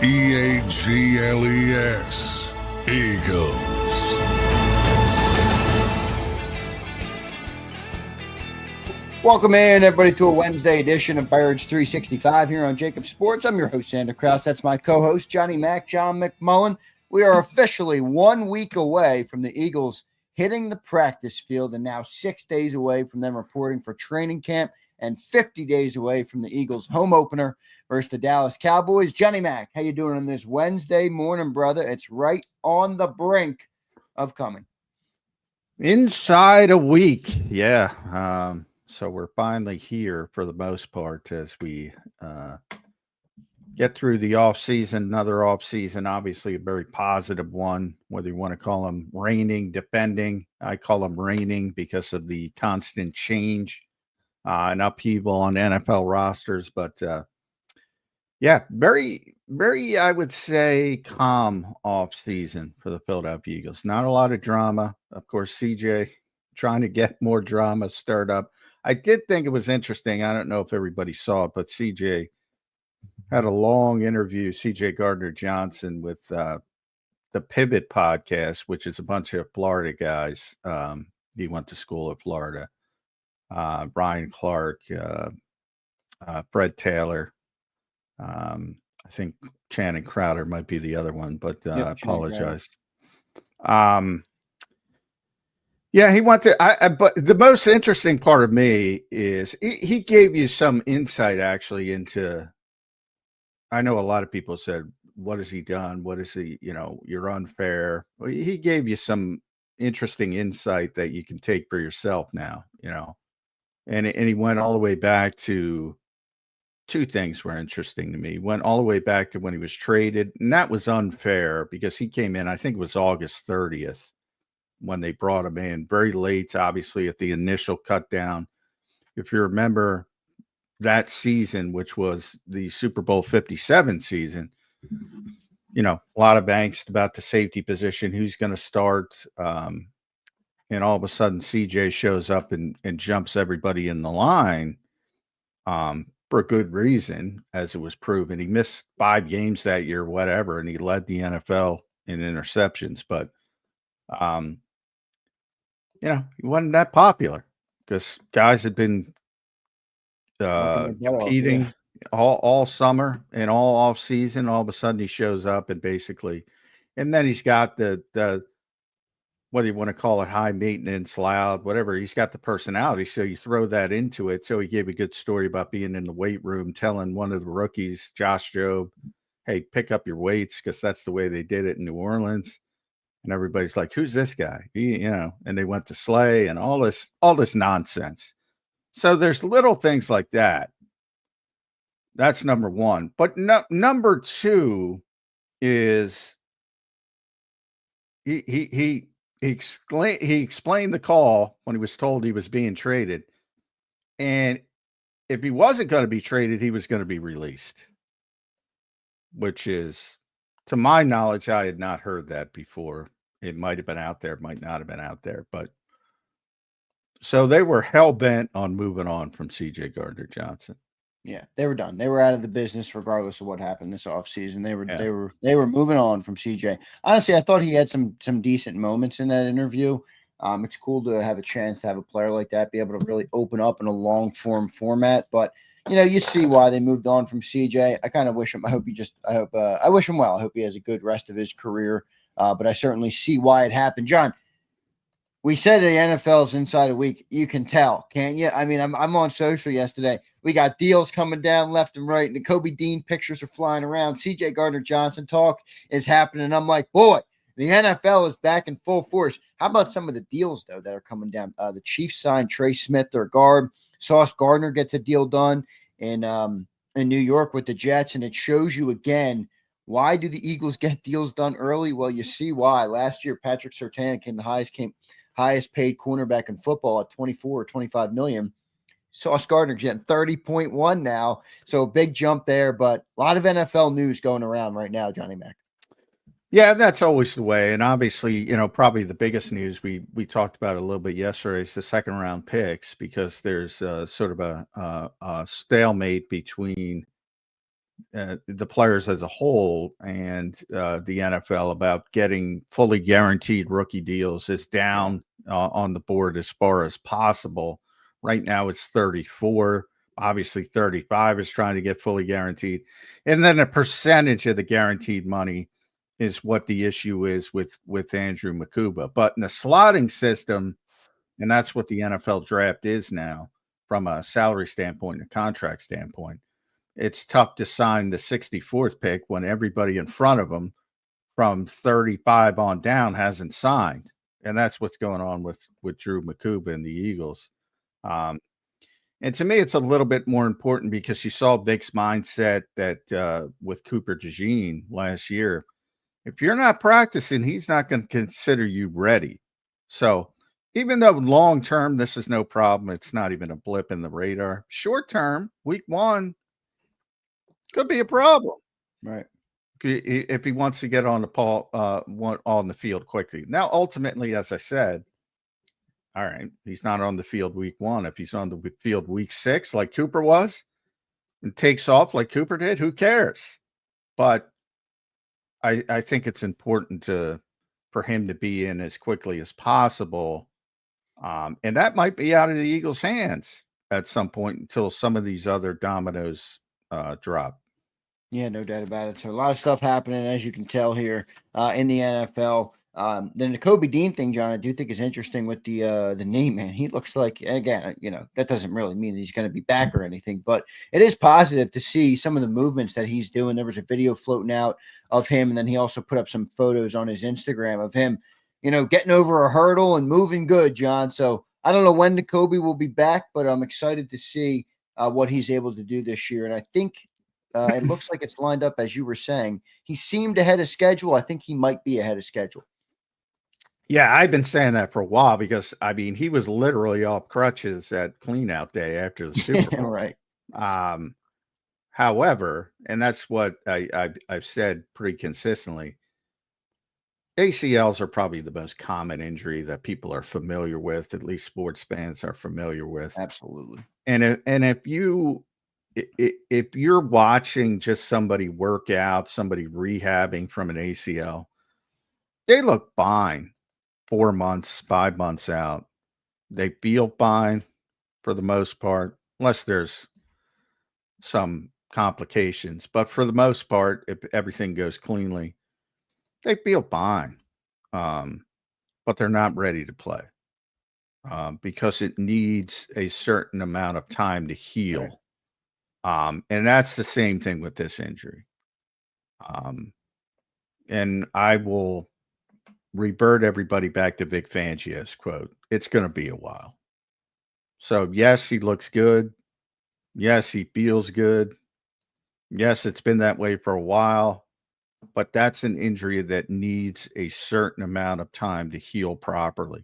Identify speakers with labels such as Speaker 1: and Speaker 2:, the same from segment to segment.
Speaker 1: EAGLES, Eagles.
Speaker 2: Welcome in, everybody, to a Wednesday edition of Birds 365 here on JAKIB Sports. I'm your host, Zander Krause. That's my co-host, Johnny Mac, John McMullen. We are officially 1 week away from the Eagles hitting the practice field and now 6 days away from them reporting for training camp and 50 days away from the Eagles' home opener versus the Dallas Cowboys. Johnny Mac, how you doing on this Wednesday morning, brother? It's right on the brink of coming.
Speaker 3: Inside a week, yeah. So we're finally here for the most part as we get through the off season, another off season, obviously a very positive one, whether you want to call them reigning, defending. I call them reigning because of the constant change and upheaval on NFL rosters. But yeah, very, very, I would say, calm off season for the Philadelphia Eagles. Not a lot of drama. Of course, CJ trying to get more drama stirred up. I did think it was interesting. I don't know if everybody saw it, but CJ had a long interview, CJ Gardner-Johnson, with the Pivot podcast, which is a bunch of Florida guys. He went to school at Florida. Brian Clark, Fred Taylor. I think Channing Crowder might be the other one, but I apologized. Yeah, he went to. But the most interesting part of me is he gave you some insight actually into. I know a lot of people said, "What has he done? What is he? You're unfair." Well, he gave you some interesting insight that you can take for yourself now. And he went all the way back to two things were interesting to me. He went all the way back to when he was traded, and that was unfair because he came in. I think it was August 30th. When they brought him in very late, obviously at the initial cut down. If you remember that season, which was the Super Bowl 57 season, a lot of angst about the safety position, who's going to start. And all of a sudden CJ shows up and jumps everybody in the line for a good reason, as it was proven. He missed 5 games that year, whatever, and he led the NFL in interceptions. But he wasn't that popular because guys had been competing all summer and all off season. All of a sudden he shows up and then he's got the what do you want to call it? High maintenance, loud, whatever. He's got the personality. So you throw that into it. So he gave a good story about being in the weight room, telling one of the rookies, Josh Jobe, hey, pick up your weights because that's the way they did it in New Orleans. And everybody's like, who's this guy? And they went to Slay and all this nonsense. So there's little things like that. That's number one. But number two is he explained the call when he was told he was being traded. And if he wasn't going to be traded, he was going to be released, which is, to my knowledge, I had not heard that before. It might have been out there, might not have been out there. But so they were hell-bent on moving on from CJ Gardner-Johnson.
Speaker 2: Yeah, they were done. They were out of the business regardless of what happened this offseason. They were moving on from CJ. Honestly, I thought he had some decent moments in that interview. It's cool to have a chance to have a player like that be able to really open up in a long-form format. But you see why they moved on from CJ. I kind of wish him. I wish him well. I hope he has a good rest of his career. But I certainly see why it happened. John, we said the NFL's inside a week. You can tell, can't you? I mean, I'm on social yesterday. We got deals coming down left and right, and the Kobe Dean pictures are flying around. CJ Gardner-Johnson talk is happening. I'm like, boy, the NFL is back in full force. How about some of the deals, though, that are coming down? The Chiefs signed Trey Smith, their guard. Sauce Gardner gets a deal done in New York with the Jets, and it shows you again, why do the Eagles get deals done early? Well, you see why. Last year, Patrick Surtain came highest paid cornerback in football at 24 or 25 million. Sauce Gardner getting 30.1 now. So a big jump there, but a lot of NFL news going around right now, Johnny Mac.
Speaker 3: Yeah, that's always the way. And obviously, probably the biggest news we talked about a little bit yesterday is the second round picks, because there's sort of a stalemate between the players as a whole and the NFL about getting fully guaranteed rookie deals is down on the board as far as possible. Right now it's 34. Obviously 35 is trying to get fully guaranteed. And then a percentage of the guaranteed money is what the issue is with Andrew Makuba. But in the slotting system, and that's what the NFL draft is now from a salary standpoint and a contract standpoint, it's tough to sign the 64th pick when everybody in front of them from 35 on down hasn't signed. And that's what's going on with Drew Makuba and the Eagles. And to me, it's a little bit more important because you saw Vic's mindset that with Cooper DeJean last year. If you're not practicing, he's not going to consider you ready. So even though long term, this is no problem, it's not even a blip in the radar. Short term, week 1 could be a problem.
Speaker 2: Right.
Speaker 3: If he wants to get on the field quickly. Now, ultimately, as I said, all right, he's not on the field week 1. If he's on the field week 6, like Cooper was, and takes off like Cooper did, who cares? But I think it's important for him to be in as quickly as possible. And that might be out of the Eagles' hands at some point until some of these other dominoes drop.
Speaker 2: Yeah, no doubt about it. So a lot of stuff happening, as you can tell here in the NFL. Then the Kobe Dean thing, John, I do think is interesting with the knee, man. He looks like, again, that doesn't really mean that he's going to be back or anything, but it is positive to see some of the movements that he's doing. There was a video floating out of him, and then he also put up some photos on his Instagram of him, getting over a hurdle and moving good, John. So I don't know when the Kobe will be back, but I'm excited to see what he's able to do this year. And I think it looks like it's lined up, as you were saying. He seemed ahead of schedule. I think he might be ahead of schedule.
Speaker 3: Yeah, I've been saying that for a while because, he was literally off crutches at clean-out day after the Super Bowl.
Speaker 2: Right.
Speaker 3: However, and that's what I've said pretty consistently, ACLs are probably the most common injury that people are familiar with, at least sports fans are familiar with.
Speaker 2: Absolutely.
Speaker 3: And if you're watching just somebody work out, somebody rehabbing from an ACL, they look fine 4 months, 5 months out. They feel fine for the most part, unless there's some complications. But for the most part, if everything goes cleanly, they feel fine. But they're not ready to play because it needs a certain amount of time to heal. Right. And that's the same thing with this injury. And I will revert everybody back to Vic Fangio's quote. It's going to be a while. So yes, he looks good. Yes, he feels good. Yes, it's been that way for a while, but that's an injury that needs a certain amount of time to heal properly.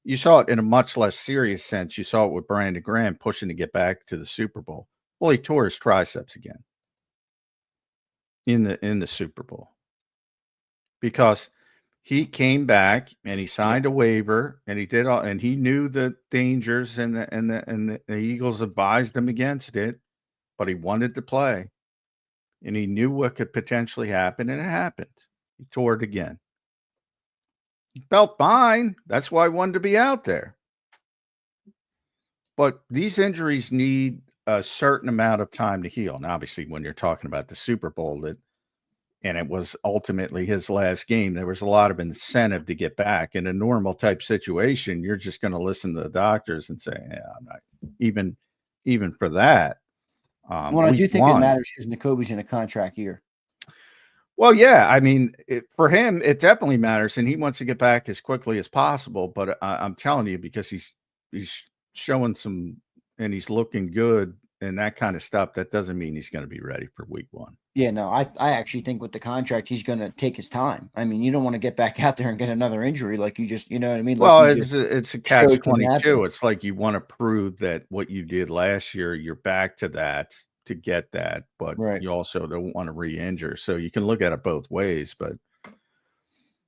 Speaker 3: You saw it in a much less serious sense. You saw it with Brandon Graham pushing to get back to the Super Bowl. Well, he tore his triceps again in the Super Bowl because he came back and he signed a waiver and he did all, and he knew the dangers and the Eagles advised him against it, but he wanted to play and he knew what could potentially happen, and it happened. He tore it again. He felt fine. That's why I wanted to be out there. But these injuries need a certain amount of time to heal. And obviously, when you're talking about the Super Bowl, and it was ultimately his last game, there was a lot of incentive to get back. In a normal type situation, you're just going to listen to the doctors and say, yeah, I'm not even for that.
Speaker 2: Well, I do think it matters because Nakobe's in a contract year.
Speaker 3: Well, yeah, for him, it definitely matters, and he wants to get back as quickly as possible. But I'm telling you, because he's showing some, and he's looking good, and that kind of stuff, that doesn't mean he's going to be ready for week 1.
Speaker 2: Yeah, no, I actually think with the contract, he's going to take his time. You don't want to get back out there and get another injury like you just, you know what I mean? Like
Speaker 3: well, it's a catch-22. It's like you want to prove that what you did last year, you're back to that to get that, but you also don't want to re-injure. So you can look at it both ways. But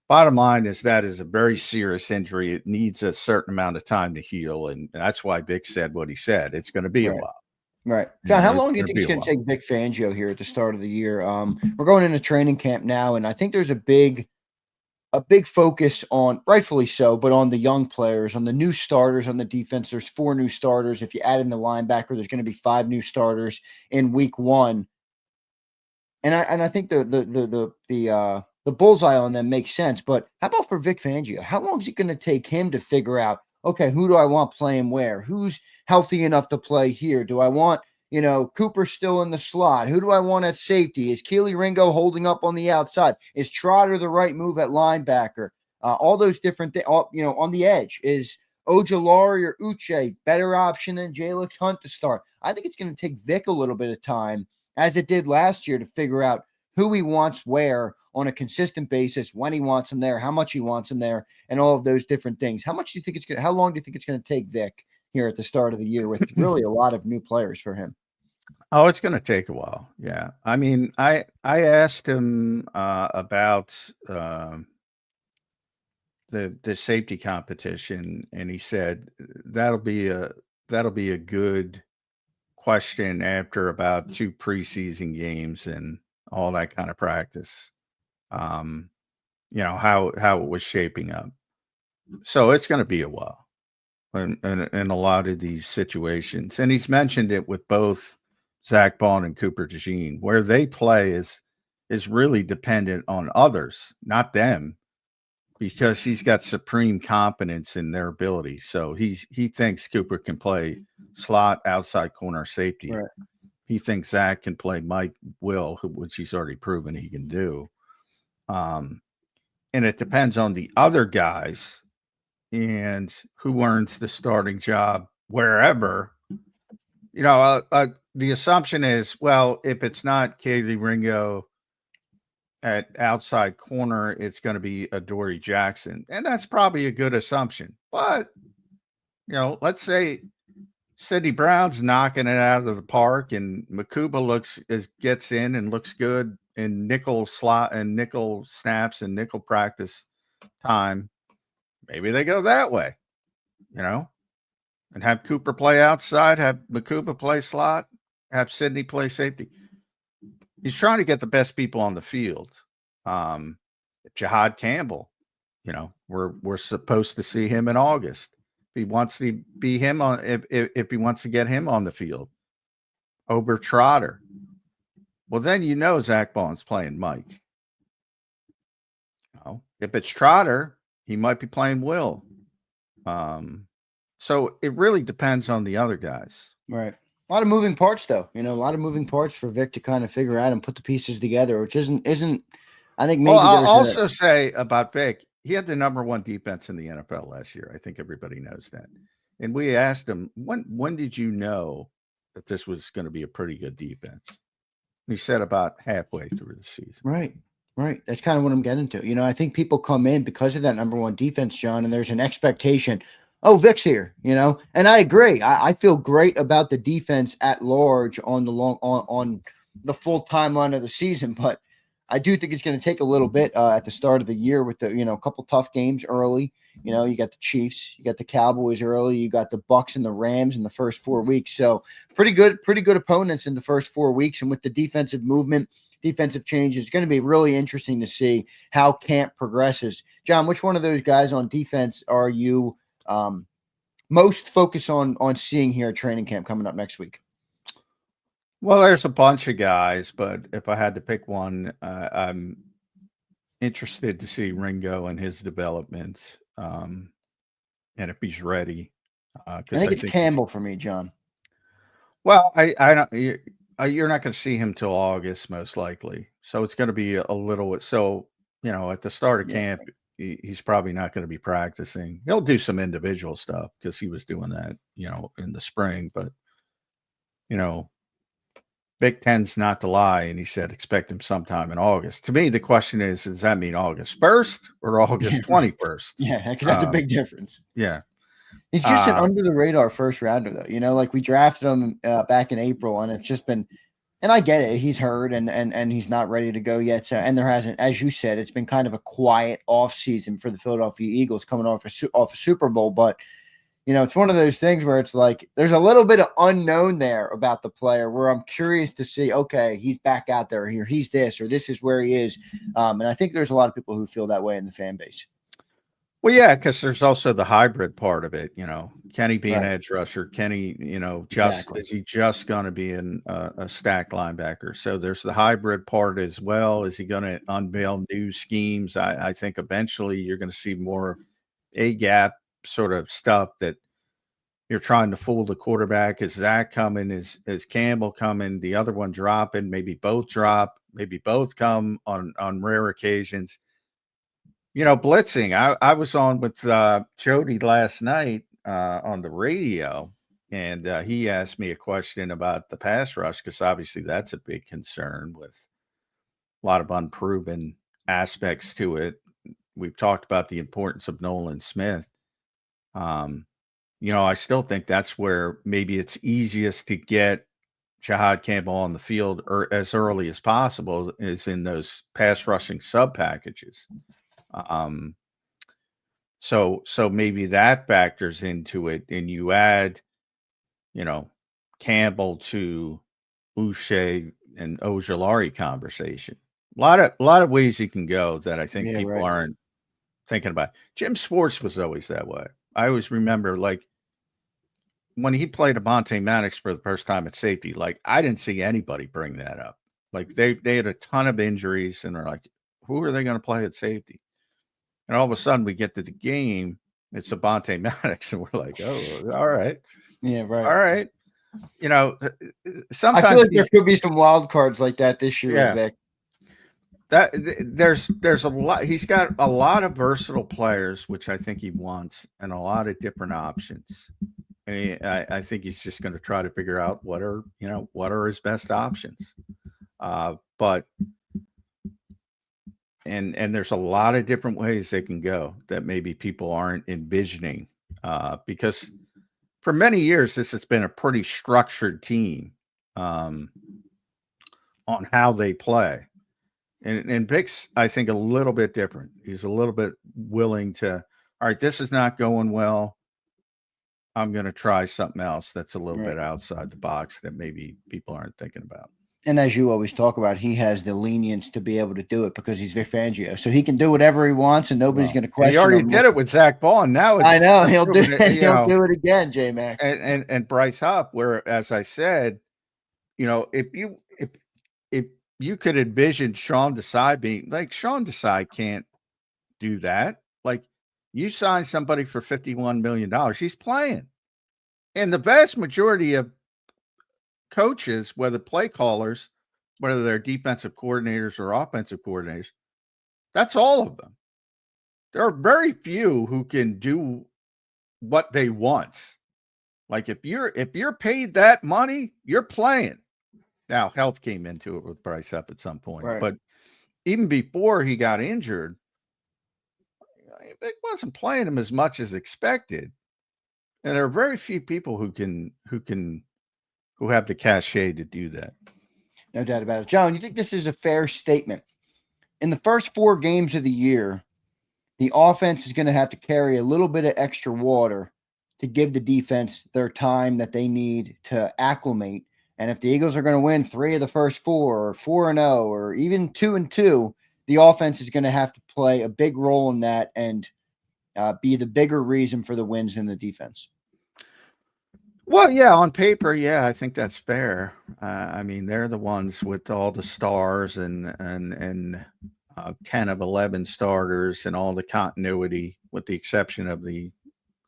Speaker 3: bottom line is that is a very serious injury. It needs a certain amount of time to heal, and that's why Vic said what he said. It's going to be a while.
Speaker 2: Right. John, how
Speaker 3: It's
Speaker 2: long do you
Speaker 3: gonna
Speaker 2: think
Speaker 3: be
Speaker 2: it's
Speaker 3: a
Speaker 2: going to
Speaker 3: while.
Speaker 2: take Vic Fangio here at the start of the year? We're going into training camp now, and I think there's a big focus on, rightfully so, but on the young players, on the new starters on the defense. There's 4 new starters. If you add in the linebacker, there's going to be 5 new starters in week 1. And I think the bullseye on them makes sense. But how about for Vic Fangio? How long is it going to take him to figure out, okay, who do I want playing where? Who's healthy enough to play here? Do I want, Cooper still in the slot? Who do I want at safety? Is Keely Ringo holding up on the outside? Is Trotter the right move at linebacker? All those different things, on the edge. Is Ojolari or Uche better option than Jalix Hunt to start? I think it's going to take Vic a little bit of time, as it did last year, to figure out who he wants where on a consistent basis, when he wants him there, how much he wants him there, and all of those different things. How long do you think it's going to take Vic here at the start of the year with really a lot of new players for him?
Speaker 3: Oh, it's going to take a while. Yeah. I mean, I asked him about the safety competition, and he said that'll be a good question after about 2 preseason games and all that kind of practice. How it was shaping up. So it's going to be a while in a lot of these situations. And he's mentioned it with both Zach Bond and Cooper DeJean, where they play is really dependent on others, not them, because he's got supreme confidence in their ability. So he thinks Cooper can play slot, outside corner, safety.
Speaker 2: Right.
Speaker 3: He thinks Zach can play Mike Will, which he's already proven he can do. And it depends on the other guys and who earns the starting job wherever. The assumption is, well, if it's not Keely Ringo at outside corner, it's going to be Adoree Jackson. And that's probably a good assumption. But, let's say Sidney Brown's knocking it out of the park and Makuba gets in and looks good in nickel slot and nickel snaps and nickel practice time. Maybe they go that way, and have Cooper play outside, have Makuba play slot, have Sidney play safety. He's trying to get the best people on the field. Jihad Campbell, we're supposed to see him in August. If he wants to be him on, if he wants to get him on the field, Ober Trotter. Well, then Zach Bond's playing Mike. If it's Trotter, he might be playing Will. So it really depends on the other guys.
Speaker 2: Right. A lot of moving parts, though. A lot of moving parts for Vic to kind of figure out and put the pieces together, which isn't. I think maybe.
Speaker 3: Well, I'll
Speaker 2: there's
Speaker 3: also say about Vic, he had the number 1 defense in the NFL last year. I think everybody knows that. And we asked him, when did you know that this was going to be a pretty good defense? And he said about halfway through the season.
Speaker 2: Right. Right. That's kind of what I'm getting to. I think people come in because of that number 1 defense, John, and there's an expectation. Oh, Vic's here, and I agree. I feel great about the defense at large on the full timeline of the season, but I do think it's going to take a little bit at the start of the year with the, a couple tough games early. You got the Chiefs, you got the Cowboys early, you got the Bucks and the Rams in the first 4 weeks. So pretty good opponents in the first 4 weeks. And with the defensive movement, defensive changes, it's going to be really interesting to see how camp progresses. John, which one of those guys on defense are you most focused on seeing here at training camp coming up next week?
Speaker 3: Well, there's a bunch of guys, but if I had to pick one, I'm interested to see Ringo and his development, and if he's ready.
Speaker 2: I think it's Campbell for me, John.
Speaker 3: Well, I don't. You're not going to see him till August, most likely. So it's going to be a little. So at the start of camp, he's probably not going to be practicing. He'll do some individual stuff because he was doing that, in the spring. But Big Ten's not to lie, and he said expect him sometime in August. To me, the question is, does that mean August 1st or August 21st?
Speaker 2: Yeah, because that's a big difference.
Speaker 3: Yeah.
Speaker 2: He's just an under the radar first rounder, though. Like we drafted him back in April, and it's just been, and I get it. He's hurt and he's not ready to go yet. So, and there hasn't, as you said, it's been kind of a quiet off season for the Philadelphia Eagles coming off a Super Bowl. But it's one of those things where it's like there's a little bit of unknown there about the player where I'm curious to see, okay, he's back out there here. He's this, or this is where he is. And I think there's a lot of people who feel that way in the fan base.
Speaker 3: Well, yeah, because there's also the hybrid part of it. Can he be an
Speaker 2: Right.
Speaker 3: edge rusher? Can he,
Speaker 2: Exactly.
Speaker 3: is he just going to be a stack linebacker? So there's the hybrid part as well. Is he going to unveil new schemes? I think eventually you're going to see more A-gap sort of stuff that you're trying to fool the quarterback. Is Zach coming? Is Campbell coming? The other one dropping? Maybe both drop. Maybe both come on rare occasions. Blitzing. I was on with Jody last night on the radio, and he asked me a question about the pass rush because obviously that's a big concern with a lot of unproven aspects to it. We've talked about the importance of Nolan Smith. I still think that's where maybe it's easiest to get Jahad Campbell on the field as early as possible is in those pass rushing sub packages. So maybe that factors into it, and you add, Campbell to Uche and Ojulari conversation. A lot of ways you can go that I think people aren't thinking about. Jim Schwartz was always that way. I always remember, like, when he played Avonte Maddox for the first time at safety, like, I didn't see anybody bring that up. Like, they had a ton of injuries, and they're like, who are they going to play at safety? And all of a sudden we get to the game, it's Avonte Maddox, and we're like, oh, all right.
Speaker 2: Yeah, right.
Speaker 3: All right. Sometimes
Speaker 2: I feel like there could be some wild cards like that this year.
Speaker 3: Yeah.
Speaker 2: Vic.
Speaker 3: That there's a lot. He's got a lot of versatile players, which I think he wants, and a lot of different options. And I think he's just going to try to figure out what are his best options. But there's a lot of different ways they can go that maybe people aren't envisioning, because for many years this has been a pretty structured team on how they play. And Vic's, I think, a little bit different. He's a little bit willing to, all right, this is not going well. I'm going to try something else that's a little bit outside the box that maybe people aren't thinking about.
Speaker 2: And as you always talk about, he has the lenience to be able to do it because he's Vic Fangio. So he can do whatever he wants and nobody's going to question him.
Speaker 3: He already did it with Zach Ball. Now
Speaker 2: I know he'll do it. He'll do it again, J-Mac.
Speaker 3: And Bryce Huff, where, as I said, if you could envision Sean Desai being like, Sean Desai can't do that. Like, you sign somebody for $51 million, he's playing. And the vast majority of coaches, whether play callers, whether they're defensive coordinators or offensive coordinators, that's all of them. There are very few who can do what they want. Like, if you're paid that money, you're playing. Now, health came into it with Bryce Huff at some point, but even before he got injured, it wasn't playing him as much as expected. And there are very few people who have the cachet to do that.
Speaker 2: No doubt about it. John, you think this is a fair statement? In the first 4 games of the year, the offense is going to have to carry a little bit of extra water to give the defense their time that they need to acclimate. And if the Eagles are going to win 3 of the first 4 or 4-0 or even 2-2, the offense is going to have to play a big role in that and be the bigger reason for the wins in the defense.
Speaker 3: Well, yeah, on paper, yeah, I think that's fair. I mean, they're the ones with all the stars and 10 of 11 starters and all the continuity, with the exception of the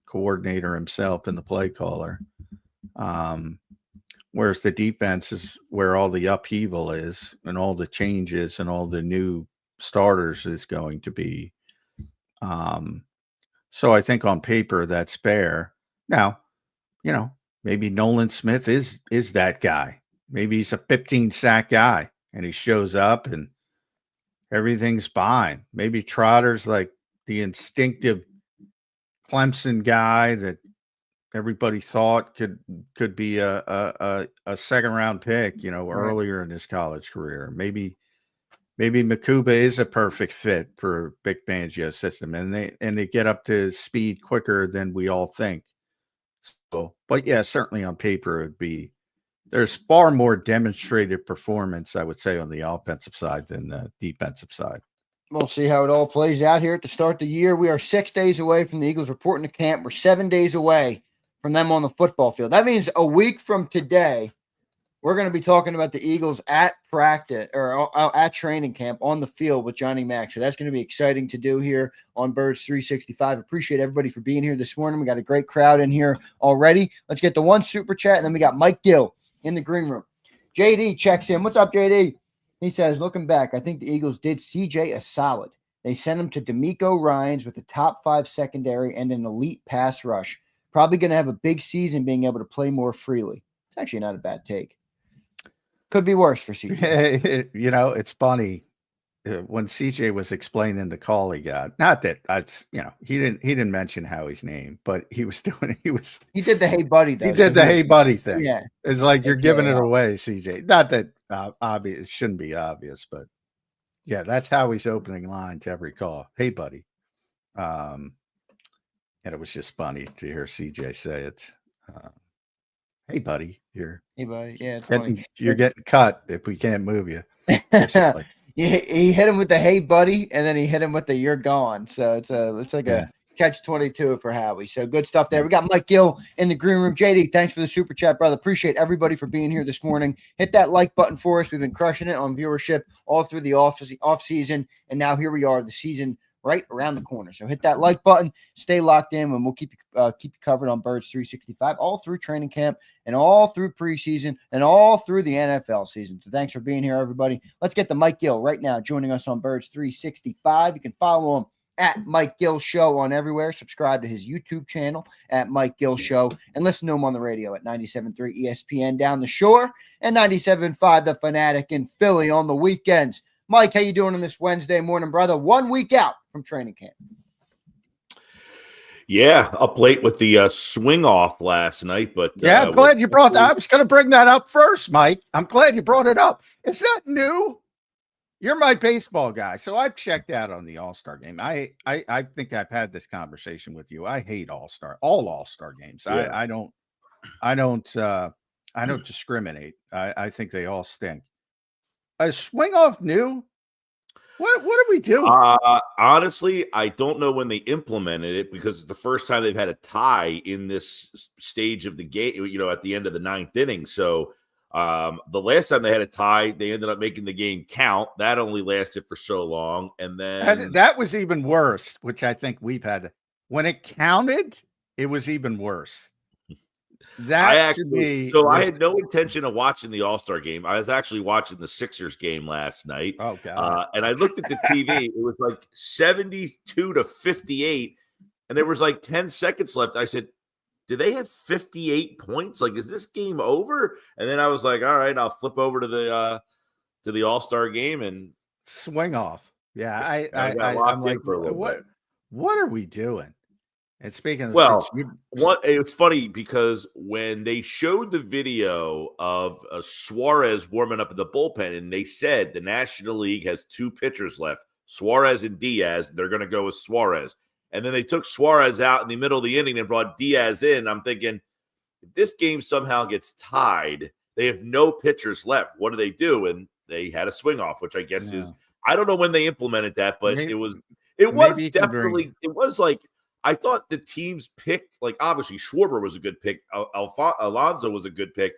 Speaker 3: coordinator himself and the play caller. Whereas the defense is where all the upheaval is and all the changes and all the new starters is going to be. So I think on paper that's fair. Now, maybe Nolan Smith is that guy. Maybe he's a 15 sack guy and he shows up and everything's fine. Maybe Trotter's like the instinctive Clemson guy that everybody thought could be a second round pick, earlier in his college career. Maybe Makuba is a perfect fit for Vic Fangio's system, and they get up to speed quicker than we all think. So, but yeah, certainly on paper, there's far more demonstrated performance, I would say, on the offensive side than the defensive side.
Speaker 2: We'll see how it all plays out here at the start of the year. We are 6 days away from the Eagles reporting to camp. We're 7 days away from them on the football field. That means a week from today, we're going to be talking about the Eagles at practice or at training camp on the field with Johnny Mack. So that's going to be exciting to do here on Birds 365. Appreciate everybody for being here this morning. We got a great crowd in here already. Let's get the one super chat, and then we got Mike Gill in the green room. JD checks in. What's up, JD? He says, looking back, I think the Eagles did CJ a solid. They sent him to D'Amico Ryans with a top 5 secondary and an elite pass rush. Probably going to have a big season being able to play more freely. It's actually not a bad take. Could be worse for CJ.
Speaker 3: It's funny when CJ was explaining the call he got. Not that he didn't mention Howie's name, but he
Speaker 2: He did the hey buddy though.
Speaker 3: He did the hey buddy thing.
Speaker 2: Yeah,
Speaker 3: it's like you're giving it away, CJ. Not that obvious. It shouldn't be obvious, but yeah, that's Howie's opening line to every call. Hey buddy. And it was just funny to hear CJ say it. Hey buddy,
Speaker 2: hey buddy, yeah, it's
Speaker 3: funny. You're getting cut if we can't move you.
Speaker 2: He hit him with the hey buddy, and then he hit him with the you're gone. So it's like a catch-22 for Howie. So good stuff there. We got Mike Gill in the green room. JD, thanks for the super chat, brother. Appreciate everybody for being here this morning. Hit that like button for us. We've been crushing it on viewership all through the off season, and now here we are, the season right around the corner. So hit that like button, stay locked in, and we'll keep you covered on Birds 365 all through training camp and all through preseason and all through the NFL season. So thanks for being here, everybody. Let's get to Mike Gill right now joining us on Birds 365. You can follow him at Mike Gill Show on everywhere. Subscribe to his YouTube channel at Mike Gill Show and listen to him on the radio at 97.3 ESPN down the shore and 97.5 The Fanatic in Philly on the weekends. Mike, how you doing on this Wednesday morning, brother? 1 week out from training camp.
Speaker 4: Yeah, up late with the swing off last night, but
Speaker 3: yeah, I'm glad you brought that. I was going to bring that up first, Mike. I'm glad you brought it up. Is that new? You're my baseball guy, so I've checked out on the All-Star game. I think I've had this conversation with you. I hate all All-Star games. Yeah. I don't discriminate. I think they all stink. A swing off new? What are we doing?
Speaker 4: Honestly, I don't know when they implemented it because it's the first time they've had a tie in this stage of the game, at the end of the 9th inning. So the last time they had a tie, they ended up making the game count. That only lasted for so long. And then
Speaker 3: that was even worse, which I think we've had. When it counted, it was even worse.
Speaker 4: I had no intention of watching the All-Star game. I was actually watching the Sixers game last night.
Speaker 3: Oh, God.
Speaker 4: And I looked at the TV. It was like 72-58, and there was like 10 seconds left. I said, do they have 58 points? Like, is this game over? And then I was like, all right, I'll flip over to the All-Star game and
Speaker 3: swing off. Yeah, I'm like, what are we doing? And speaking of
Speaker 4: it's funny because when they showed the video of Suarez warming up in the bullpen, and they said the National League has 2 pitchers left, Suarez and Diaz, they're going to go with Suarez. And then they took Suarez out in the middle of the inning and brought Diaz in. I'm thinking, if this game somehow gets tied, they have no pitchers left. What do? And they had a swing off, which I guess is, I don't know when they implemented that, but it was like, I thought the teams picked, like, obviously Schwarber was a good pick. Alonso was a good pick.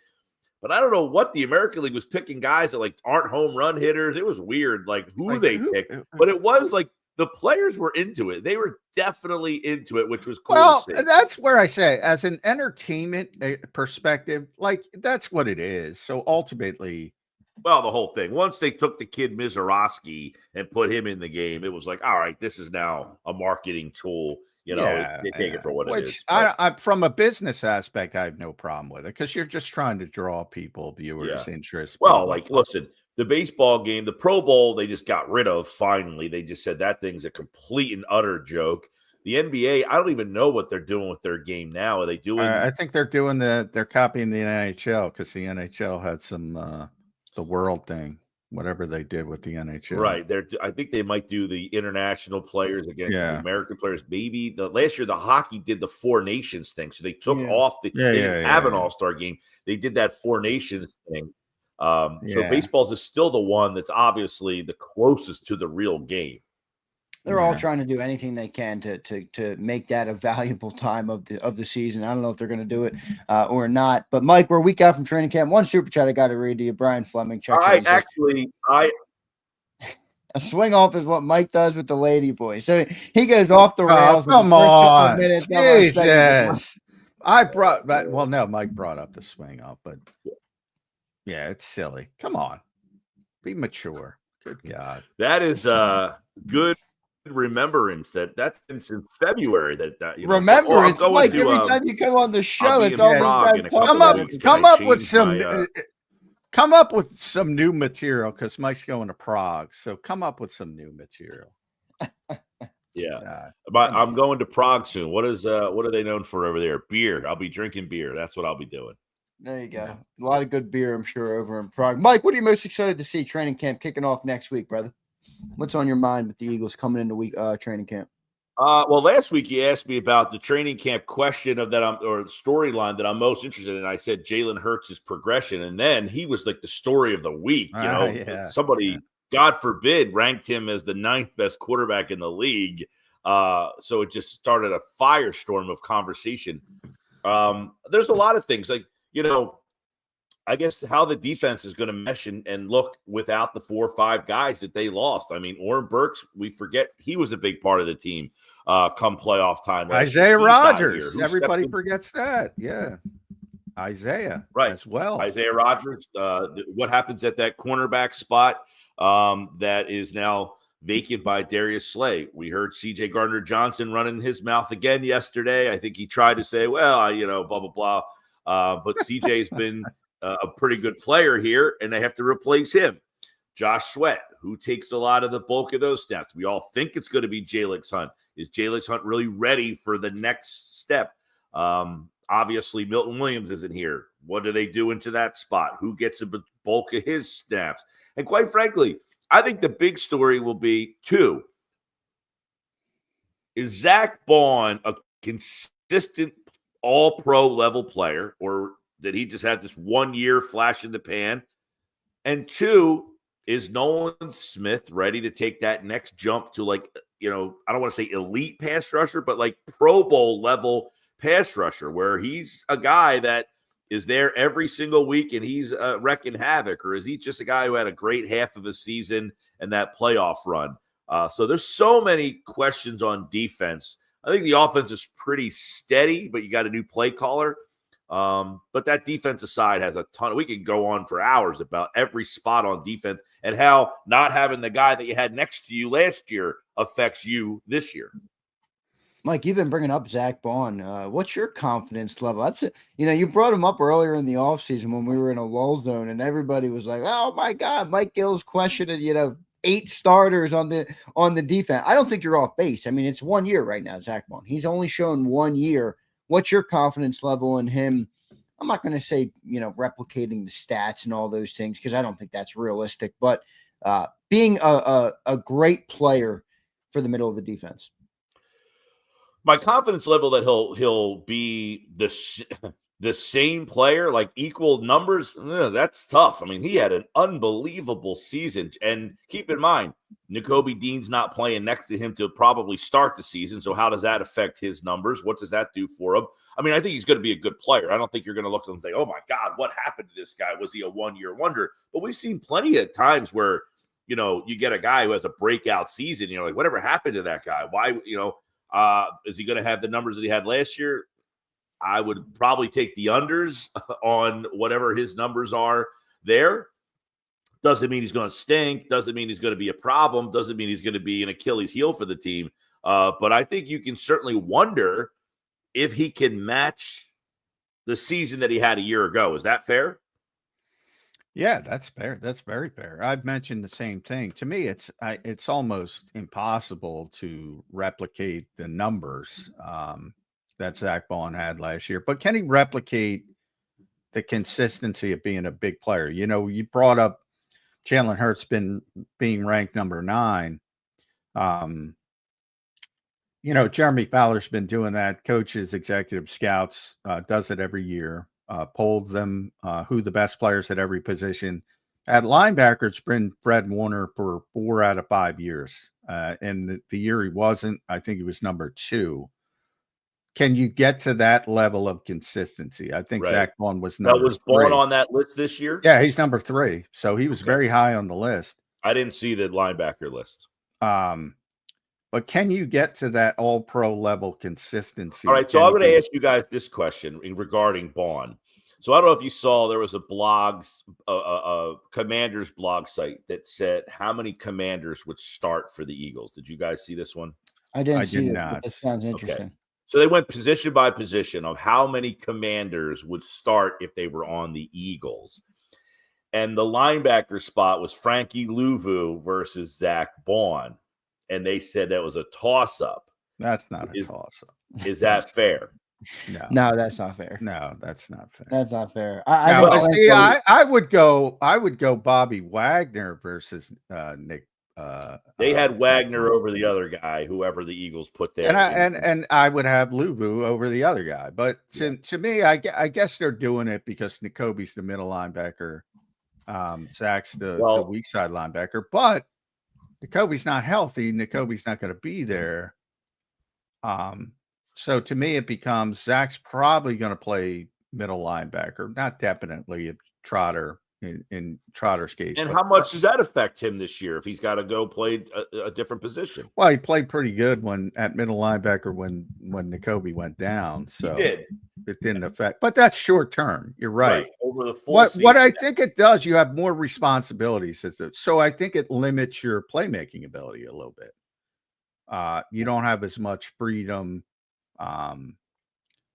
Speaker 4: But I don't know what the American League was picking guys that, like, aren't home run hitters. It was weird, like, who they picked. But it was, like, the players were into it. They were definitely into it, which was cool.
Speaker 3: Well, that's where I say, as an entertainment perspective, like, that's what it is. So ultimately.
Speaker 4: Well, the whole thing. Once they took the kid Mizorowski and put him in the game, it was like, all right, this is now a marketing tool. They take it for what it is.
Speaker 3: I, from a business aspect, I have no problem with it because you're just trying to draw viewers' interest.
Speaker 4: Well, like, listen, the baseball game, the Pro Bowl, they just got rid of finally. They just said that thing's a complete and utter joke. The NBA, I don't even know what they're doing with their game now. Are they doing?
Speaker 3: I think they're copying the NHL because the NHL had some the world thing. whatever they did with the NHL.
Speaker 4: Right. I think they might do the international players again, the American players. Maybe last year the hockey did the Four Nations thing. So they took off they didn't have an all-star game. They did that Four Nations thing. So baseball's is still the one that's obviously the closest to the real game.
Speaker 2: They're all trying to do anything they can to make that a valuable time of the season. I don't know if they're going to do it or not. But Mike, we're a week out from training camp. One super chat I got to read to you. Brian Fleming checks. A swing off is what Mike does with the lady boy. So he goes off the rails.
Speaker 3: Come on, Jesus! Mike brought up the swing off, but yeah, it's silly. Come on, be mature. Good God,
Speaker 4: that is good remembrance that's since February that you know.
Speaker 2: Remembrance, Mike. Every time you come on the show, it's always
Speaker 3: come up with some new material because Mike's going to Prague. So come up with some new material.
Speaker 4: I'm going to Prague soon. What are they known for over there? Beer. I'll be drinking beer. That's what I'll be doing.
Speaker 2: There you go. A lot of good beer, I'm sure, over in Prague. Mike, what are you most excited to see training camp kicking off next week, brother? What's on your mind with the Eagles coming into training camp?
Speaker 4: Well, last week you asked me about the training camp question or storyline that I'm most interested in. I said Jalen Hurts' progression, and then he was like the story of the week. Somebody, God forbid, ranked him as the 9th best quarterback in the league. So it just started a firestorm of conversation. There's a lot of things I guess how the defense is going to mesh and look without the 4 or 5 guys that they lost. I mean, Oren Burks, we forget he was a big part of the team come playoff time.
Speaker 3: Isaiah Rodgers. Everybody forgets that. Yeah. Isaiah as well.
Speaker 4: Isaiah Rodgers. What happens at that cornerback spot that is now vacant by Darius Slay? We heard C.J. Gardner-Johnson running his mouth again yesterday. I think he tried to say, blah, blah, blah. But C.J.'s been a pretty good player here, and they have to replace him. Josh Sweat, who takes a lot of the bulk of those snaps. We all think it's going to be Jalix Hunt. Is Jalix Hunt really ready for the next step? Obviously, Milton Williams isn't here. What do they do into that spot? Who gets a bulk of his snaps? And quite frankly, I think the big story will be 2. Is Zach Bond a consistent all-pro level player, or did he just have this 1 year flash in the pan? And 2, is Nolan Smith ready to take that next jump to I don't want to say elite pass rusher, but like Pro Bowl level pass rusher, where he's a guy that is there every single week and he's wrecking havoc? Or is he just a guy who had a great half of a season and that playoff run? So there's so many questions on defense. I think the offense is pretty steady, but you got a new play caller. But that defensive side has a ton. We can go on for hours about every spot on defense and how not having the guy that you had next to you last year affects you this year.
Speaker 2: Mike, you've been bringing up Zach Bond. What's your confidence level? That's it. You brought him up earlier in the offseason when we were in a lull zone, and everybody was like, "Oh my God, Mike Gill's questioned 8 starters on the defense." I don't think you're off base. I mean, it's 1 year right now, Zach Bond. He's only shown 1 year. What's your confidence level in him? I'm not going to say, replicating the stats and all those things, because I don't think that's realistic, but being a great player for the middle of the defense.
Speaker 4: My confidence level that he'll be the same player, like equal numbers, that's tough. I mean, he had an unbelievable season. And keep in mind, Nakobe Dean's not playing next to him to probably start the season. So how does that affect his numbers? What does that do for him? I mean, I think he's going to be a good player. I don't think you're going to look at him and say, "Oh my God, what happened to this guy? Was he a 1 year wonder?" But we've seen plenty of times where, you get a guy who has a breakout season. You're like, whatever happened to that guy? Why, is he going to have the numbers that he had last year? I would probably take the unders on whatever his numbers are there. Doesn't mean he's going to stink. Doesn't mean he's going to be a problem. Doesn't mean he's going to be an Achilles heel for the team. But I think you can certainly wonder if he can match the season that he had a year ago. Is that fair?
Speaker 3: Yeah, that's fair. That's very fair. I've mentioned the same thing. To me, it's almost impossible to replicate the numbers that Zach Bond had last year. But can he replicate the consistency of being a big player? You brought up Jalen Hurts being ranked number 9. Jeremy Fowler's been doing that. Coaches, executive scouts, does it every year. Polled them who the best players at every position. At linebacker, it's been Fred Warner for 4 out of 5 years. And the year he wasn't, I think he was number 2. Can you get to that level of consistency? I think Zach Bond was number 3.
Speaker 4: That was Bond on that list this year?
Speaker 3: Yeah, he's number 3. So he was very high on the list.
Speaker 4: I didn't see the linebacker list.
Speaker 3: But can you get to that all-pro level consistency?
Speaker 4: All right, so I'm going to ask you guys this question regarding Bond. So I don't know if you saw, there was a Commanders blog site that said how many Commanders would start for the Eagles. Did you guys see this one?
Speaker 2: I did not. That sounds interesting.
Speaker 4: Okay. So they went position by position of how many Commanders would start if they were on the Eagles. And the linebacker spot was Frankie Louvu versus Zach Bond. And they said that was a toss-up.
Speaker 3: That's not a toss-up.
Speaker 4: Is that fair?
Speaker 2: No, that's not fair.
Speaker 3: No, that's not fair.
Speaker 2: That's not fair.
Speaker 3: I would go Bobby Wagner versus Nick.
Speaker 4: They had Wagner over the other guy, whoever the Eagles put there.
Speaker 3: And I would have Louvu over the other guy. But to me, I guess they're doing it because N'Kobe's the middle linebacker. Zach's the weak side linebacker. But N'Kobe's not healthy. N'Kobe's not going to be there. So to me, it becomes Zach's probably going to play middle linebacker. Not definitely a Trotter in Trotter's case.
Speaker 4: And how much does that affect him this year if he's got to go play a different position?
Speaker 3: Well, he played pretty good at middle linebacker when N'Kobe went down. So
Speaker 4: he did.
Speaker 3: It didn't affect. But that's short term. You're right.
Speaker 4: Over the full season.
Speaker 3: What I think it does, you have more responsibilities. So I think it limits your playmaking ability a little bit. You don't have as much freedom.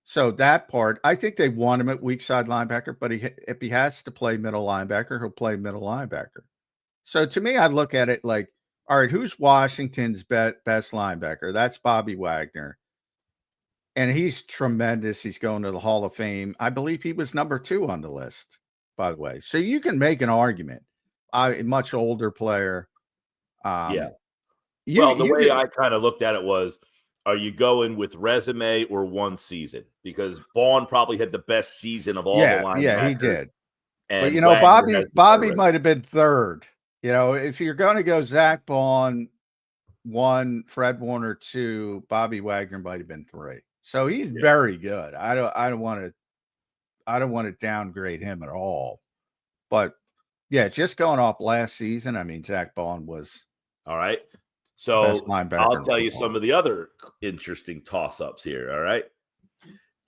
Speaker 3: So that part, I think they want him at weak side linebacker, but if he has to play middle linebacker, he'll play middle linebacker. So to me, I look at it like, all right, who's Washington's best linebacker? That's Bobby Wagner. And he's tremendous. He's going to the Hall of Fame. I believe he was number 2 on the list, by the way. So you can make an argument. A much older player.
Speaker 4: The way I kind of looked at it was, are you going with resume or one season? Because Bond probably had the best season of all the linebackers.
Speaker 3: Yeah, he did.
Speaker 4: And
Speaker 3: but Bobby might have been 3rd. If you're going to go Zach Bond 1, Fred Warner 2, Bobby Wagner might have been 3. So he's very good. I don't want to downgrade him at all. But just going off last season, I mean, Zach Bond was
Speaker 4: all right. So I'll tell you some of the other interesting toss-ups here. All right.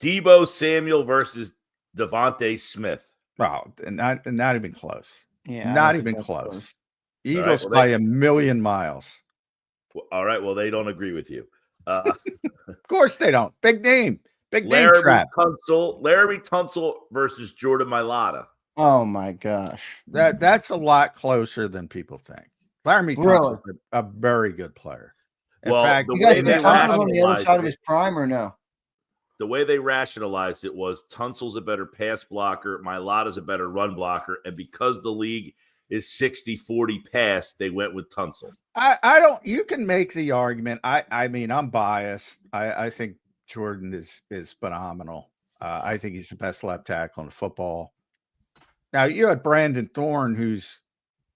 Speaker 4: Deebo Samuel versus Devontae Smith.
Speaker 3: Wow. Not even close.
Speaker 2: Yeah.
Speaker 3: Not even close. Eagles by a million miles.
Speaker 4: All right. Well, they don't agree with you.
Speaker 3: Of course they don't. Big name. Big name trap.
Speaker 4: Larry Tunsil versus Jordan Mailata.
Speaker 2: Oh, my gosh.
Speaker 3: That's a lot closer than people think. Larry Tunsil is a very good player. In fact,
Speaker 2: you guys think Tunsil's on the other side of his prime or no?
Speaker 4: The way they rationalized it was Tunsil's a better pass blocker, Mailata's a better run blocker, and because the league is 60-40 pass, they went with Tunsil.
Speaker 3: You can make the argument. I mean, I'm biased. I think Jordan is phenomenal. I think he's the best left tackle in football. Now you had Brandon Thorne, who's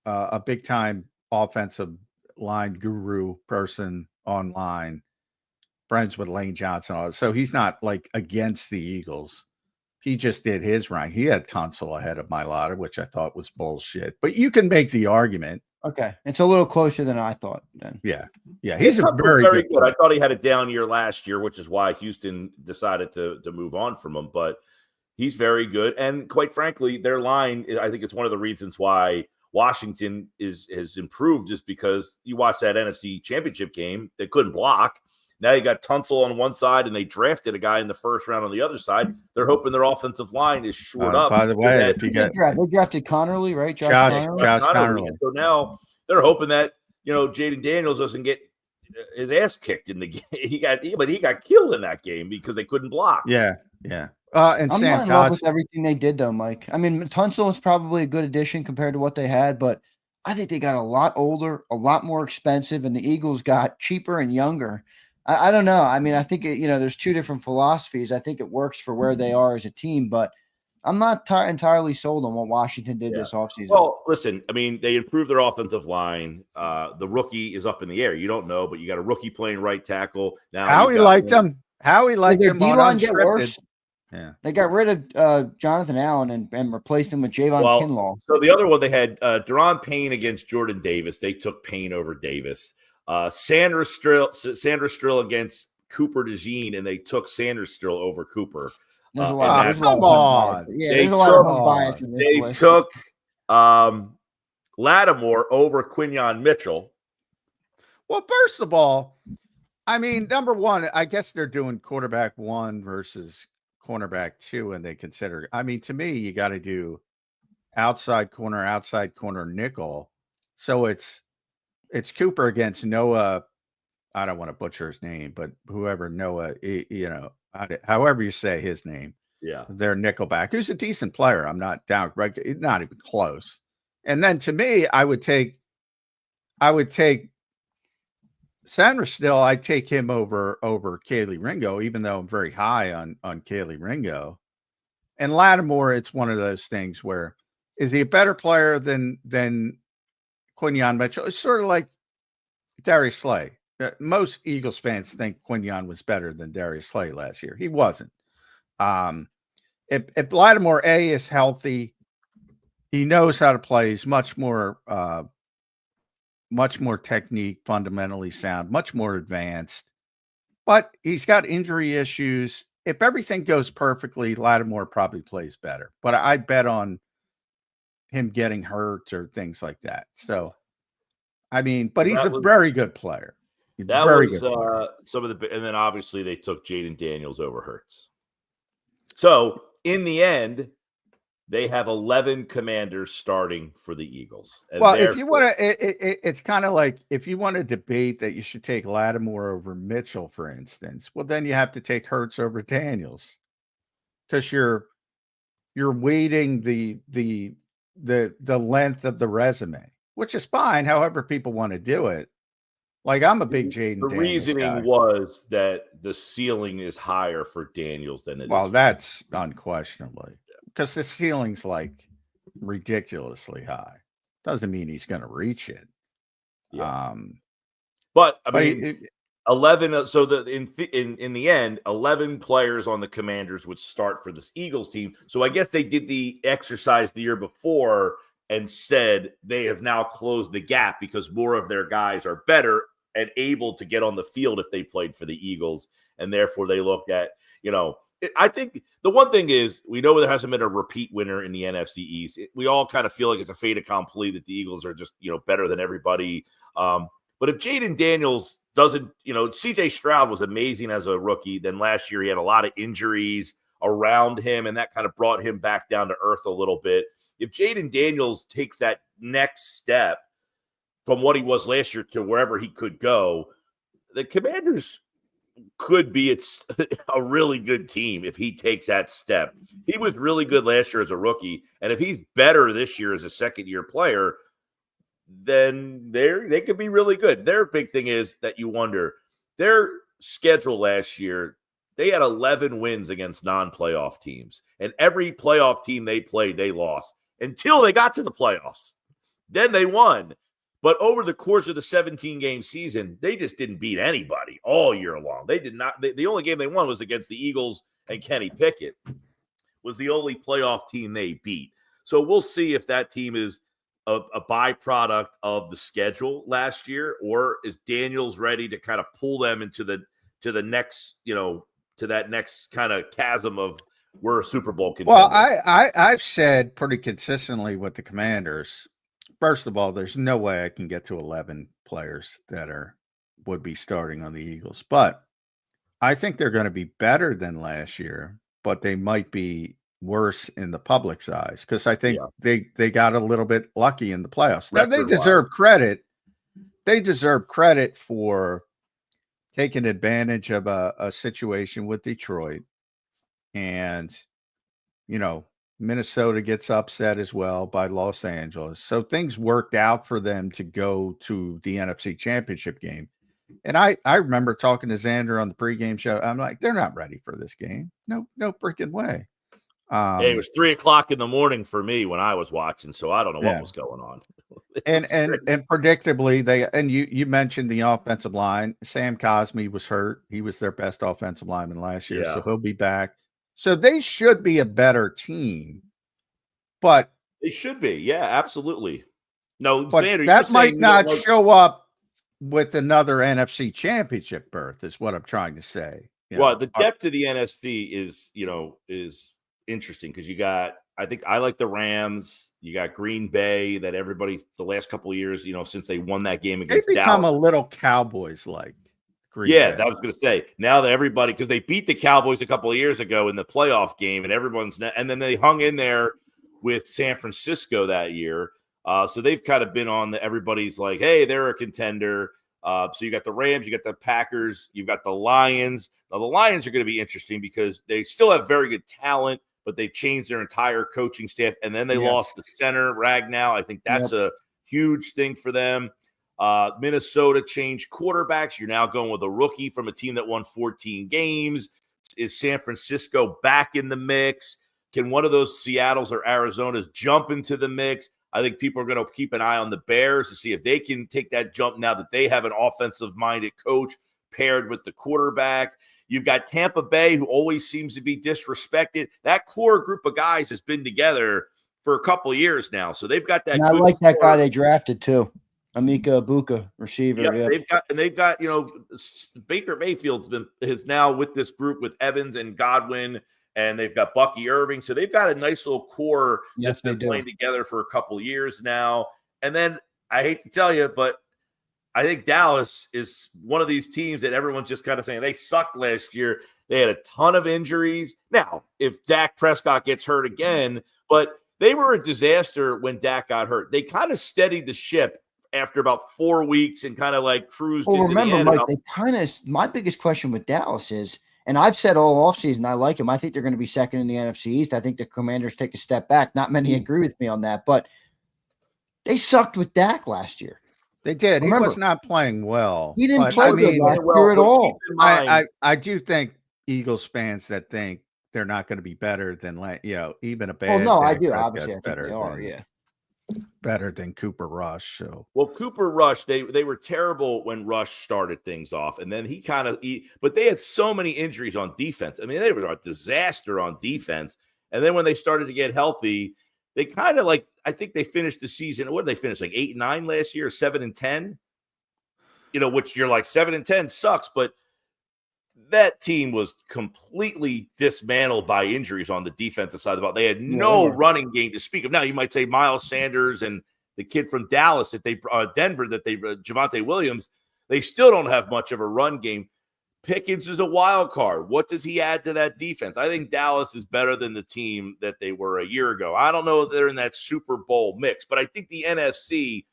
Speaker 3: a big time offensive line guru person online, friends with Lane Johnson. So he's not like against the Eagles. He just did his rank. He had Tunsil ahead of Mailata, which I thought was bullshit. But you can make the argument.
Speaker 2: Okay. It's a little closer than I thought then.
Speaker 3: Yeah. He's a very good.
Speaker 4: I thought he had a down year last year, which is why Houston decided to move on from him. But he's very good. And quite frankly, their line, I think it's one of the reasons why Washington has improved, just because you watch that NFC Championship game, they couldn't block. Now you got Tunsil on one side, and they drafted a guy in the first round on the other side. They're hoping their offensive line is shored up.
Speaker 3: By the way,
Speaker 2: they drafted Connerly, right?
Speaker 3: Josh
Speaker 4: Connerly. So now they're hoping that Jaden Daniels doesn't get his ass kicked in the game. He got killed in that game because they couldn't block.
Speaker 3: Yeah. And
Speaker 2: I'm
Speaker 3: Sam
Speaker 2: not in love with everything they did, though, Mike. I mean, Tunsil was probably a good addition compared to what they had, but I think they got a lot older, a lot more expensive, and the Eagles got cheaper and younger. I don't know. I mean, I think there's two different philosophies. I think it works for where they are as a team, but I'm not entirely sold on what Washington did this offseason.
Speaker 4: Well, listen, I mean, they improved their offensive line. The rookie is up in the air. You don't know, but you got a rookie playing right tackle. Now
Speaker 3: Howie liked him. Howie liked him on Unscripted.
Speaker 2: Yeah, they got rid of Jonathan Allen and replaced him with Javon Kinlaw.
Speaker 4: So the other one, they had Deron Payne against Jordan Davis. They took Payne over Davis. Sandra Strill against Cooper DeJean, and they took Sandra Strill over Cooper.
Speaker 2: There's a lot.
Speaker 3: Come on.
Speaker 2: Yeah, there's a lot of bias in this
Speaker 4: They
Speaker 2: list.
Speaker 4: took Lattimore over Quinyon Mitchell.
Speaker 3: Well, first of all, I mean, number one, I guess they're doing quarterback 1 versus cornerback 2, and they consider. I mean, to me, you got to do outside corner, nickel. So it's Cooper against Noah. I don't want to butcher his name, but whoever Noah, however you say his name.
Speaker 4: Yeah,
Speaker 3: their nickelback, who's a decent player. I'm not down, right? Not even close. And then to me, I would take Sandra Still. I'd take him over Kaylee Ringo, even though I'm very high on Kaylee Ringo. And Lattimore, it's one of those things where is he a better player than Quinyon Mitchell? It's sort of like Darius Slay. Most Eagles fans think Quinyon was better than Darius Slay last year. He wasn't. If Lattimore is healthy, he knows how to play. He's much more technique, fundamentally sound, much more advanced. But he's got injury issues. If everything goes perfectly, Lattimore probably plays better. But I bet on him getting hurt or things like that. So, I mean, but he's a very good player.
Speaker 4: That was some of the, and then obviously they took Jaden Daniels over Hurts. So in the end, they have 11 Commanders starting for the Eagles. And
Speaker 3: well, if you want to, it's kind of like if you want to debate that you should take Lattimore over Mitchell, for instance. Well, then you have to take Hurts over Daniels because you're weighting the length of the resume, which is fine. However, people want to do it. Like I'm a big Jaden.
Speaker 4: The reasoning was that the ceiling is higher for Daniels than it is.
Speaker 3: Well, that's unquestionably because the ceiling's like ridiculously high. Doesn't mean he's going to reach it.
Speaker 4: Yeah. But I mean, 11. So in the end, 11 players on the Commanders would start for this Eagles team. So I guess they did the exercise the year before and said they have now closed the gap because more of their guys are better and able to get on the field if they played for the Eagles. And therefore they looked at, I think the one thing is we know there hasn't been a repeat winner in the NFC East. We all kind of feel like it's a fait accompli that the Eagles are just, better than everybody. But if Jaden Daniels doesn't, CJ Stroud was amazing as a rookie. Then last year he had a lot of injuries around him, and that kind of brought him back down to earth a little bit. If Jaden Daniels takes that next step from what he was last year to wherever he could go, the Commanders could be a really good team if he takes that step. He was really good last year as a rookie, and if he's better this year as a second-year player, then they could be really good. Their big thing is that you wonder, their schedule last year, they had 11 wins against non-playoff teams, and every playoff team they played, they lost until they got to the playoffs. Then they won. But over the course of the 17-game season, they just didn't beat anybody all year long. They did not. The only game they won was against the Eagles, and Kenny Pickett was the only playoff team they beat. So we'll see if that team is a byproduct of the schedule last year, or is Daniels ready to kind of pull them into the next, to that next kind of chasm of we're a Super Bowl contender.
Speaker 3: Well, I've said pretty consistently with the Commanders. First of all, there's no way I can get to 11 players that would be starting on the Eagles, but I think they're going to be better than last year, but they might be worse in the public's eyes because I think they got a little bit lucky in the playoffs. Now they deserve credit. They deserve credit for taking advantage of a situation with Detroit and, Minnesota gets upset as well by Los Angeles. So things worked out for them to go to the NFC Championship game. And I remember talking to Zander on the pregame show. I'm like, they're not ready for this game. No freaking way.
Speaker 4: Hey, it was 3:00 in the morning for me when I was watching, so I don't know what was going on.
Speaker 3: And predictably, you mentioned the offensive line. Sam Cosmi was hurt. He was their best offensive lineman last year, so he'll be back. So they should be a better team, but
Speaker 4: they should be. Yeah, absolutely. No,
Speaker 3: but
Speaker 4: Zander,
Speaker 3: that might not show up with another NFC Championship berth, is what I'm trying to say.
Speaker 4: Well, the depth of the NFC is interesting because you got, I think I like the Rams. You got Green Bay that everybody the last couple of years, since they won that game against
Speaker 3: Dallas. They become
Speaker 4: Dallas.
Speaker 3: a little Cowboys-like.
Speaker 4: Yeah, that was going to say. Now that everybody, because they beat the Cowboys a couple of years ago in the playoff game, and then they hung in there with San Francisco that year. So they've kind of been on everybody's like, hey, they're a contender. So you got the Rams, you got the Packers, you've got the Lions. Now the Lions are going to be interesting because they still have very good talent, but they changed their entire coaching staff, and then they lost the center, Ragnow. I think that's a huge thing for them. Minnesota changed quarterbacks. You're now going with a rookie from a team that won 14 games. Is San Francisco back in the mix? Can one of those Seattles or Arizonas jump into the mix? I think people are going to keep an eye on the Bears to see if they can take that jump now that they have an offensive-minded coach paired with the quarterback. You've got Tampa Bay, who always seems to be disrespected. That core group of guys has been together for a couple of years now, so they've got that.
Speaker 2: And I like that guy they drafted too, Emeka Egbuka, receiver.
Speaker 4: Yep. They've got Baker Mayfield's is now with this group with Evans and Godwin, and they've got Bucky Irving, so they've got a nice little core that's been playing together for a couple of years now. And then I hate to tell you, but I think Dallas is one of these teams that everyone's just kind of saying they sucked last year. They had a ton of injuries. Now, if Dak Prescott gets hurt again, but they were a disaster when Dak got hurt. They kind of steadied the ship after about 4 weeks and kind of like cruised into the end.
Speaker 2: Mike, my biggest question with Dallas is, and I've said all offseason I like him. I think they're going to be second in the NFC East. I think the Commanders take a step back. Not many agree with me on that, but they sucked with Dak last year.
Speaker 3: They did. He was not playing well.
Speaker 2: He didn't play good last year at all.
Speaker 3: I do think Eagles fans that think they're not going to be better than even a bad.
Speaker 2: Oh no, I do. Obviously, I think they are. Yeah,
Speaker 3: better than Cooper Rush. So
Speaker 4: Cooper Rush, they were terrible when Rush started things off, and then he but they had so many injuries on defense. I mean, they were a disaster on defense. And then when they started to get healthy, they kind of I think they finished the season. What did they finish? Like 8-9 last year, 7-10. Which you're like 7-10 sucks, but that team was completely dismantled by injuries on the defensive side of the ball. They had no running game to speak of. Now you might say Miles Sanders and the kid from Dallas Denver Javonte Williams, they still don't have much of a run game. Pickens is a wild card. What does he add to that defense? I think Dallas is better than the team that they were a year ago. I don't know if they're in that Super Bowl mix, but I think the NFC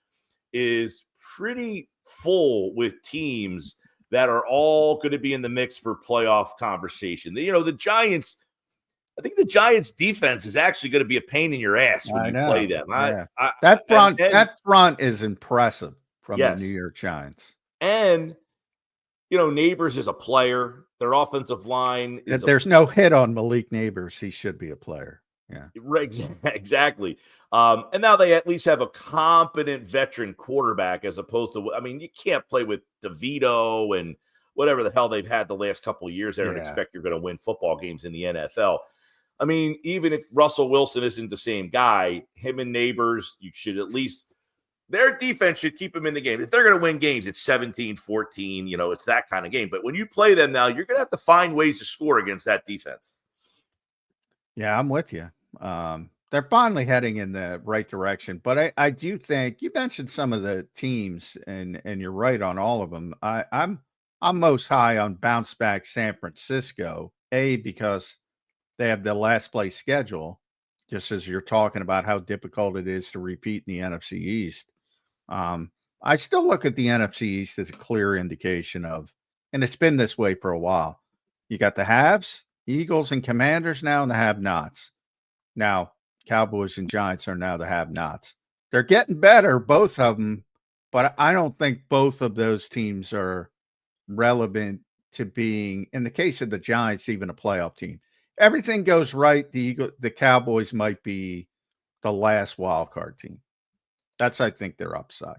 Speaker 4: is pretty full with teams that are all going to be in the mix for playoff conversation. The Giants, I think the Giants defense is actually going to be a pain in your ass when you play them.
Speaker 3: That front is impressive from the New York Giants.
Speaker 4: And Neighbors is a player. Their offensive line
Speaker 3: there's no hit on Malik Neighbors. He should be a player. Yeah,
Speaker 4: exactly. And now they at least have a competent veteran quarterback as opposed to, you can't play with DeVito and whatever the hell they've had the last couple of years there and expect you're going to win football games in the NFL. Even if Russell Wilson isn't the same guy, him and Neighbors, you should at least, their defense should keep them in the game. If they're going to win games, it's 17-14, it's that kind of game. But when you play them now, you're going to have to find ways to score against that defense.
Speaker 3: Yeah, I'm with you. They're finally heading in the right direction. But I do think you mentioned some of the teams, and you're right on all of them. I'm most high on bounce back San Francisco, because they have the last place schedule, just as you're talking about how difficult it is to repeat in the NFC East. I still look at the NFC East as a clear indication of, and it's been this way for a while. You got the haves, Eagles and Commanders now, and the have-nots. Now, Cowboys and Giants are now the have-nots. They're getting better, both of them, but I don't think both of those teams are relevant to being, in the case of the Giants, even a playoff team. Everything goes right, the Cowboys might be the last wild card team. That's, I think, their upside.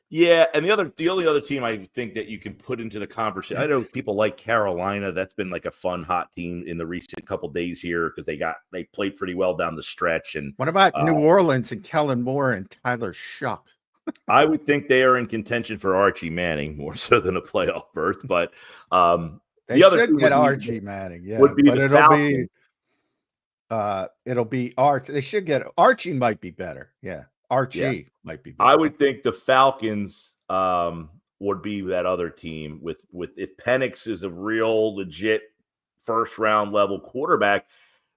Speaker 4: Yeah, and the only other team I think that you can put into the conversation, I know people like Carolina. That's been like a fun hot team in the recent couple days here because they played pretty well down the stretch. And
Speaker 3: what about New Orleans and Kellen Moore and Tyler Shuck?
Speaker 4: I would think they are in contention for Archie Manning more so than a playoff berth, but
Speaker 3: they should get Archie Manning. Yeah,
Speaker 4: would be
Speaker 3: but
Speaker 4: the
Speaker 3: it'll
Speaker 4: Falcons.
Speaker 3: Be Archie. They should get Archie. Might be better. Yeah. Archie might be better.
Speaker 4: I would think the Falcons would be that other team with if Penix is a real legit first round level quarterback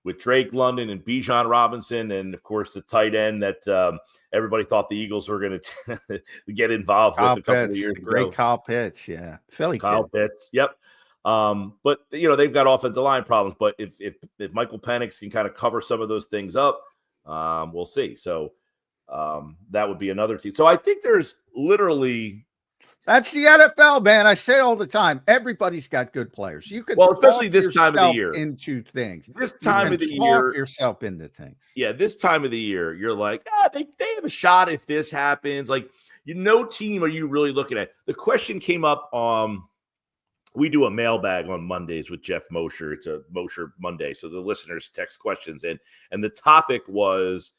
Speaker 4: with Drake London and Bijan Robinson and of course the tight end that everybody thought the Eagles were going to get involved with a couple of years ago.
Speaker 3: Great Kyle Pitts, yeah. Philly
Speaker 4: Kyle Pitts, yep. But they've got offensive line problems, but if Michael Penix can kind of cover some of those things up, we'll see. So that would be another team. So I think there's literally
Speaker 3: that's the NFL, man. I say all the time, everybody's got good players. You can
Speaker 4: especially this time of the year
Speaker 3: into things.
Speaker 4: This time of the year,
Speaker 3: yourself into things.
Speaker 4: Yeah, this time of the year, you're like, they have a shot if this happens. Like, team are you really looking at? The question came up. We do a mailbag on Mondays with Jeff Mosher. It's a Mosher Monday, so the listeners text questions in, and the topic was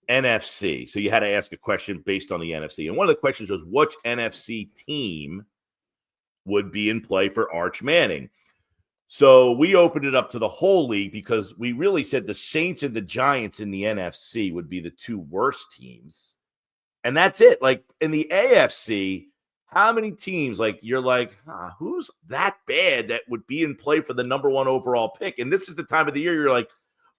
Speaker 4: NFC. So you had to ask a question based on the NFC. And one of the questions was, which NFC team would be in play for Arch Manning? So we opened it up to the whole league because we really said the Saints and the Giants in the NFC would be the two worst teams. And that's it. Like in the AFC, how many teams, like you're like, who's that bad that would be in play for the number one overall pick? And this is the time of the year you're like,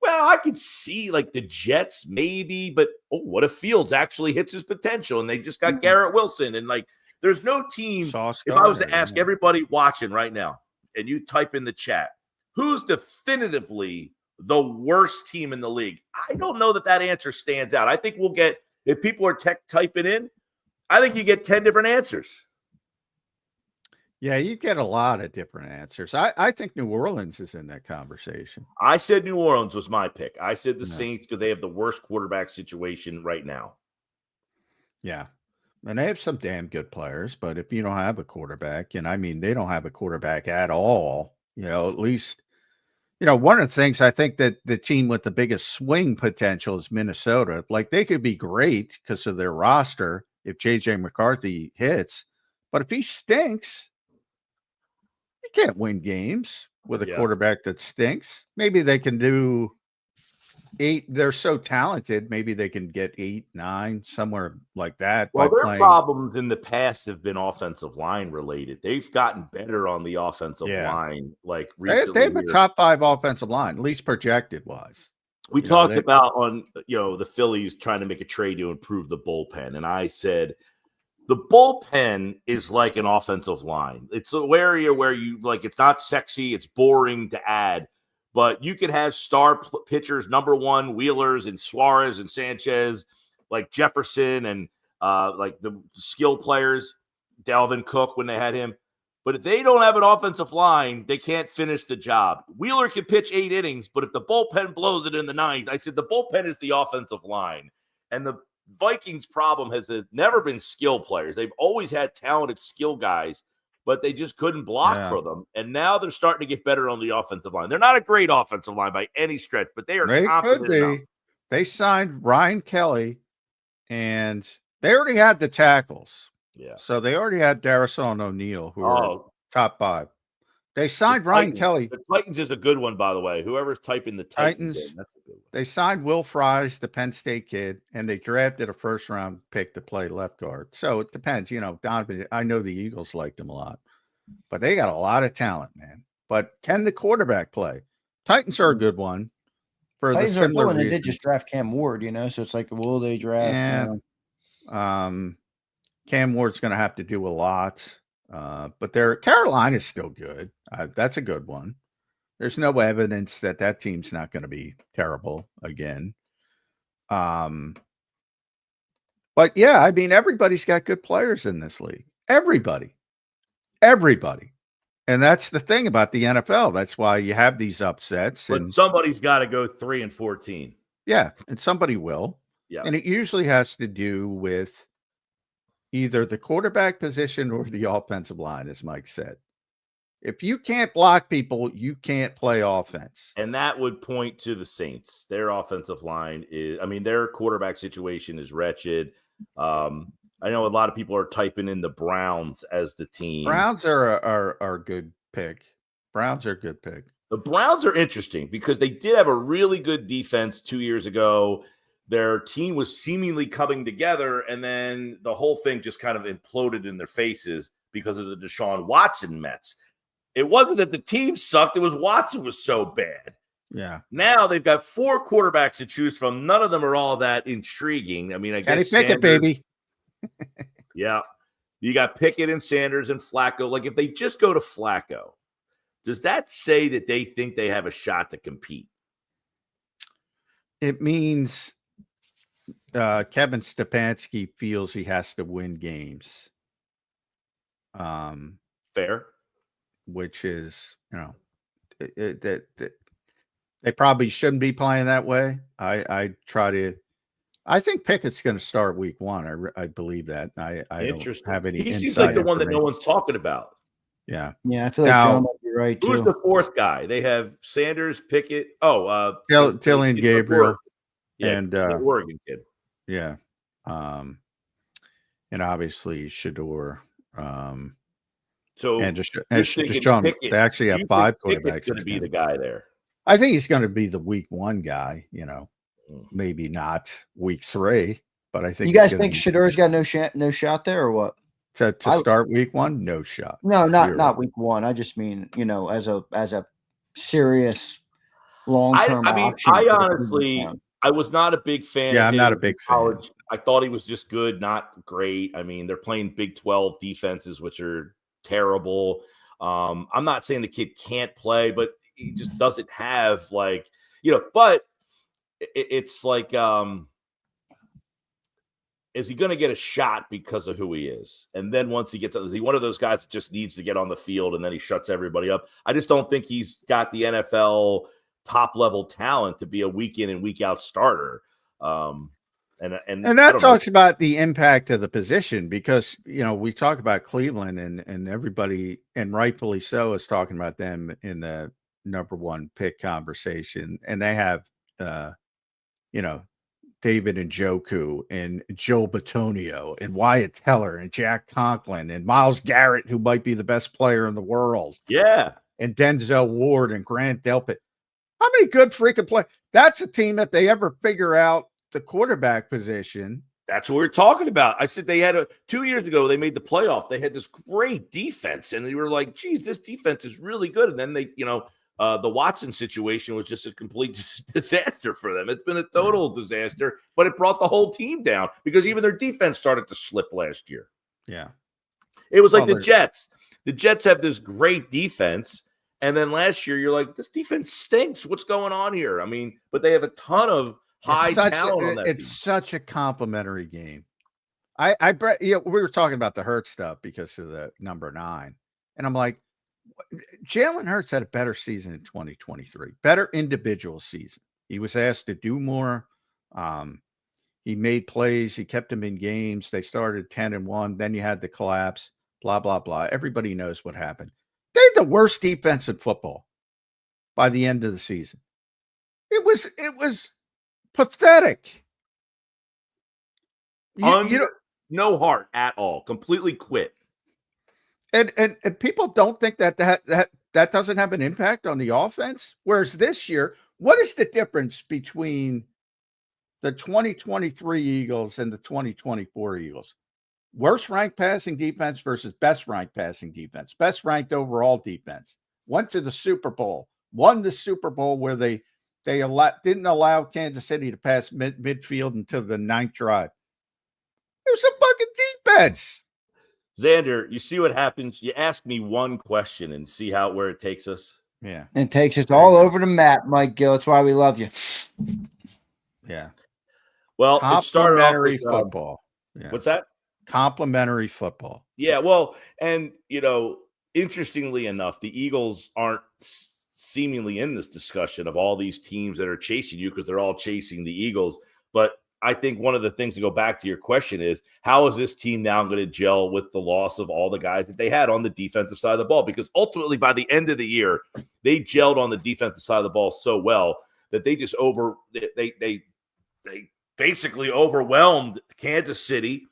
Speaker 4: well, I could see like the Jets maybe, but what if Fields actually hits his potential and they just got Garrett Wilson? And like, there's no team. If I was to ask everybody watching right now and you type in the chat, who's definitively the worst team in the league? I don't know that answer stands out. I think we'll get, if people are typing in, I think you get 10 different answers.
Speaker 3: Yeah, you get a lot of different answers. I think New Orleans is in that conversation.
Speaker 4: I said New Orleans was my pick. I said the Saints because they have the worst quarterback situation right now.
Speaker 3: Yeah. And they have some damn good players, but if you don't have a quarterback, and I mean, they don't have a quarterback at all, at least, one of the things I think that the team with the biggest swing potential is Minnesota. Like they could be great because of their roster if JJ McCarthy hits, but if he stinks, you can't win games with a quarterback that stinks. Maybe they can do 8. They're so talented. Maybe they can get 8, 9, somewhere like that.
Speaker 4: Well, their problems in the past have been offensive line related. They've gotten better on the offensive line. Like recently,
Speaker 3: they have a top 5 offensive line, at least projected wise.
Speaker 4: We talked about on the Phillies trying to make a trade to improve the bullpen, and I said the bullpen is like an offensive line. It's an area where you like it's not sexy, it's boring to add, but you could have star pitchers, number one, Wheelers and Suarez and Sanchez, like Jefferson and like the skill players, Dalvin Cook when they had him. But if they don't have an offensive line, they can't finish the job. Wheeler can pitch 8 innings, but if the bullpen blows it in the 9th, I said the bullpen is the offensive line. And the Vikings' problem has never been skill players. They've always had talented skill guys, but they just couldn't block for them. And now they're starting to get better on the offensive line. They're not a great offensive line by any stretch, but they are competent enough.
Speaker 3: They signed Ryan Kelly, and they already had the tackles.
Speaker 4: Yeah.
Speaker 3: So they already had Darrison and O'Neal, who are top 5. They signed Ryan Kelly.
Speaker 4: The Titans is a good one, by the way. Whoever's typing the Titans in, that's a good one.
Speaker 3: They signed Will Fries, the Penn State kid, and they drafted a first-round pick to play left guard. So it depends. Donovan, I know the Eagles liked him a lot, but they got a lot of talent, man. But can the quarterback play? Titans are a good one. For
Speaker 2: Titans
Speaker 3: the similar
Speaker 2: are good
Speaker 3: reason.
Speaker 2: They did just draft Cam Ward, so it's like, will they draft?
Speaker 3: Cam Ward's going to have to do a lot, but Carolina's still good. That's a good one. There's no evidence that team's not going to be terrible again. But yeah, I mean, everybody's got good players in this league. Everybody. And that's the thing about the NFL. That's why you have these upsets.
Speaker 4: But somebody's got to go 3-14.
Speaker 3: Yeah, and somebody will.
Speaker 4: Yeah.
Speaker 3: And it usually has to do with either the quarterback position or the offensive line, as Mike said. If you can't block people, you can't play offense.
Speaker 4: And that would point to the Saints. Their offensive line is, I mean, their quarterback situation is wretched. I know a lot of people are typing in the Browns as the team.
Speaker 3: Browns are a good pick. Browns are a good pick.
Speaker 4: The Browns are interesting because they did have a really good defense 2 years ago. Their team was seemingly coming together, and then the whole thing just kind of imploded in their faces because of the Deshaun Watson Mets. It wasn't that the team sucked. It was Watson was so bad.
Speaker 3: Yeah.
Speaker 4: Now they've got 4 quarterbacks to choose from. None of them are all that intriguing. I mean, I guess
Speaker 3: Kenny Pickett, baby.
Speaker 4: Yeah. You got Pickett and Sanders and Flacco. Like, if they just go to Flacco, does that say that they think they have a shot to compete?
Speaker 3: It means Kevin Stefanski feels he has to win games.
Speaker 4: Fair.
Speaker 3: Which is, you know, they probably shouldn't be playing that way. I think Pickett's going to start week 1. I believe that. I don't have any.
Speaker 4: He seems like the one that no one's talking about.
Speaker 3: Yeah.
Speaker 2: Yeah, I feel like John might be right,
Speaker 4: who's
Speaker 2: too.
Speaker 4: the 4th guy? They have Sanders, Pickett.
Speaker 3: Tillian Gabriel.
Speaker 4: And Oregon kid.
Speaker 3: Yeah. And obviously Shador.
Speaker 4: So
Speaker 3: and Deshaun, they actually have 5 quarterbacks.
Speaker 4: Going to be the guy there.
Speaker 3: I think he's going to be the week 1 guy. You know, maybe not week 3, but I think
Speaker 2: you guys think Shador's got no shot there, or what?
Speaker 3: To start week 1, no shot.
Speaker 2: No, not week 1. I just mean, you know, as a serious long-term.
Speaker 4: I mean, I honestly, I was not a big fan.
Speaker 3: Yeah, I'm not a big fan.
Speaker 4: I thought he was just good, not great. I mean, they're playing Big 12 defenses, which are terrible. I'm not saying the kid can't play, but he just doesn't have, like, you know, but it's like, is he going to get a shot because of who he is? And then once he gets, is he one of those guys that just needs to get on the field and then he shuts everybody up? I just don't think he's got the NFL top level talent to be a week in and week out starter. And
Speaker 3: that talks about the impact of the position, because, you know, we talk about Cleveland and everybody, and rightfully so, is talking about them in the number 1 pick conversation. And they have, you know, David Njoku and Joe Bitonio and Wyatt Teller and Jack Conklin and Myles Garrett, who might be the best player in the world.
Speaker 4: Yeah.
Speaker 3: And Denzel Ward and Grant Delpit. How many good freaking players? That's a team that they ever figure out the quarterback position.
Speaker 4: That's what we're talking about. I said they had 2 years ago, they made the playoff. They had this great defense, and they were like, geez, this defense is really good. And then they, you know, the Watson situation was just a complete disaster for them. It's been a total disaster, but it brought the whole team down because even their defense started to slip last year.
Speaker 3: Yeah.
Speaker 4: It was like the Jets. The Jets have this great defense, and then last year you're like, this defense stinks. What's going on here? I mean, but they have a ton of high talent on that team.
Speaker 3: It's such a complimentary game. We were talking about the Hurts stuff because of the number 9, and I'm like, Jalen Hurts had a better season in 2023, better individual season. He was asked to do more. He made plays. He kept them in games. They started 10-1. Then you had the collapse, blah, blah, blah. Everybody knows what happened. They had the worst defense in football by the end of the season. It was pathetic.
Speaker 4: No heart at all. Completely quit.
Speaker 3: And people don't think that doesn't have an impact on the offense. Whereas this year, what is the difference between the 2023 Eagles and the 2024 Eagles? Worst ranked passing defense versus best ranked passing defense. Best ranked overall defense. Went to the Super Bowl. Won the Super Bowl where they didn't allow Kansas City to pass midfield until the 9th drive. It was a fucking defense.
Speaker 4: Zander, you see what happens? You ask me one question and see where it takes us.
Speaker 3: Yeah.
Speaker 2: It takes us all over the map, Mike Gill. That's why we love you.
Speaker 3: Yeah.
Speaker 4: Well, it started off
Speaker 3: Complimentary
Speaker 4: with,
Speaker 3: football. Yeah.
Speaker 4: what's that?
Speaker 3: Complimentary football.
Speaker 4: Yeah, well, and interestingly enough, the Eagles aren't seemingly in this discussion of all these teams that are chasing you because they're all chasing the Eagles. But I think one of the things to go back to your question is, how is this team now going to gel with the loss of all the guys that they had on the defensive side of the ball? Because ultimately, by the end of the year, they gelled on the defensive side of the ball so well that they just they basically overwhelmed Kansas City,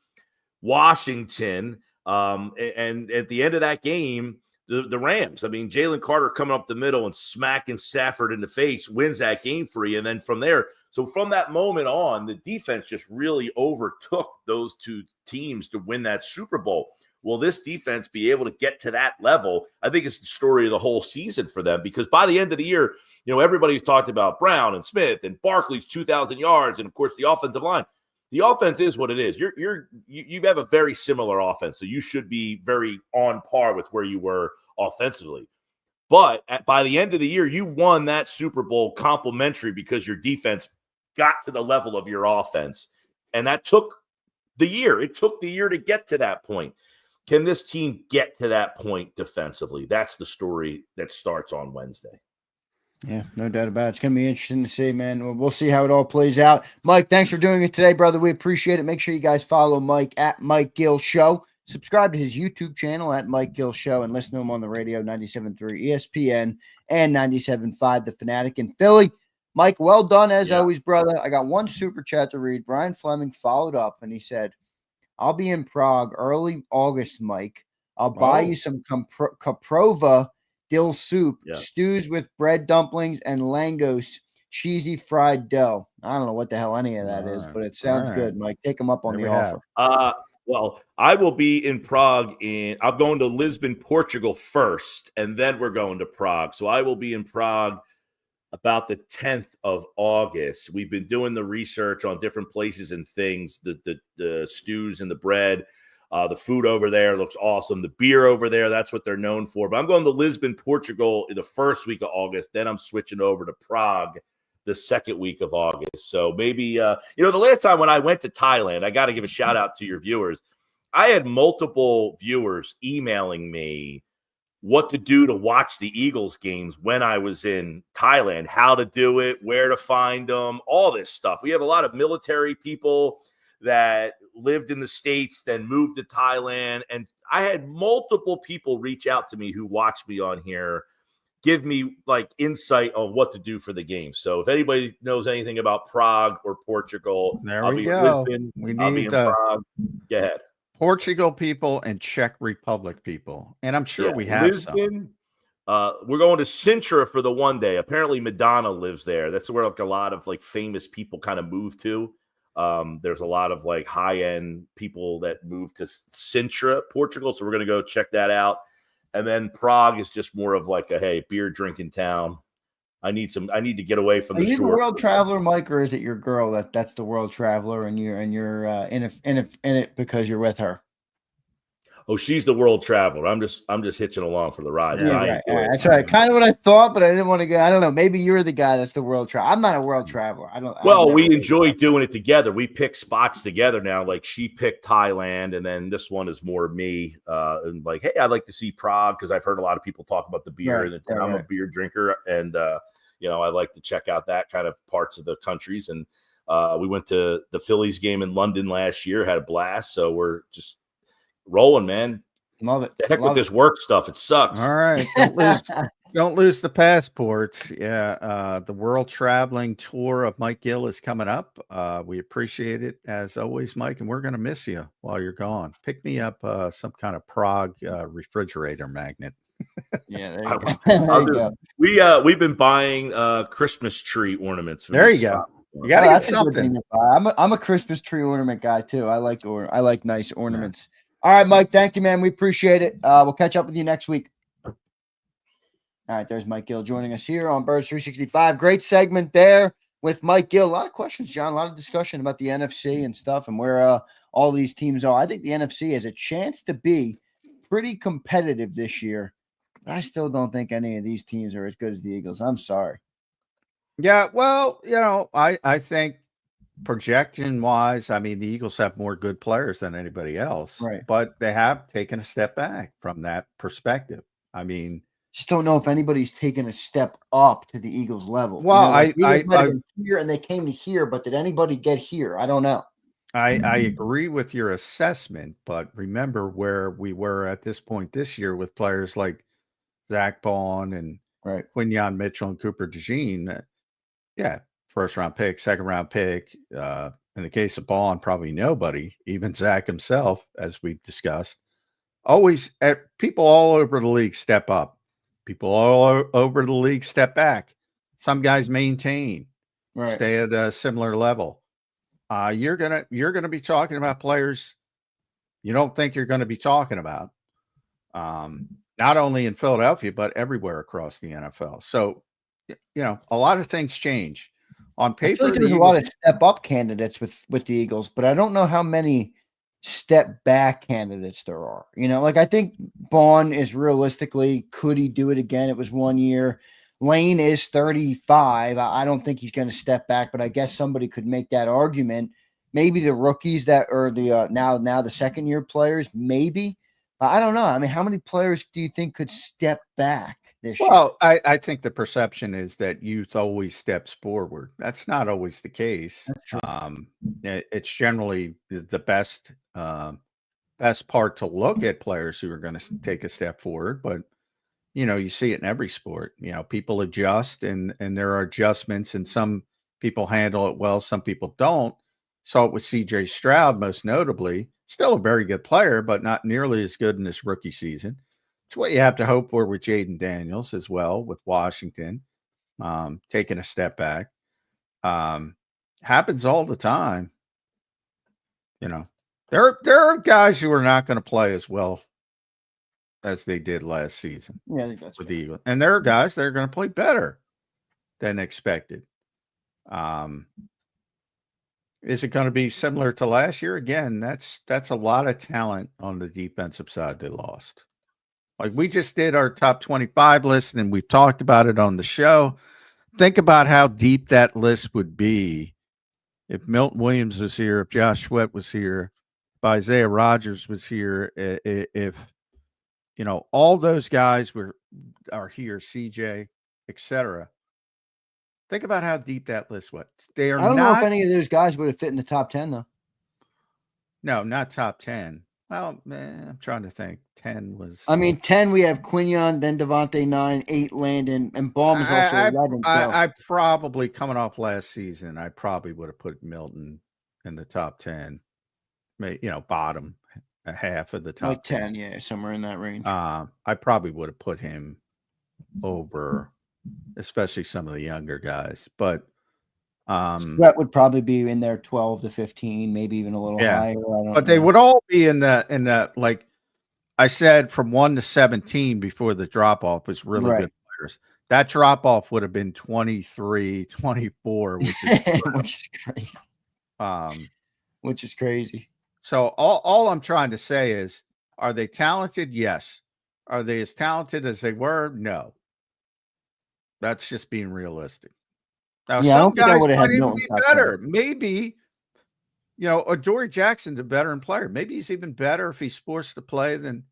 Speaker 4: Washington, and at the end of that game, the Rams. I mean, Jalen Carter coming up the middle and smacking Stafford in the face wins that game for you. And then from there, so from that moment on, the defense just really overtook those two teams to win that Super Bowl. Will this defense be able to get to that level? I think it's the story of the whole season for them, because by the end of the year, everybody's talked about Brown and Smith and Barkley's 2,000 yards, and of course the offensive line. The offense is what it is. You have a very similar offense, so you should be very on par with where you were offensively. But by the end of the year, you won that Super Bowl complimentary because your defense got to the level of your offense, and that took the year. It took the year to get to that point. Can this team get to that point defensively? That's the story that starts on Wednesday.
Speaker 2: Yeah, no doubt about it. It's going to be interesting to see, man. We'll see how it all plays out. Mike, thanks for doing it today, brother. We appreciate it. Make sure you guys follow Mike at Mike Gill Show. Subscribe to his YouTube channel at Mike Gill Show and listen to him on the radio, 97.3 ESPN and 97.5 The Fanatic in Philly. Mike, well done as always, brother. I got one super chat to read. Brian Fleming followed up and he said, I'll be in Prague early August, Mike. I'll buy you some Kaprova dill soup, stews with bread dumplings, and Langos cheesy fried dough. I don't know what the hell any of that is, but it sounds good, Mike. Take them up on the offer.
Speaker 4: Well, I will be in Prague. I'm going to Lisbon, Portugal first, and then we're going to Prague. So I will be in Prague about the 10th of August. We've been doing the research on different places and things, the stews and the bread. The food over there looks awesome. The beer over there, that's what they're known for. But I'm going to Lisbon, Portugal in the first week of August. Then I'm switching over to Prague the second week of August. So maybe, the last time when I went to Thailand, I got to give a shout out to your viewers. I had multiple viewers emailing me what to do to watch the Eagles games when I was in Thailand, how to do it, where to find them, all this stuff. We have a lot of military people that lived in the States, then moved to Thailand. And I had multiple people reach out to me who watch me on here, give me like insight on what to do for the game. So if anybody knows anything about Prague or Portugal,
Speaker 3: I'll be in Lisbon.
Speaker 4: I'll be in Prague. Go ahead.
Speaker 3: Portugal people and Czech Republic people. And I'm sure we have
Speaker 4: Lisbon. We're going to Sintra for the one day. Apparently Madonna lives there. That's where like a lot of like famous people kind of move to. There's a lot of like high-end people that move to Sintra, Portugal. So we're going to go check that out. And then Prague is just more of like a, beer drinking town. I need to get away from the shore. Are you
Speaker 2: the world traveler, Mike, or is it your girl that's the world traveler and you're in it because you're with her?
Speaker 4: Oh, she's the world traveler. I'm just hitching along for the ride.
Speaker 2: Yeah, that's right. Kind of what I thought, but I didn't want to go. I don't know. Maybe you're the guy that's the world traveler. I'm not a world traveler.
Speaker 4: Well, we enjoy doing it together. We pick spots together now. Like she picked Thailand, and then this one is more me. And like, hey, I'd like to see Prague because I've heard a lot of people talk about the beer, and I'm a beer drinker, and I like to check out that kind of parts of the countries. And we went to the Phillies game in London last year, had a blast. So we're just rolling, man.
Speaker 2: Love it.
Speaker 4: The heck with this work stuff. It sucks.
Speaker 3: All right. Don't lose the passports. Yeah. The world traveling tour of Mike Gill is coming up. We appreciate it as always, Mike, and we're going to miss you while you're gone. Pick me up some kind of Prague refrigerator magnet.
Speaker 2: Yeah, there you go.
Speaker 3: We've
Speaker 4: been buying Christmas tree ornaments.
Speaker 3: There you go. You gotta get something.
Speaker 2: I'm a Christmas tree ornament guy too. I like nice ornaments. Yeah. All right, Mike. Thank you, man. We appreciate it. We'll catch up with you next week. All right, there's Mike Gill joining us here on Birds 365. Great segment there with Mike Gill. A lot of questions, John. A lot of discussion about the NFC and stuff and where all these teams are. I think the NFC has a chance to be pretty competitive this year. But I still don't think any of these teams are as good as the Eagles. I'm sorry.
Speaker 3: Yeah, well, I think projection wise, I mean, the Eagles have more good players than anybody else,
Speaker 2: Right.
Speaker 3: but they have taken a step back from that perspective. I mean,
Speaker 2: just don't know if anybody's taken a step up to the Eagles level.
Speaker 3: Well,
Speaker 2: like the Eagles might have been here and they came to here, but did anybody get here? I don't know.
Speaker 3: I agree with your assessment, but remember where we were at this point this year with players like Zach Bond and Quinyon Mitchell and Cooper DeJean. Yeah, first round pick, second round pick. In the case of Bond, probably nobody, even Zach himself, as we've discussed. Always people all over the league step up. People all over the league step back. Some guys maintain, stay at a similar level. You're gonna be talking about players you don't think you're going to be talking about, not only in Philadelphia but everywhere across the NFL. So, a lot of things change on paper.
Speaker 2: I feel like there's a lot of step up candidates with the Eagles, but I don't know how many step back candidates there are. Like I think Bond is realistically, could he do it again? It was 1 year. Lane is 35. I don't think he's going to step back, but I guess somebody could make that argument. Maybe the rookies that are the now the second year players, maybe. I don't know. I mean, how many players do you think could step back this year?
Speaker 3: Well, I think the perception is that youth always steps forward. That's not always the case. It's generally the best part to look at players who are going to take a step forward, but you see it in every sport. People adjust and there are adjustments, and some people handle it well, some people don't. Saw it with CJ Stroud, most notably. Still a very good player, but not nearly as good in this rookie season. It's what you have to hope for with Jaden Daniels as well, with Washington taking a step back. Happens all the time. There are guys who are not going to play as well as they did last season.
Speaker 2: Yeah, I think that's
Speaker 3: with the Eagles. And there are guys that are going to play better than expected. Is it going to be similar to last year? Again, that's a lot of talent on the defensive side they lost. Like we just did our top 25 list and we've talked about it on the show. Think about how deep that list would be if Milton Williams was here, if Josh Sweat was here, if Isaiah Rodgers was here, if all those guys are here, CJ, etc. Think about how deep that list was. I
Speaker 2: don't know if any of those guys would have fit in the top 10, though.
Speaker 3: No, not top 10. Well, I'm trying to think. 10 was.
Speaker 2: I mean, 10 we have Quinyon, then Devontae 9, 8 Landon, and Baum is also 11.
Speaker 3: I probably, coming off last season, I probably would have put Milton in the top 10. Bottom half of the top
Speaker 2: like 10, yeah, somewhere in that range.
Speaker 3: I probably would have put him over, especially some of the younger guys. But
Speaker 2: Sweat would probably be in there 12 to 15, maybe even a little higher.
Speaker 3: But they would all be in the like I said, from 1 to 17 before the drop off was really good players. That drop off would have been 23, 24, which is
Speaker 2: crazy. Which is crazy.
Speaker 3: So all I'm trying to say is, are they talented? Yes. Are they as talented as they were? No. That's just being realistic. Now,
Speaker 2: yeah, I don't think I would have had
Speaker 3: Milton be better. Maybe, Adoree Jackson's a veteran player. Maybe he's even better if he's forced to play than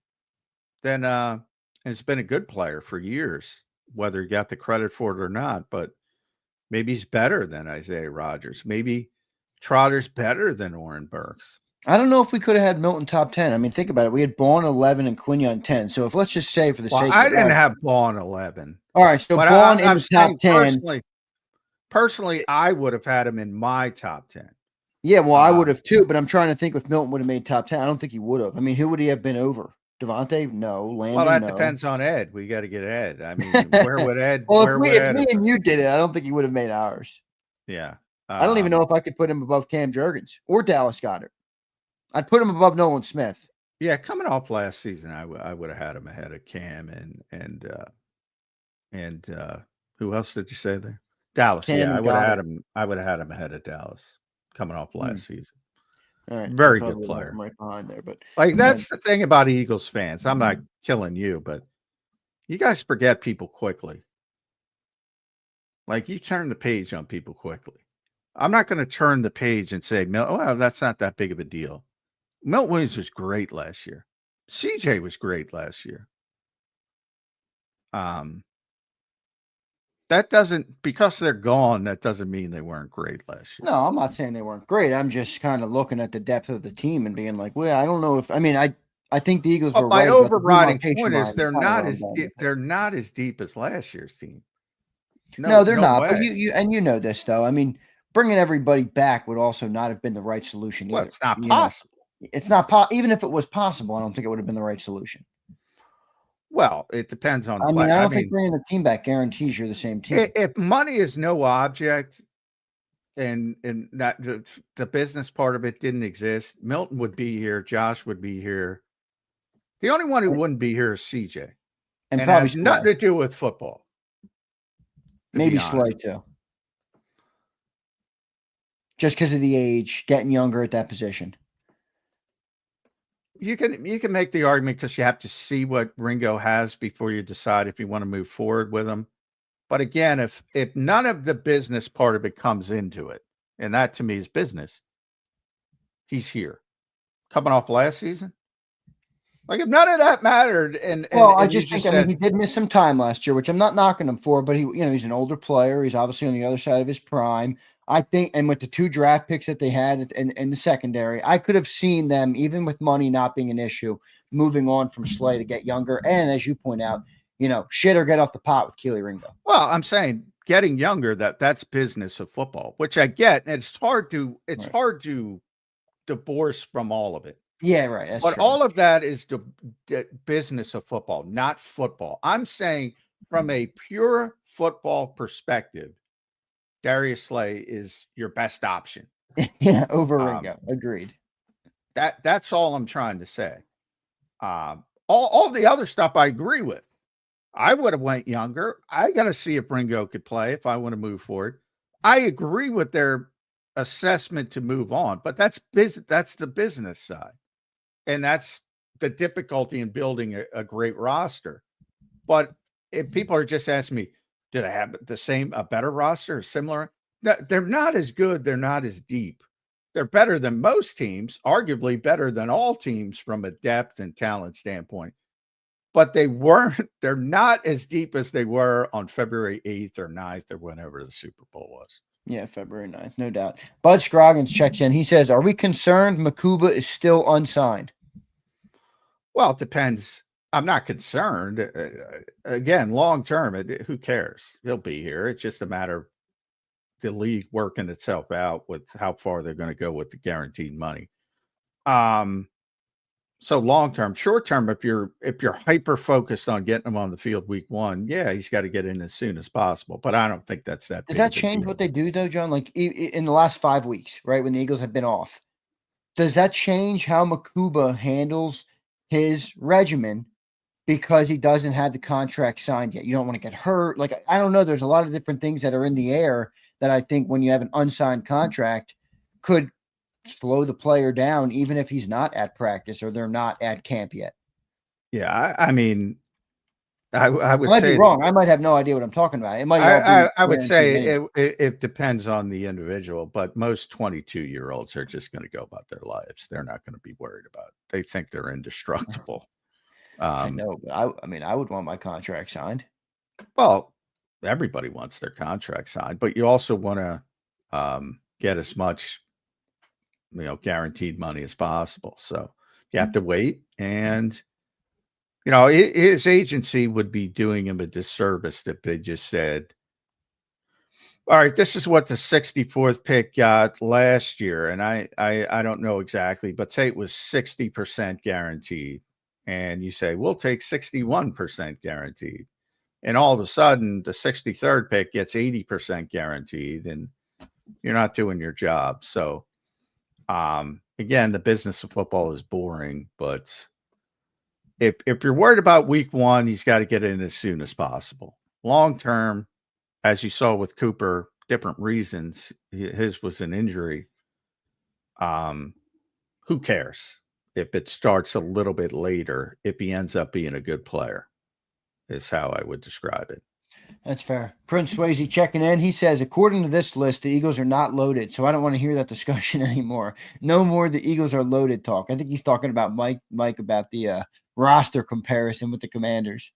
Speaker 3: and he's been a good player for years, whether he got the credit for it or not. But maybe he's better than Isaiah Rodgers. Maybe Trotter's better than Oren Burks.
Speaker 2: I don't know if we could have had Milton top 10. I mean, think about it. We had Baum 11 and Quinyon 10. So if let's just say for the sake
Speaker 3: I didn't have Baum 11.
Speaker 2: All right, so Baum in the top 10.
Speaker 3: Personally, I would have had him in my top 10.
Speaker 2: Yeah, well, I would have too, but I'm trying to think if Milton would have made top 10. I don't think he would have. I mean, who would he have been over? Devontae? No. Landon?
Speaker 3: Well, that depends on Ed. We got to get Ed. I mean, where would Ed?
Speaker 2: Well, if me and you did it, I don't think he would have made ours.
Speaker 3: Yeah.
Speaker 2: I don't even know if I could put him above Cam Jurgens or Dallas Goedert. I'd put him above Nolan Smith.
Speaker 3: Yeah, coming off last season, I would have had him ahead of Cam and who else did you say there? Dallas.
Speaker 2: Cam
Speaker 3: I would have had him. I would have had him ahead of Dallas coming off last season.
Speaker 2: All right,
Speaker 3: very good player.
Speaker 2: Right behind there, but
Speaker 3: that's the thing about Eagles fans. I'm not killing you, but you guys forget people quickly. Like you turn the page on people quickly. I'm not going to turn the page and say, well, that's not that big of a deal. Milt Williams was great last year. CJ was great last year. That doesn't, because they're gone, that doesn't mean they weren't great last year.
Speaker 2: No, I'm not saying they weren't great. I'm just kind of looking at the depth of the team and being like, well, I don't know if, I mean, I think the Eagles were
Speaker 3: But my
Speaker 2: right.
Speaker 3: overriding point is
Speaker 2: Line
Speaker 3: they're
Speaker 2: kinda
Speaker 3: not
Speaker 2: where I'm
Speaker 3: as
Speaker 2: going with it.
Speaker 3: they're not as deep as last year's team.
Speaker 2: No, they're not.
Speaker 3: Way.
Speaker 2: But you know this though. I mean, bringing everybody back would also not have been the right solution either.
Speaker 3: Well, it's not possible.
Speaker 2: It's not even if it was possible, I don't think it would have been the right solution.
Speaker 3: Well, it depends on.
Speaker 2: I mean, I don't think bringing the team back guarantees you're the same team.
Speaker 3: If money is no object, and that the business part of it didn't exist, Milton would be here, Josh would be here. The only one who wouldn't be here is CJ, and probably has nothing to do with football.
Speaker 2: Maybe Slay too, just because of the age, getting younger at that position.
Speaker 3: You can make the argument because you have to see what Ringo has before you decide if you want to move forward with him. But again, if none of the business part of it comes into it, and that to me is business, he's here. Coming off last season, like if none of that mattered,
Speaker 2: I just think I mean he did miss some time last year, which I'm not knocking him for, but he's an older player. He's obviously on the other side of his prime. I think, and with the 2 draft picks that they had in the secondary, I could have seen them, even with money not being an issue, moving on from Slay to get younger. And as you point out, shit or get off the pot with Keely Ringo.
Speaker 3: Well, I'm saying getting younger, that's business of football, which I get. And it's hard to divorce from all of it.
Speaker 2: Yeah, right. That's
Speaker 3: but
Speaker 2: true.
Speaker 3: All of that is the business of football, not football. I'm saying from a pure football perspective, Darius Slay is your best option.
Speaker 2: Yeah, over Ringo. Agreed.
Speaker 3: That's all I'm trying to say. All the other stuff I agree with. I would have went younger. I got to see if Ringo could play if I want to move forward. I agree with their assessment to move on, but that's the business side. And that's the difficulty in building a great roster. But if people are just asking me, do they have a better roster or similar? They're not as good. They're not as deep. They're better than most teams, arguably better than all teams from a depth and talent standpoint. But they're not as deep as they were on February 8th or 9th or whenever the Super Bowl was.
Speaker 2: Yeah, February 9th, no doubt. Bud Scroggins checks in. He says, are we concerned Makuba is still unsigned?
Speaker 3: Well, it depends. I'm not concerned. Again, long term, who cares? He'll be here. It's just a matter of the league working itself out with how far they're going to go with the guaranteed money. So long term, short term, if you're hyper focused on getting him on the field week 1, yeah, he's got to get in as soon as possible. But I don't think that's that.
Speaker 2: Does that change what they do though, John? Like in the last 5 weeks, right, when the Eagles have been off, does that change how Makuba handles his regimen because he doesn't have the contract signed yet? You don't want to get hurt. Like, I don't know. There's a lot of different things that are in the air that I think when you have an unsigned contract could slow the player down, even if he's not at practice or they're not at camp yet.
Speaker 3: Yeah. I mean, I would
Speaker 2: might
Speaker 3: say
Speaker 2: be wrong. I might have no idea what I'm talking about. It might.
Speaker 3: I would say it depends on the individual, but most 22-year-olds are just going to go about their lives. They're not going to be worried about it. They think they're indestructible.
Speaker 2: I know, but I mean, I would want my contract signed.
Speaker 3: Well, everybody wants their contract signed, but you also want to get as much, guaranteed money as possible. So you have to wait, and his agency would be doing him a disservice if they just said, all right, this is what the 64th pick got last year. And I don't know exactly, but say it was 60% guaranteed. And you say, we'll take 61% guaranteed. And all of a sudden, the 63rd pick gets 80% guaranteed, and you're not doing your job. So, again, the business of football is boring, but if you're worried about week 1, he's got to get in as soon as possible. Long term, as you saw with Cooper, different reasons. His was an injury. Who cares if it starts a little bit later, if he ends up being a good player, is how I would describe it.
Speaker 2: That's fair. Prince Swayze checking in. He says, according to this list, the Eagles are not loaded, so I don't want to hear that discussion anymore. No more the Eagles are loaded talk. I think he's talking about Mike about the roster comparison with the Commanders.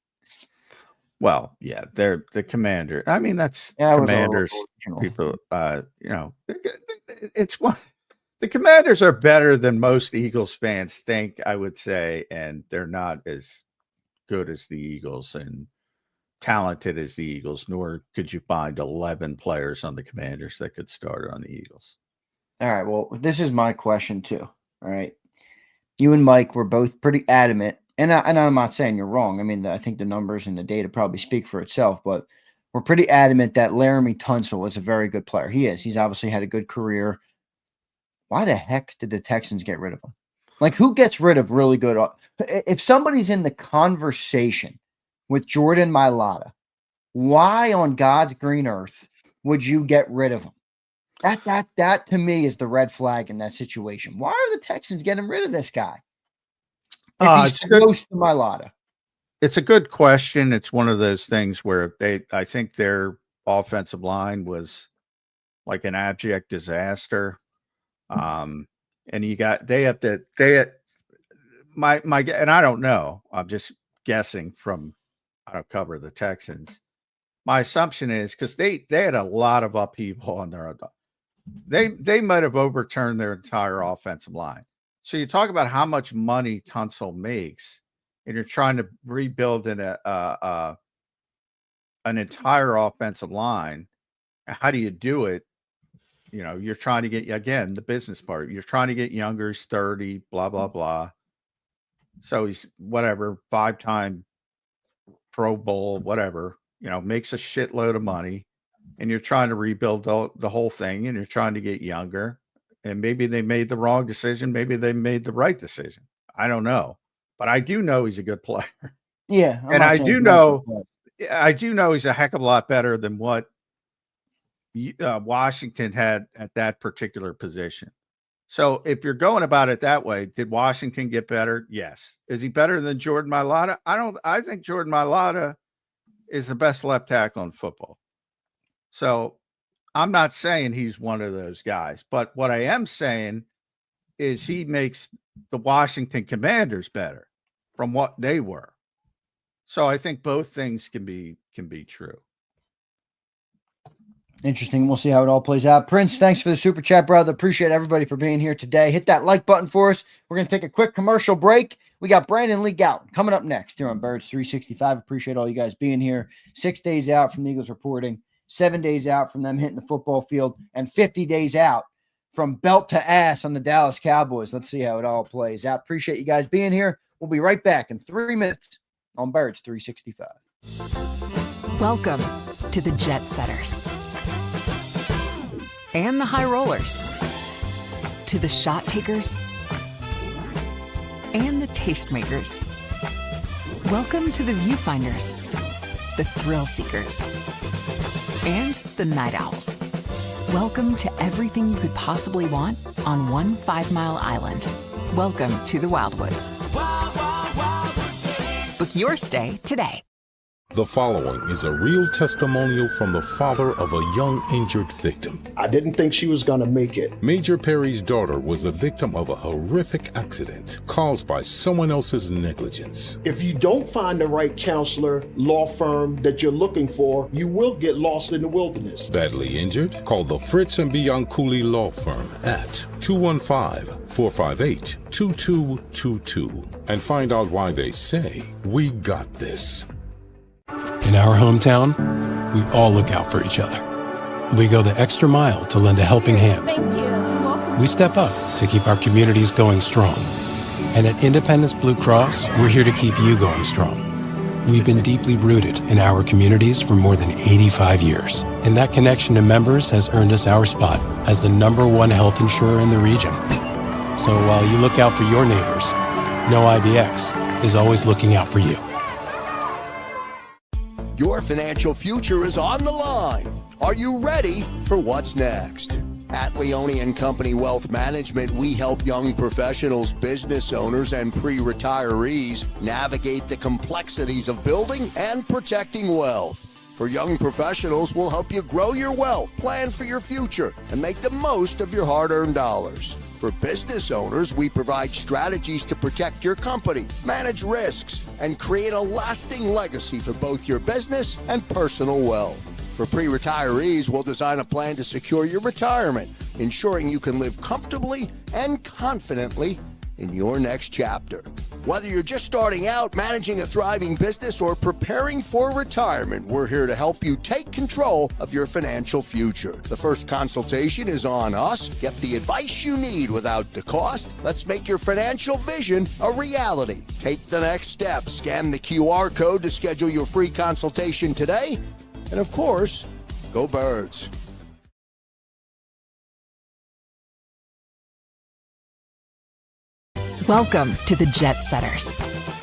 Speaker 3: Well, yeah, they're the Commander. I mean, that's Commanders people. It's one. The Commanders are better than most Eagles fans think, I would say, and they're not as good as the Eagles and talented as the Eagles, nor could you find 11 players on the Commanders that could start on the Eagles.
Speaker 2: All right, well, this is my question too. All right. You and Mike were both pretty adamant, and I'm not saying you're wrong. I mean, I think the numbers and the data probably speak for itself, but we're pretty adamant that Laramie Tunsil is a very good player. He is. He's obviously had a good career. Why the heck did the Texans get rid of him? Like, who gets rid of really good? If somebody's in the conversation with Jordan Mailata, why on God's green earth would you get rid of him? That to me is the red flag in that situation. Why are the Texans getting rid of this guy? If he's close to Mailata.
Speaker 3: It's a good question. It's one of those things where I think their offensive line was like an abject disaster. And and I don't know. I'm just guessing from, I don't cover the Texans. My assumption is because they had a lot of upheaval on their, they might have overturned their entire offensive line. So you talk about how much money Tunsil makes, and you're trying to rebuild an entire offensive line. How do you do it? You know, you're trying to get, again, the business part. You're trying to get younger. He's 30, blah, blah, blah. So he's whatever, 5-time Pro Bowl, whatever, makes a shitload of money. And you're trying to rebuild the whole thing, and you're trying to get younger. And maybe they made the wrong decision. Maybe they made the right decision. I don't know. But I do know he's a good player.
Speaker 2: Yeah.
Speaker 3: And I do know he's a heck of a lot better than what Washington had at that particular position. So if you're going about it that way, did Washington get better? Yes. Is he better than Jordan Mailata? I think Jordan Mailata is the best left tackle in football. So I'm not saying he's one of those guys, but what I am saying is he makes the Washington Commanders better from what they were. So I think both things can be true.
Speaker 2: Interesting. We'll see how it all plays out. Prince, thanks for the super chat, brother. Appreciate everybody for being here today. Hit that like button for us. We're going to take a quick commercial break. We got Brandon Lee Gowton coming up next here on Birds 365. Appreciate all you guys being here. 6 days out from the Eagles reporting, 7 days out from them hitting the football field, and 50 days out from belt to ass on the Dallas Cowboys. Let's see how it all plays out. Appreciate you guys being here. We'll be right back in 3 minutes on Birds 365.
Speaker 5: Welcome to the Jet Setters and the High Rollers, to the Shot Takers and the Tastemakers. Welcome to the Viewfinders, the Thrill Seekers, and the Night Owls. Welcome to everything you could possibly want on one 5-mile island. Welcome to the Wildwoods. Book your stay today.
Speaker 1: The following is a real testimonial from the father of a young injured victim.
Speaker 6: I didn't think she was going to make it.
Speaker 1: Major Perry's daughter was the victim of a horrific accident caused by someone else's negligence.
Speaker 6: If you don't find the right counselor, law firm that you're looking for, you will get lost in the wilderness.
Speaker 1: Badly injured? Call the Fritz and Bianculli Law Firm at 215-458-2222 and find out why they say, "We got this."
Speaker 7: In our hometown, we all look out for each other. We go the extra mile to lend a helping hand.
Speaker 8: Thank you.
Speaker 7: We step up to keep our communities going strong. And at Independence Blue Cross, we're here to keep you going strong. We've been deeply rooted in our communities for more than 85 years. And that connection to members has earned us our spot as the #1 health insurer in the region. So while you look out for your neighbors, know IBX is always looking out for you.
Speaker 9: Your financial future is on the line. Are you ready for what's next? At Leone & Company Wealth Management, we help young professionals, business owners, and pre-retirees navigate the complexities of building and protecting wealth. For young professionals, we'll help you grow your wealth, plan for your future, and make the most of your hard-earned dollars. For business owners, we provide strategies to protect your company, manage risks, and create a lasting legacy for both your business and personal wealth. For pre-retirees, we'll design a plan to secure your retirement, ensuring you can live comfortably and confidently in your next chapter. Whether you're just starting out, managing a thriving business, or preparing for retirement, we're here to help you take control of your financial future. The first consultation is on us. Get the advice you need without the cost. Let's make your financial vision a reality. Take the next step. Scan the QR code to schedule your free consultation today. And of course, go Birds.
Speaker 5: Welcome to the Jet Setters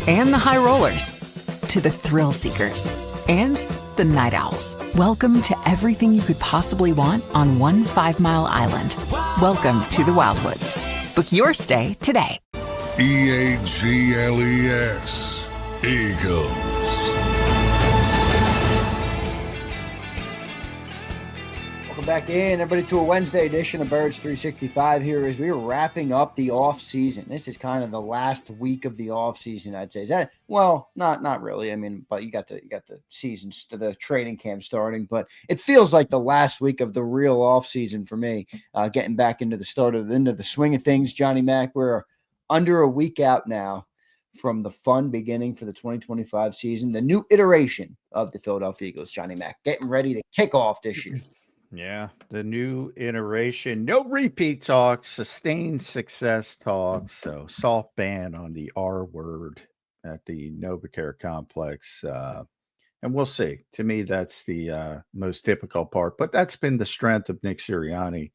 Speaker 5: and the High Rollers, to the Thrill Seekers and the Night Owls. Welcome to everything you could possibly want on one 5-mile island. Welcome to the Wildwoods. Book your stay today.
Speaker 8: EAGLES, Eagles.
Speaker 2: Back in, everybody, to a Wednesday edition of Birds 365 here as we're wrapping up the off season. This is kind of the last week of the off season, I'd say. Is that, well, not really. I mean, but you got the seasons, the training camp starting, but it feels like the last week of the real off season for me, getting back into the swing of things. Johnny Mac, we're under a week out now from the fun beginning for the 2025 season, the new iteration of the Philadelphia Eagles. Johnny Mac getting ready to kick off this year.
Speaker 3: Yeah, the new iteration. No repeat talk, sustained success talk. So soft ban on the R word at the NovaCare complex. And we'll see. To me, that's the most difficult part. But that's been the strength of Nick Sirianni,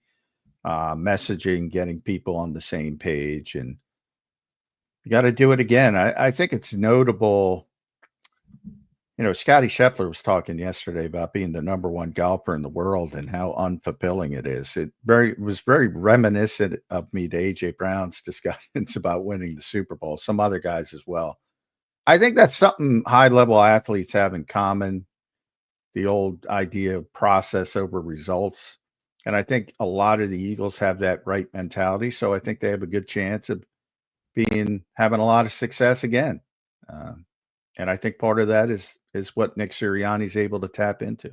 Speaker 3: messaging, getting people on the same page. And you got to do it again. I think it's notable. You know, Scotty Scheffler was talking yesterday about being the number one golfer in the world and how unfulfilling it is. It was very reminiscent of me to AJ Brown's discussions about winning the Super Bowl, some other guys as well. I think that's something high-level athletes have in common, the old idea of process over results. And I think a lot of the Eagles have that right mentality. So I think they have a good chance of having a lot of success again. And I think part of that is what Nick Sirianni is able to tap into.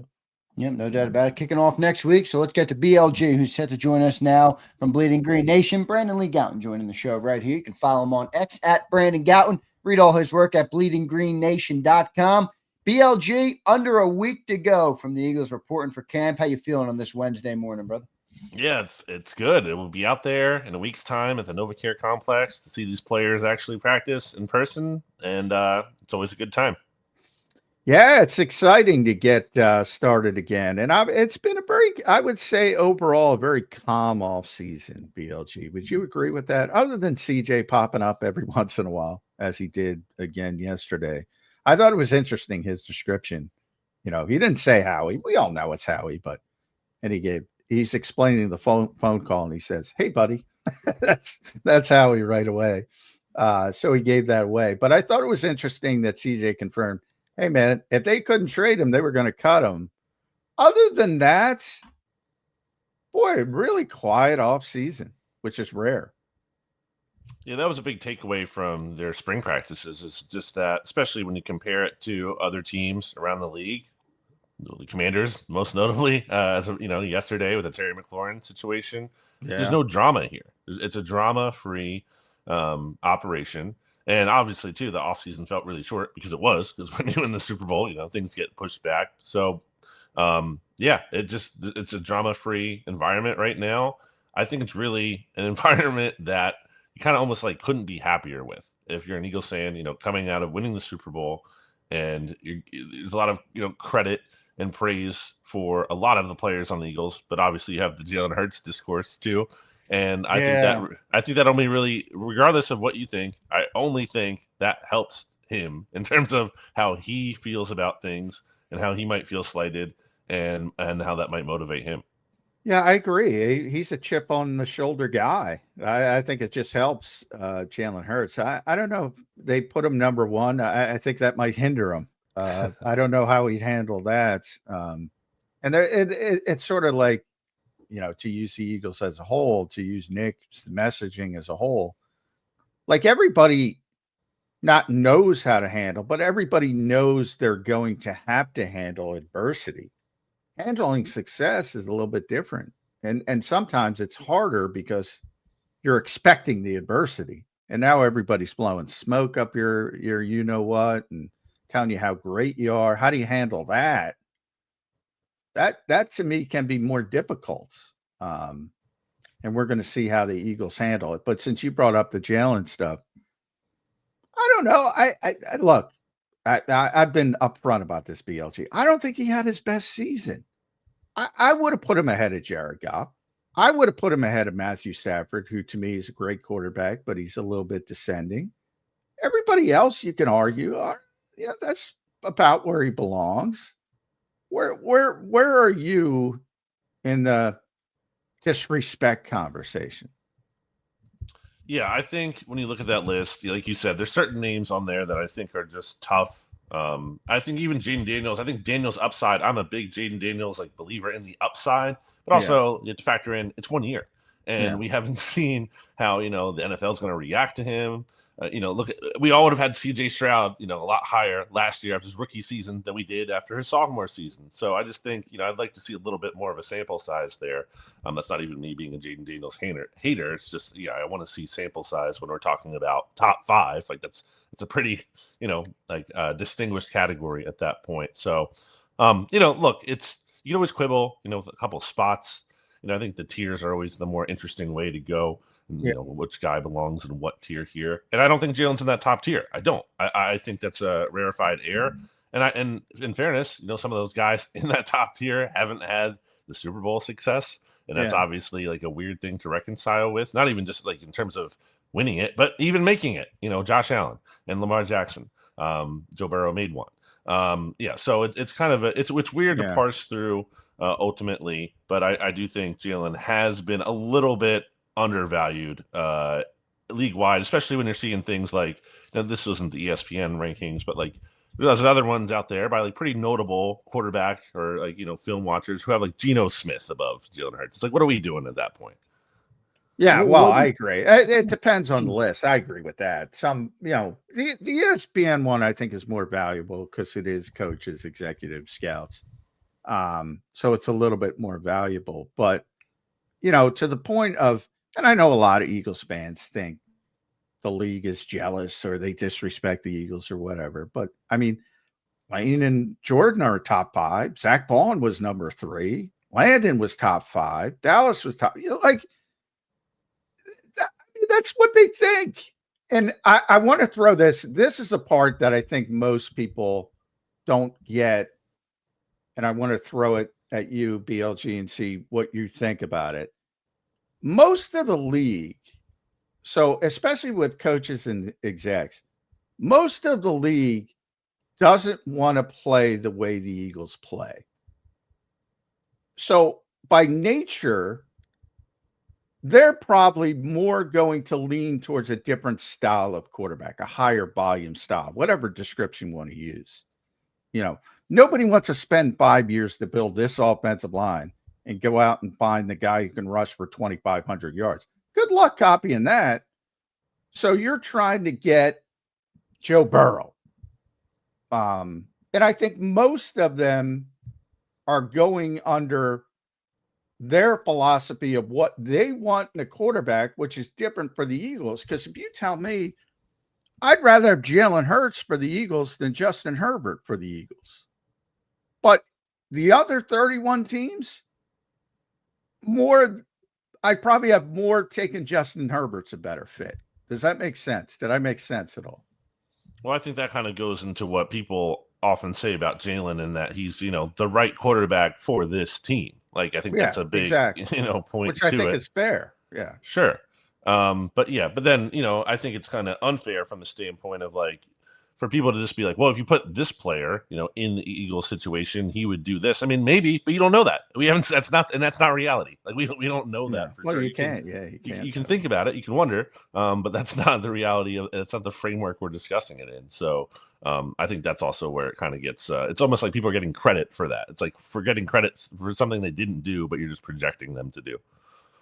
Speaker 2: Yep, no doubt about it. Kicking off next week. So let's get to BLG, who's set to join us now from Bleeding Green Nation. Brandon Lee Gouton joining the show right here. You can follow him on X at Brandon Gouton. Read all his work at bleedinggreennation.com. BLG, under a week to go from the Eagles reporting for camp. How you feeling on this Wednesday morning, brother?
Speaker 10: Yeah, it's good. It will be out there in a week's time at the NovaCare complex to see these players actually practice in person, and it's always a good time.
Speaker 3: Yeah, it's exciting to get started again. And it's been I would say overall, a very calm off season, BLG. Would you agree with that? Other than CJ popping up every once in a while, as he did again yesterday. I thought it was interesting, his description. You know, he didn't say Howie. We all know it's Howie, he's explaining the phone call, and he says, "Hey, buddy." that's Howie right away. So he gave that away. But I thought it was interesting that CJ confirmed, hey, man, if they couldn't trade him, they were going to cut him. Other than that, boy, really quiet off season, which is rare.
Speaker 10: Yeah, that was a big takeaway from their spring practices. It's just that, especially when you compare it to other teams around the league, the Commanders, most notably, yesterday with the Terry McLaurin situation. Yeah. There's no drama here. It's a drama-free operation. And obviously, too, the offseason felt really short because when you win the Super Bowl, things get pushed back. So, it's a drama-free environment right now. I think it's really an environment that you kind of almost like couldn't be happier with if you're an Eagles fan, coming out of winning the Super Bowl. And there's a lot of, credit and praise for a lot of the players on the Eagles, but obviously you have the Jalen Hurts discourse too. And I think that only really, regardless of what you think, I only think that helps him in terms of how he feels about things and how he might feel slighted and how that might motivate him.
Speaker 3: Yeah, I agree. He's a chip on the shoulder guy. I think it just helps Jalen Hurts. I don't know if they put him number one. I think that might hinder him I don't know how he'd handle that. And it's sort of like, to use the Eagles as a whole, to use Nick's messaging as a whole, like everybody not knows how to handle, but everybody knows they're going to have to handle adversity. Handling success is a little bit different. And sometimes it's harder because you're expecting the adversity. And now everybody's blowing smoke up your what and telling you how great you are. How do you handle that? That to me can be more difficult. And we're going to see how the Eagles handle it. But since you brought up the Jalen stuff, I don't know. I look, I've been upfront about this, BLG. I don't think he had his best season. I would have put him ahead of Jared Goff. I would have put him ahead of Matthew Stafford, who to me is a great quarterback, but he's a little bit descending. Everybody else you can argue, that's about where he belongs. Where are you in the disrespect conversation?
Speaker 10: Yeah, I think when you look at that list, like you said, there's certain names on there that I think are just tough. I think even Jaden Daniels, I think Daniels' upside, I'm a big Jaden Daniels believer in the upside, but also you have to factor in it's 1 year. And we haven't seen how, the NFL is going to react to him. Look, we all would have had CJ Stroud, a lot higher last year after his rookie season than we did after his sophomore season. So I just think, I'd like to see a little bit more of a sample size there. That's not even me being a Jaden Daniels hater. It's just, I want to see sample size when we're talking about top 5. Like it's a pretty, distinguished category at that point. So, look, you can always quibble, with a couple of spots. I think the tiers are always the more interesting way to go. Which guy belongs in what tier here. And I don't think Jalen's in that top tier. I don't. I think that's a rarefied air. And in fairness, some of those guys in that top tier haven't had the Super Bowl success. And that's obviously like a weird thing to reconcile with. Not even just like in terms of winning it, but even making it. Josh Allen and Lamar Jackson. Joe Burrow made one. So it's kind of it's weird to parse through ultimately. But I do think Jalen has been a little bit undervalued league wide, especially when you're seeing things like, this wasn't the ESPN rankings, but like there's other ones out there by like pretty notable quarterback or film watchers who have like Geno Smith above Jalen Hurts. It's like, what are we doing at that point?
Speaker 3: Yeah, well, I agree. It depends on the list. I agree with that. Some, the ESPN one I think is more valuable because it is coaches, executive scouts. So it's a little bit more valuable, but to the point of, and I know a lot of Eagles fans think the league is jealous or they disrespect the Eagles or whatever. But I mean, Lane and Jordan are top 5. Zach Baldwin was number 3. Landon was top 5. Dallas was top. That's what they think. And I want to throw this. This is a part that I think most people don't get. And I want to throw it at you, BLG, and see what you think about it. Most of the league, so especially with coaches and execs, most of the league doesn't want to play the way the Eagles play. So by nature, they're probably more going to lean towards a different style of quarterback, a higher volume style, whatever description you want to use. Nobody wants to spend 5 years to build this offensive line and go out and find the guy who can rush for 2,500 yards. Good luck copying that. So you're trying to get Joe Burrow. And I think most of them are going under their philosophy of what they want in a quarterback, which is different for the Eagles. Because if you tell me, I'd rather have Jalen Hurts for the Eagles than Justin Herbert for the Eagles. But the other 31 teams, I'd probably have more taken Justin Herbert's a better fit. Does that make sense? Did I make sense at all?
Speaker 10: Well, I think that kind of goes into what people often say about Jalen and that he's, the right quarterback for this team. Like, I think that's a big, point.
Speaker 3: Which I think is fair. Yeah.
Speaker 10: Sure. But then, I think it's kind of unfair from the standpoint of like, for people to just be like, well, if you put this player, in the Eagles situation, he would do this. I mean, maybe, but you don't know that. That's not reality. Like we don't know that. For sure.
Speaker 3: You can't.
Speaker 10: You can think about it. You can wonder, but that's not the reality of. It's not the framework we're discussing it in. So, I think that's also where it kind of gets, it's almost like people are getting credit for that. It's like for getting credit for something they didn't do, but you're just projecting them to do.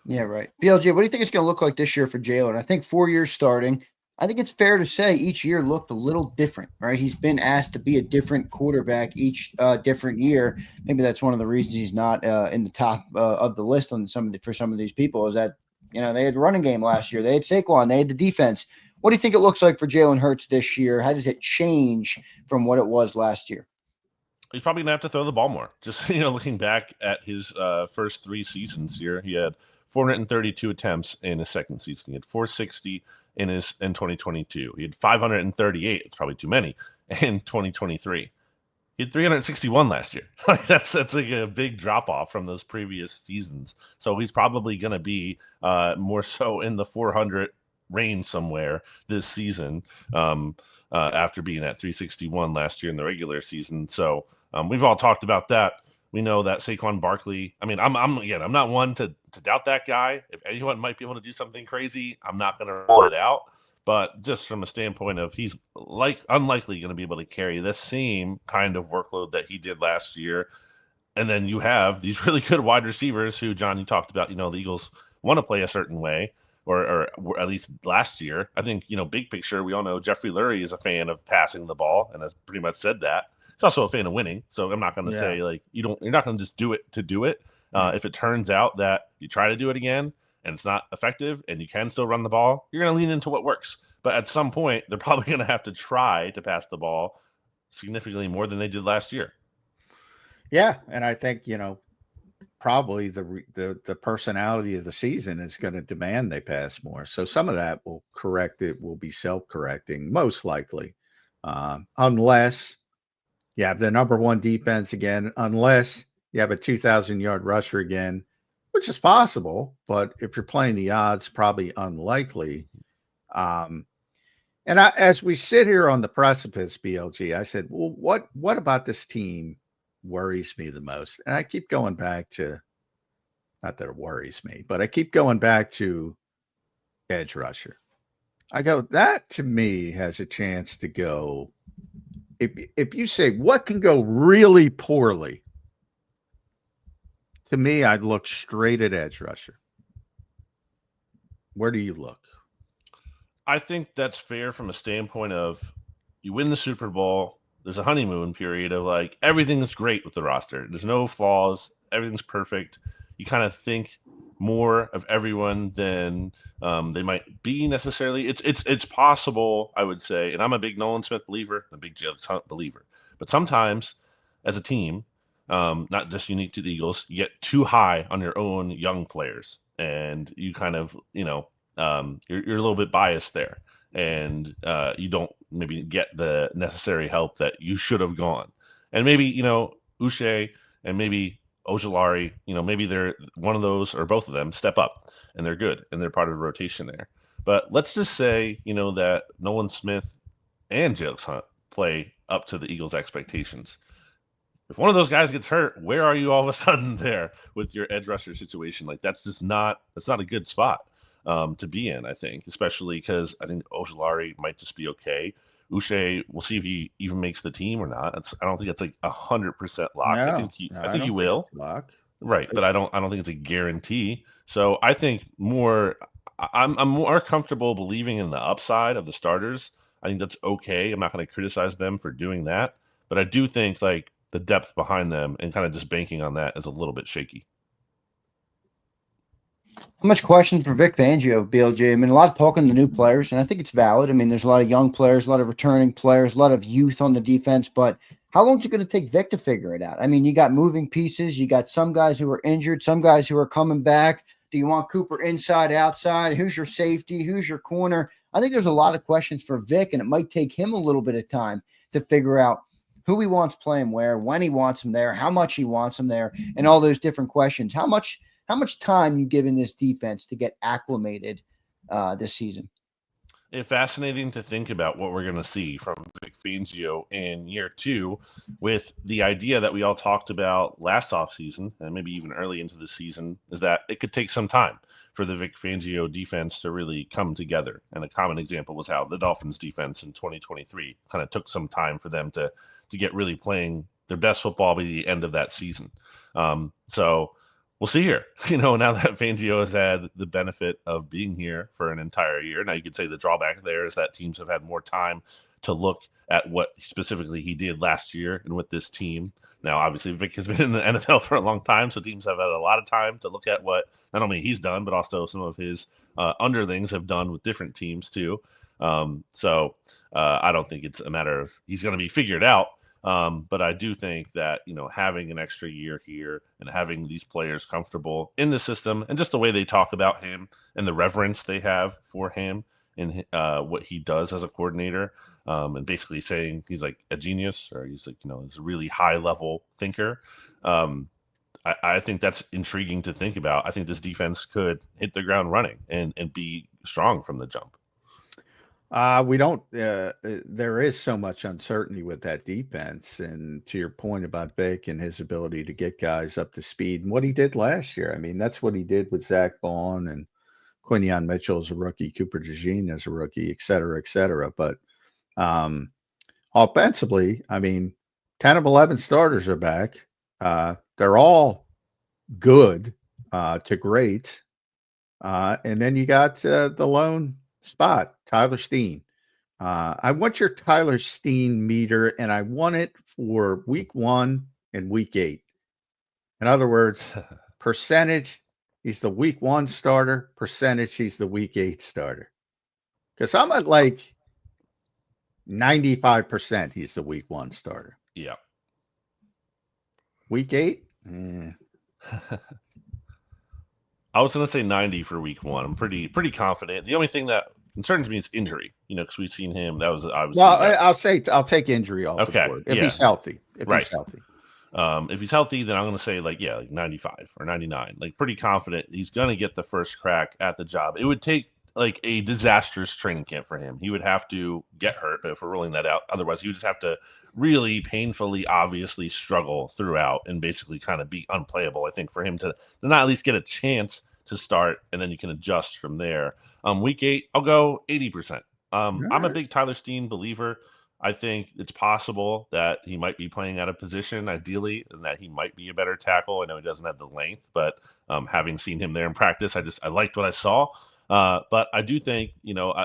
Speaker 2: Yeah, right. BLJ, what do you think it's going to look like this year for Jalen? I think 4 years starting. I think it's fair to say each year looked a little different, right? He's been asked to be a different quarterback each different year. Maybe that's one of the reasons he's not in the top of the list on for some of these people is that, they had running game last year. They had Saquon. They had the defense. What do you think it looks like for Jalen Hurts this year? How does it change from what it was last year?
Speaker 10: He's probably going to have to throw the ball more. Just, looking back at his first 3 seasons here, he had 432 attempts in his second season. He had 460 in 2022. He had 538. It's probably too many in 2023. He had 361 last year. That's like a big drop off from those previous seasons. So he's probably going to be more so in the 400 range somewhere this season after being at 361 last year in the regular season. So we've all talked about that. We know that Saquon Barkley, I'm not one to doubt that guy. If anyone might be able to do something crazy, I'm not going to rule it out. But just from a standpoint of he's unlikely going to be able to carry the same kind of workload that he did last year. And then you have these really good wide receivers who, John, you talked about, the Eagles want to play a certain way, or at least last year. I think, big picture, we all know Jeffrey Lurie is a fan of passing the ball and has pretty much said that. He's also a fan of winning. So I'm not going to say you're not going to just do it to do it. If it turns out that you try to do it again and it's not effective and you can still run the ball, you're going to lean into what works. But at some point, they're probably going to have to try to pass the ball significantly more than they did last year.
Speaker 3: Yeah, and I think, probably the personality of the season is going to demand they pass more. So some of that will be self-correcting, most likely, unless you have the number 1 defense again, unless you have a 2,000-yard rusher again, which is possible, but if you're playing the odds, probably unlikely. And as we sit here on the precipice, BLG, I said, well, what about this team worries me the most? And I keep going back to, not that it worries me, but I keep going back to edge rusher. I go, that to me has a chance to go. If you say what can go really poorly, to me, I'd look straight at edge rusher. Where do you look?
Speaker 10: I think that's fair from a standpoint of you win the Super Bowl. There's a honeymoon period of like everything is great with the roster. There's no flaws. Everything's perfect. You kind of think more of everyone than they might be necessarily. It's possible, I would say, and I'm a big Nolan Smith believer, a big Jalen Hunt believer. But sometimes as a team, not just unique to the Eagles, you get too high on your own young players. And you kind of, you're a little bit biased there. And you don't maybe get the necessary help that you should have gone. And maybe, Uche and maybe Ojulari, maybe they're one of those or both of them step up and they're good and they're part of the rotation there. But let's just say, that Nolan Smith and Jalen Hunt play up to the Eagles' expectations. If one of those guys gets hurt, where are you all of a sudden there with your edge rusher situation? Like that's not a good spot to be in, I think, especially because I think Ojulari might just be okay. Uche, we'll see if he even makes the team or not. I don't think it's like 100% lock.
Speaker 3: No,
Speaker 10: I think he will.
Speaker 3: Lock.
Speaker 10: Right, but I don't think it's a guarantee. So I think I'm more comfortable believing in the upside of the starters. I think that's okay. I'm not going to criticize them for doing that, but I do think like the depth behind them and kind of just banking on that is a little bit shaky.
Speaker 2: How much questions for Vic Fangio, BLJ? I mean, a lot of talking to new players, and I think it's valid. I mean, there's a lot of young players, a lot of returning players, a lot of youth on the defense, but how long is it going to take Vic to figure it out? I mean, you got moving pieces. You got some guys who are injured, some guys who are coming back. Do you want Cooper inside, outside? Who's your safety? Who's your corner? I think there's a lot of questions for Vic, and it might take him a little bit of time to figure out who he wants playing where, when he wants them there, how much he wants them there, and all those different questions. How much time you giving this defense to get acclimated this season?
Speaker 10: It's fascinating to think about what we're going to see from Vic Fangio in year 2 with the idea that we all talked about last offseason and maybe even early into the season is that it could take some time for the Vic Fangio defense to really come together. And a common example was how the Dolphins defense in 2023 kind of took some time for them to get really playing their best football by the end of that season. So we'll see here, now that Fangio has had the benefit of being here for an entire year. Now you could say the drawback there is that teams have had more time to look at what specifically he did last year and with this team. Now, obviously, Vic has been in the NFL for a long time, so teams have had a lot of time to look at what not only he's done, but also some of his underlings have done with different teams too. So I don't think it's a matter of he's going to be figured out. But I do think that, having an extra year here and having these players comfortable in the system and just the way they talk about him and the reverence they have for him and what he does as a coordinator, and basically saying he's like a genius, or he's like, he's a really high level thinker. I think that's intriguing to think about. I think this defense could hit the ground running and be strong from the jump.
Speaker 3: We don't, there is so much uncertainty with that defense. And to your point about Vic and his ability to get guys up to speed and what he did last year. I mean, that's what he did with Zach Bond and Quinion Mitchell as a rookie, Cooper DeJean as a rookie, et cetera, et cetera. But offensively, I mean, 10 of 11 starters are back. They're all good to great. And then you got the lone spot, Tyler Steen. I want your Tyler Steen meter, and I want it for week 1 and week 8. In other words, percentage, he's the week 1 starter, percentage, he's the week 8 starter. Because I'm at like 95% he's the week 1 starter.
Speaker 10: Yeah.
Speaker 3: Week 8?
Speaker 10: I was going to say 90 for week 1. I'm pretty confident. The only thing that concerns me is injury, because we've seen him. That was obviously.
Speaker 3: Well, I'll take injury off the board if he's healthy. He's healthy.
Speaker 10: If he's healthy, then I'm going to say like 95 or 99. Like pretty confident he's going to get the first crack at the job. It would take like a disastrous training camp for him. He would have to get hurt, if we're rolling that out. Otherwise, he would just have to really painfully, obviously struggle throughout and basically kind of be unplayable. I think for him to not at least get a chance to start, and then you can adjust from there. Week 8, I'll go 80%. I'm a big Tyler Steen believer. I think it's possible that he might be playing out of position, ideally, and that he might be a better tackle. I know he doesn't have the length, but having seen him there in practice, I liked what I saw. But I do think,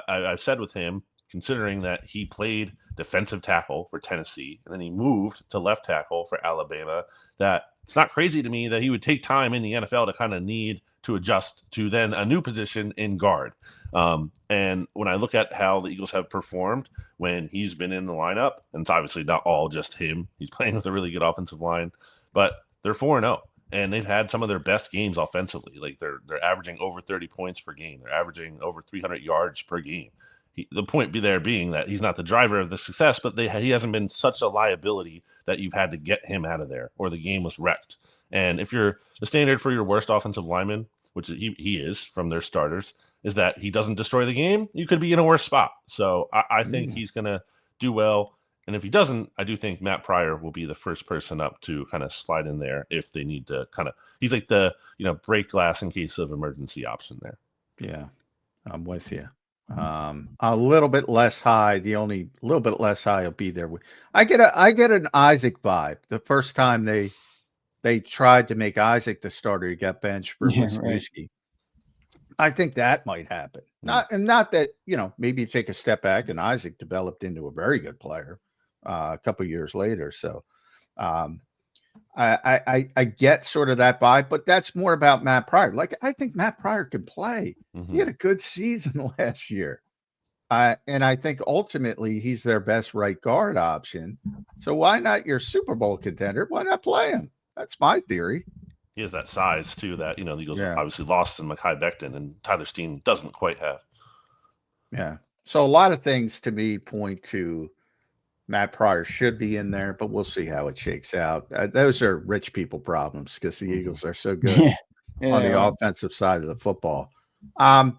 Speaker 10: I've said with him, considering that he played defensive tackle for Tennessee, and then he moved to left tackle for Alabama, that it's not crazy to me that he would take time in the NFL to kind of need to adjust to then a new position in guard. And when I look at how the Eagles have performed when he's been in the lineup, and it's obviously not all just him, he's playing with a really good offensive line, but they're 4-0. And they've had some of their best games offensively. Like they're averaging over 30 points per game. They're averaging over 300 yards per game. The point being that he's not the driver of the success, but he hasn't been such a liability that you've had to get him out of there or the game was wrecked. And if you're the standard for your worst offensive lineman, which he is from their starters, is that he doesn't destroy the game, you could be in a worse spot. So I think he's going to do well. And if he doesn't, I do think Matt Pryor will be the first person up to kind of slide in there if they need to he's like the, break glass in case of emergency option there.
Speaker 3: Yeah, I'm with you. A little bit less high. The only little bit less high will be there. I get an Isaac vibe. The first time they tried to make Isaac the starter, he got benched for Wisniewski. I think that might happen. Not that, maybe take a step back and Isaac developed into a very good player a couple years later. So I get sort of that vibe, but that's more about Matt Pryor. Like, I think Matt Pryor can play. He had a good season last year. And I think ultimately he's their best right guard option. So why not your Super Bowl contender? Why not play him? That's my theory.
Speaker 10: He has that size too that, the Eagles obviously lost in Mekhi Becton, and Tyler Steen doesn't quite have.
Speaker 3: Yeah. So a lot of things to me point to Matt Pryor should be in there, but we'll see how it shakes out. Those are rich people problems because the Eagles are so good on the offensive side of the football. I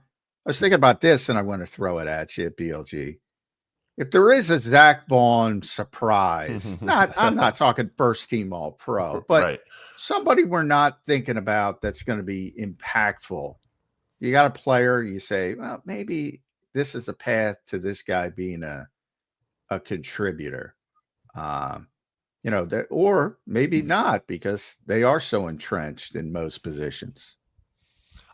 Speaker 3: was thinking about this, and I want to throw it at you, BLG. If there is a Zach Bond surprise, I'm not talking first team all pro, but somebody we're not thinking about that's going to be impactful you got a player, you say, well, maybe this is the path to this guy being a contributor. Or maybe not, because they are so entrenched in most positions.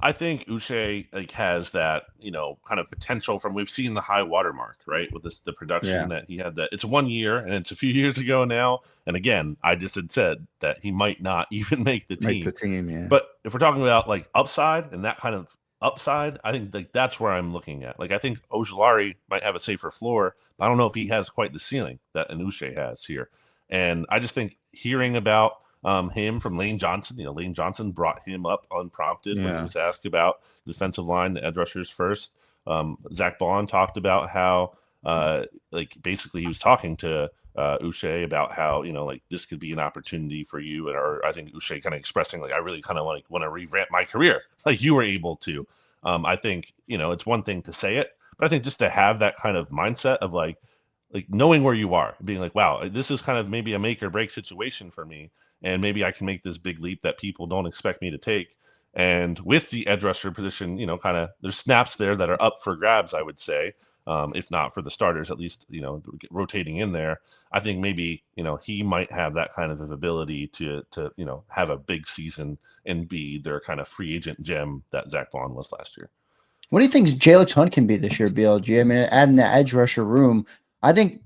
Speaker 10: I think Uche has that, kind of potential from we've seen the high watermark, right? With the production that he had. That it's 1 year and it's a few years ago now. And again, I just had said that he might not even make the team.
Speaker 3: Yeah.
Speaker 10: But if we're talking about like upside and that kind of upside, I think like that's where I'm looking at. Like I think Ojulari might have a safer floor, but I don't know if he has quite the ceiling that an Uche has here. And I just think hearing about him from Lane Johnson. Lane Johnson brought him up unprompted when he was asked about the defensive line, the edge rushers first. Zach Bond talked about how, basically he was talking to Uche about how, this could be an opportunity for you. Or I think Uche kind of expressing, I really kind of want to revamp my career like you were able to. I think, it's one thing to say it, but I think just to have that kind of mindset of like knowing where you are, being like, wow, this is kind of maybe a make or break situation for me. And maybe I can make this big leap that people don't expect me to take. And with the edge rusher position, kind of there's snaps there that are up for grabs, I would say, if not for the starters, at least, rotating in there. I think maybe, he might have that kind of ability to have a big season and be their kind of free agent gem that Zach Bond was last year.
Speaker 2: What do you think Jalix Hunt can be this year, BLG? I mean, adding the edge rusher room, I think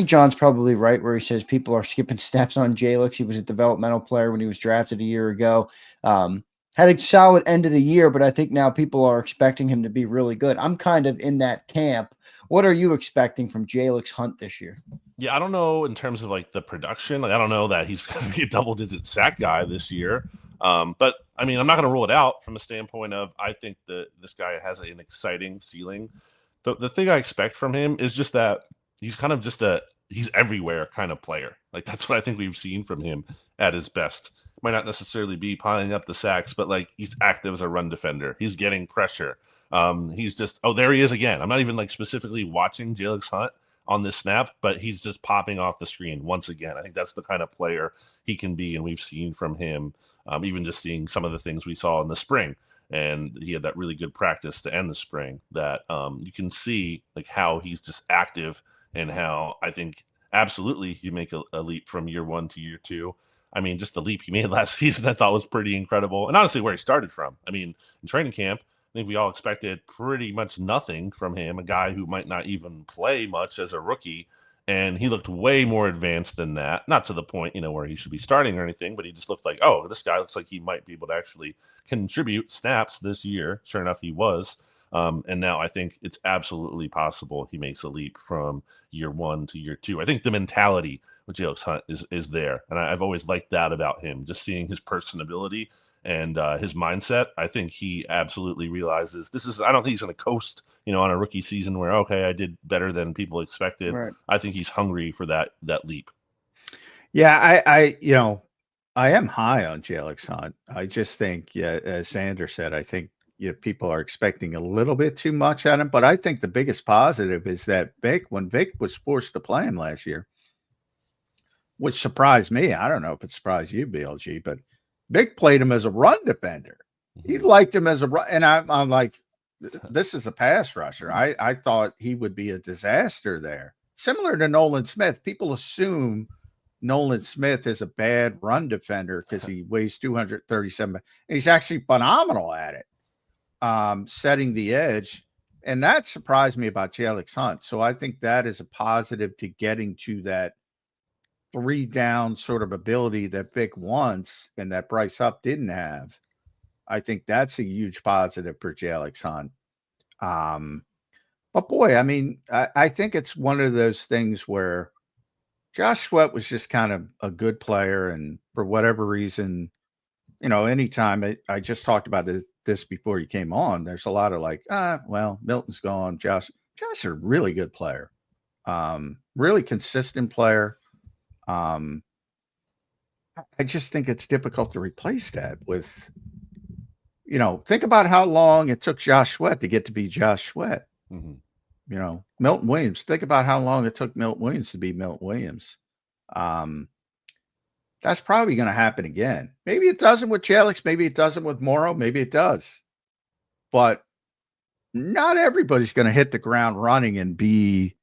Speaker 2: John's probably right where he says people are skipping steps on Jalix. He was a developmental player when he was drafted a year ago. Had a solid end of the year, but I think now people are expecting him to be really good. I'm kind of in that camp. What are you expecting from Jalix Hunt this year?
Speaker 10: Yeah, I don't know in terms of the production. I don't know that he's going to be a double-digit sack guy this year. But I mean, I'm not going to rule it out from a standpoint of I think that this guy has an exciting ceiling. The thing I expect from him is just that he's kind of just he's everywhere kind of player. That's what I think we've seen from him at his best. Might not necessarily be piling up the sacks, but he's active as a run defender. He's getting pressure. He's just, there he is again. I'm not even specifically watching Jalix Hunt on this snap, but he's just popping off the screen once again. I think that's the kind of player he can be, and we've seen from him, even just seeing some of the things we saw in the spring. And he had that really good practice to end the spring that you can see how he's just active and how I think absolutely you make a leap from year 1 to year 2. I mean, just the leap he made last season I thought was pretty incredible. And honestly, where he started from. I mean, in training camp, I think we all expected pretty much nothing from him, a guy who might not even play much as a rookie. And he looked way more advanced than that. Not to the point, where he should be starting or anything, but he just looked like, oh, this guy looks like he might be able to actually contribute snaps this year. Sure enough, he was. And now I think it's absolutely possible he makes a leap from year 1 to year 2. I think the mentality with Jalix Hunt is there. And I've always liked that about him, just seeing his personability and his mindset. I think he absolutely realizes I don't think he's going to coast, on a rookie season where, okay, I did better than people expected. Right. I think he's hungry for that leap.
Speaker 3: Yeah, I am high on Jalix Hunt. I just think, as Zander said, I think people are expecting a little bit too much out of him. But I think the biggest positive is that when Vic was forced to play him last year, which surprised me. I don't know if it surprised you, BLG, but Vic played him as a run defender. He liked him as a run. And I'm like, this is a pass rusher. I thought he would be a disaster there. Similar to Nolan Smith. People assume Nolan Smith is a bad run defender because he weighs 237. And he's actually phenomenal at it, setting the edge. And that surprised me about Jalix Hunt. So I think that is a positive to getting to that 3-down sort of ability that Vic wants and that Bryce Huff didn't have. I think that's a huge positive for Jalix Hunt. But boy, I mean, I think it's one of those things where Josh Sweat was just kind of a good player. And for whatever reason, anytime I just talked about this before you came on, there's a lot of well, Milton's gone. Josh is a really good player. Really consistent player. I just think it's difficult to replace that with, think about how long it took Josh Sweat to get to be Josh Sweat. Mm-hmm. Milton Williams, think about how long it took Milton Williams to be Milton Williams. That's probably going to happen again. Maybe it doesn't with Jalix. Maybe it doesn't with Morrow. Maybe it does. but not everybody's going to hit the ground running and be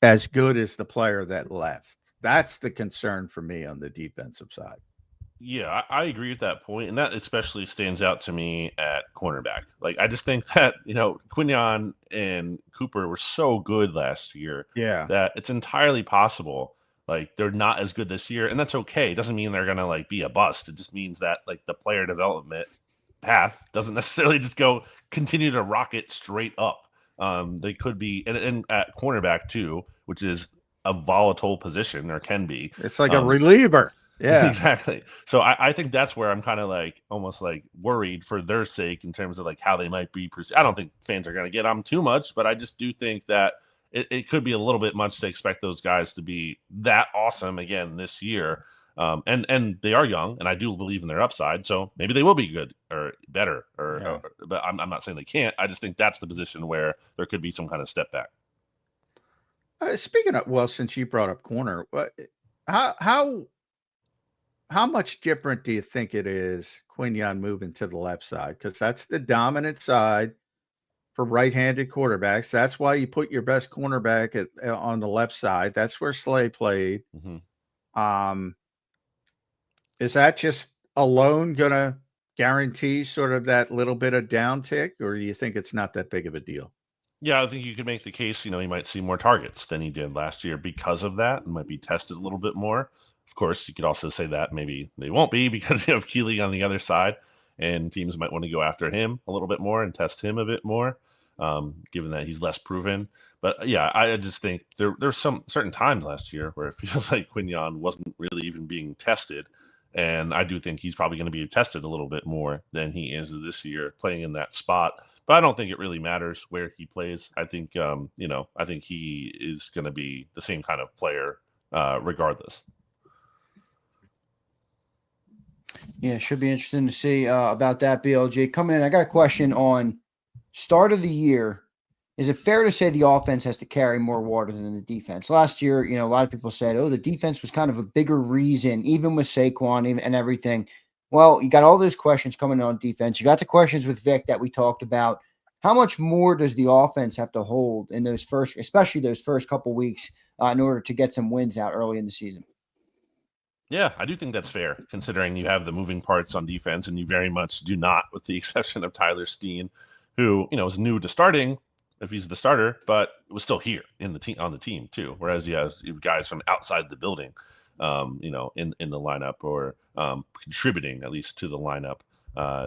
Speaker 3: as good as the player that left. That's the concern for me on the defensive side.
Speaker 10: Yeah, I agree with that point, and that especially stands out to me at cornerback. Like, I just think that, Quinyon and Cooper were so good last year that it's entirely possible, like, they're not as good this year, and that's okay. It doesn't mean they're gonna, like, be a bust. It just means that, like, the player development path doesn't necessarily just continue to rocket straight up. They could be, and at cornerback too, which is a volatile position, or can be.
Speaker 3: It's like a reliever. Yeah,
Speaker 10: exactly. So I think that's where I'm kind of like almost like worried for their sake in terms of like how they might be perceived. I don't think fans are going to get on too much, but I just do think that it could be a little bit much to expect those guys to be that awesome again this year. And they are young, and I do believe in their upside. So maybe they will be good or better. But I'm not saying they can't. I just think that's the position where there could be some kind of step back.
Speaker 3: Speaking of, since you brought up corner, how much different do you think it is Quinyon moving to the left side? Because that's the dominant side for right-handed quarterbacks. That's why you put your best cornerback on the left side. That's where Slay played.
Speaker 10: Mm-hmm.
Speaker 3: Is that just alone going to guarantee sort of that little bit of downtick, or do you think it's not that big of a deal?
Speaker 10: Yeah, I think you could make the case, he might see more targets than he did last year because of that, and might be tested a little bit more. Of course, you could also say that maybe they won't be because you have Keeley on the other side, and teams might want to go after him a little bit more and test him a bit more, given that he's less proven. But yeah, I just think there's some certain times last year where it feels like Quinyon wasn't really even being tested. And I do think he's probably going to be tested a little bit more than he is this year playing in that spot. But I don't think it really matters where he plays. I think, I think he is going to be the same kind of player regardless.
Speaker 2: Yeah, should be interesting to see about that, BLG. Coming in, I got a question on start of the year. Is it fair to say the offense has to carry more water than the defense? Last year, a lot of people said, the defense was kind of a bigger reason, even with Saquon and everything. Well, you got all those questions coming on defense. You got the questions with Vic that we talked about. How much more does the offense have to hold in especially those first couple weeks in order to get some wins out early in the season?
Speaker 10: Yeah, I do think that's fair, considering you have the moving parts on defense, and you very much do not, with the exception of Tyler Steen, who, is new to starting, if he's the starter, but was still here on the team too. Whereas you have guys from outside the building, in the lineup or contributing at least to the lineup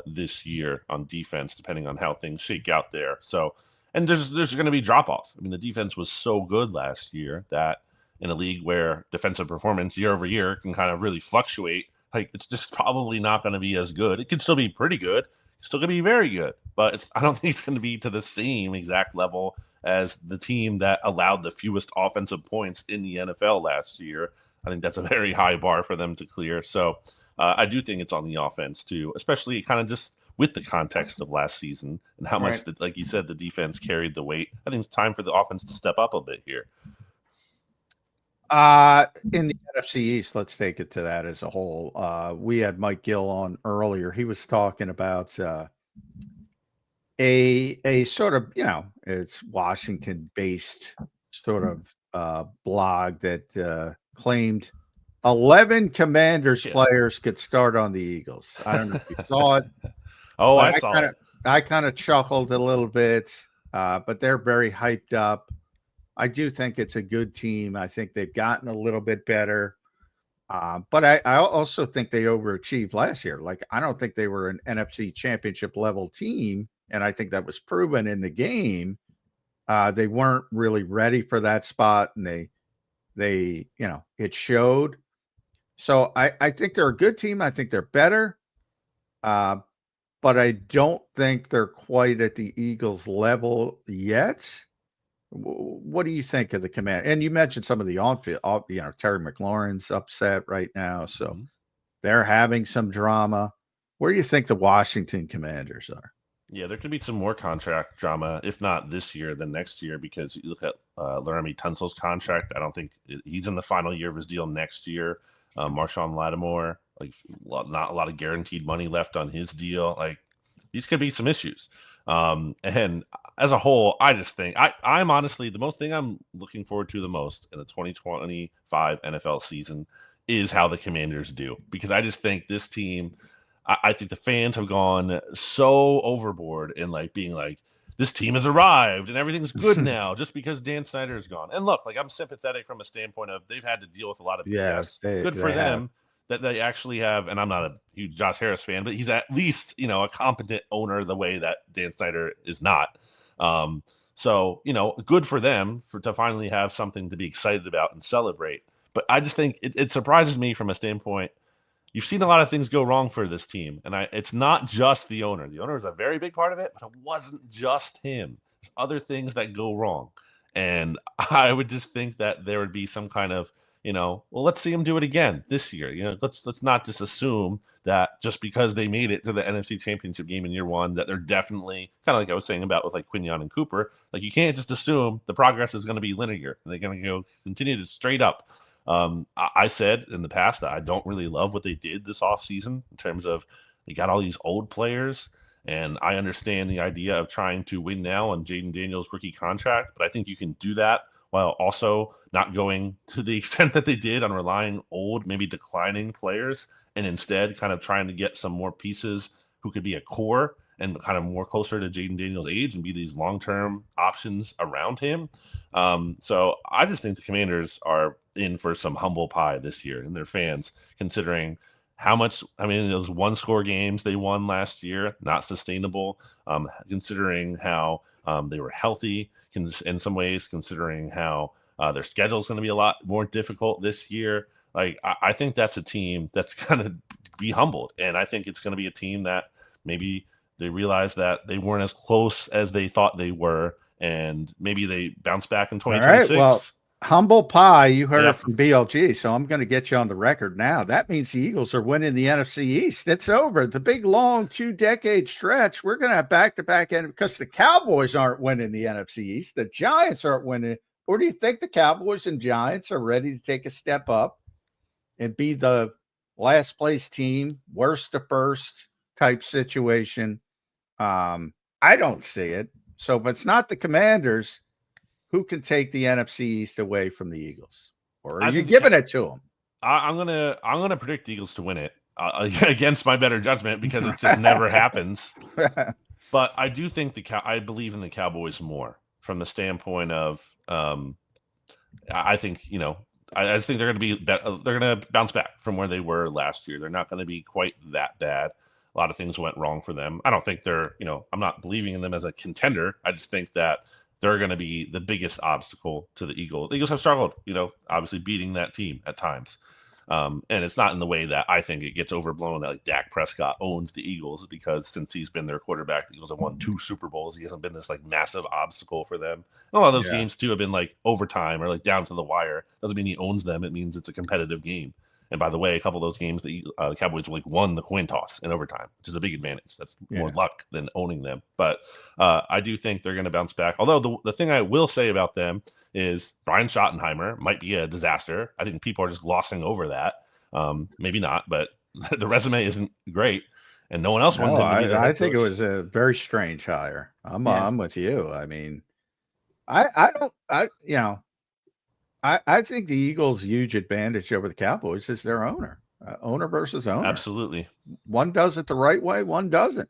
Speaker 10: this year on defense, depending on how things shake out there. So, and there's going to be drop off. I mean, the defense was so good last year that in a league where defensive performance year over year can kind of really fluctuate, like it's just probably not going to be as good. It can still be pretty good. Still going to be very good, but I don't think it's going to be to the same exact level as the team that allowed the fewest offensive points in the NFL last year. I think that's a very high bar for them to clear. So I do think it's on the offense too, especially kind of just with the context of last season and how much, like you said, the defense carried the weight. I think it's time for the offense to step up a bit here.
Speaker 3: In the NFC East, let's take it to that as a whole. We had Mike Gill on earlier. He was talking about a sort of, it's Washington-based sort of blog that claimed 11 Commanders players could start on the Eagles. I don't know if you saw it.
Speaker 10: I saw it.
Speaker 3: I kind of chuckled a little bit, but they're very hyped up. I do think it's a good team. I think they've gotten a little bit better. But I also think they overachieved last year. Like, I don't think they were an NFC championship level team. And I think that was proven in the game. They weren't really ready for that spot. And they it showed. So I think they're a good team. I think they're better. But I don't think they're quite at the Eagles level yet. What do you think of the Command? And you mentioned some of the on-field, Terry McLaurin's upset right now. So they're having some drama. Where do you think the Washington Commanders are?
Speaker 10: Yeah, there could be some more contract drama, if not this year, then next year, because you look at Laramie Tunsil's contract. I don't think he's in the final year of his deal next year. Marshawn Lattimore, not a lot of guaranteed money left on his deal. Like, these could be some issues. And as a whole, I just think I'm honestly the most thing I'm looking forward to the most in the 2025 NFL season is how the Commanders do, because I just think this team, I think the fans have gone so overboard in like being like, this team has arrived and everything's good now just because Dan Snyder is gone. And look, like I'm sympathetic from a standpoint of they've had to deal with a lot of BS. Good for them that they actually have. And I'm not a huge Josh Harris fan, but he's at least, a competent owner the way that Dan Snyder is not. So, good for them to finally have something to be excited about and celebrate. But I just think it surprises me from a standpoint. You've seen a lot of things go wrong for this team, and it's not just the owner. The owner is a very big part of it, but it wasn't just him. There's other things that go wrong, and I would just think that there would be some kind of, well, let's see him do it again this year. Let's not just assume that just because they made it to the NFC Championship game in year one that they're definitely kind of like I was saying about with like Quinion and Cooper. Like you can't just assume the progress is going to be linear and they're going to go continue to straight up. I said in the past that I don't really love what they did this offseason in terms of they got all these old players, and I understand the idea of trying to win now on Jaden Daniels' rookie contract, but I think you can do that while also not going to the extent that they did on relying old, maybe declining players, and instead kind of trying to get some more pieces who could be a core and kind of more closer to Jaden Daniels' age and be these long-term options around him. So I just think the Commanders are in for some humble pie this year and their fans, considering how much, those one-score games they won last year, not sustainable, considering how they were healthy in some ways, considering how their schedule is going to be a lot more difficult this year. Like, I think that's a team that's going to be humbled, and I think it's going to be a team that maybe they realize that they weren't as close as they thought they were, and maybe they bounce back in 2026.
Speaker 3: All right, well, humble pie, you heard it from BLG, so I'm going to get you on the record now. That means the Eagles are winning the NFC East. It's over. The big, long 2-decade stretch, we're going to have back-to-back end because the Cowboys aren't winning the NFC East. The Giants aren't winning. Or do you think the Cowboys and Giants are ready to take a step up and be the last place team, worst to first type situation? I don't see it. So if it's not the Commanders, who can take the NFC East away from the Eagles? Or are you giving it to them?
Speaker 10: I'm gonna predict the Eagles to win it against my better judgment because it just never happens. But I do think I believe in the Cowboys more from the standpoint of I think I think they're gonna bounce back from where they were last year. They're not going to be quite that bad. A lot of things went wrong for them. I don't think they're I'm not believing in them as a contender. I just think that they're going to be the biggest obstacle to the Eagles. The Eagles have struggled, obviously beating that team at times. And it's not in the way that I think it gets overblown that like Dak Prescott owns the Eagles, because since he's been their quarterback, the Eagles have won 2 Super Bowls. He hasn't been this like massive obstacle for them. And a lot of those games too have been like overtime or like down to the wire. Doesn't mean he owns them. It means it's a competitive game. And by the way, a couple of those games, the Cowboys won the coin toss in overtime, which is a big advantage. That's more luck than owning them. But I do think they're going to bounce back. Although the thing I will say about them is Brian Schottenheimer might be a disaster. I think people are just glossing over that. Maybe not, but the resume isn't great, and no one else wanted him to be their head
Speaker 3: think
Speaker 10: coach.
Speaker 3: it was a very strange hire. I'm with you. I think the Eagles' huge advantage over the Cowboys is their owner. Owner versus owner.
Speaker 10: Absolutely.
Speaker 3: One does it the right way, one doesn't.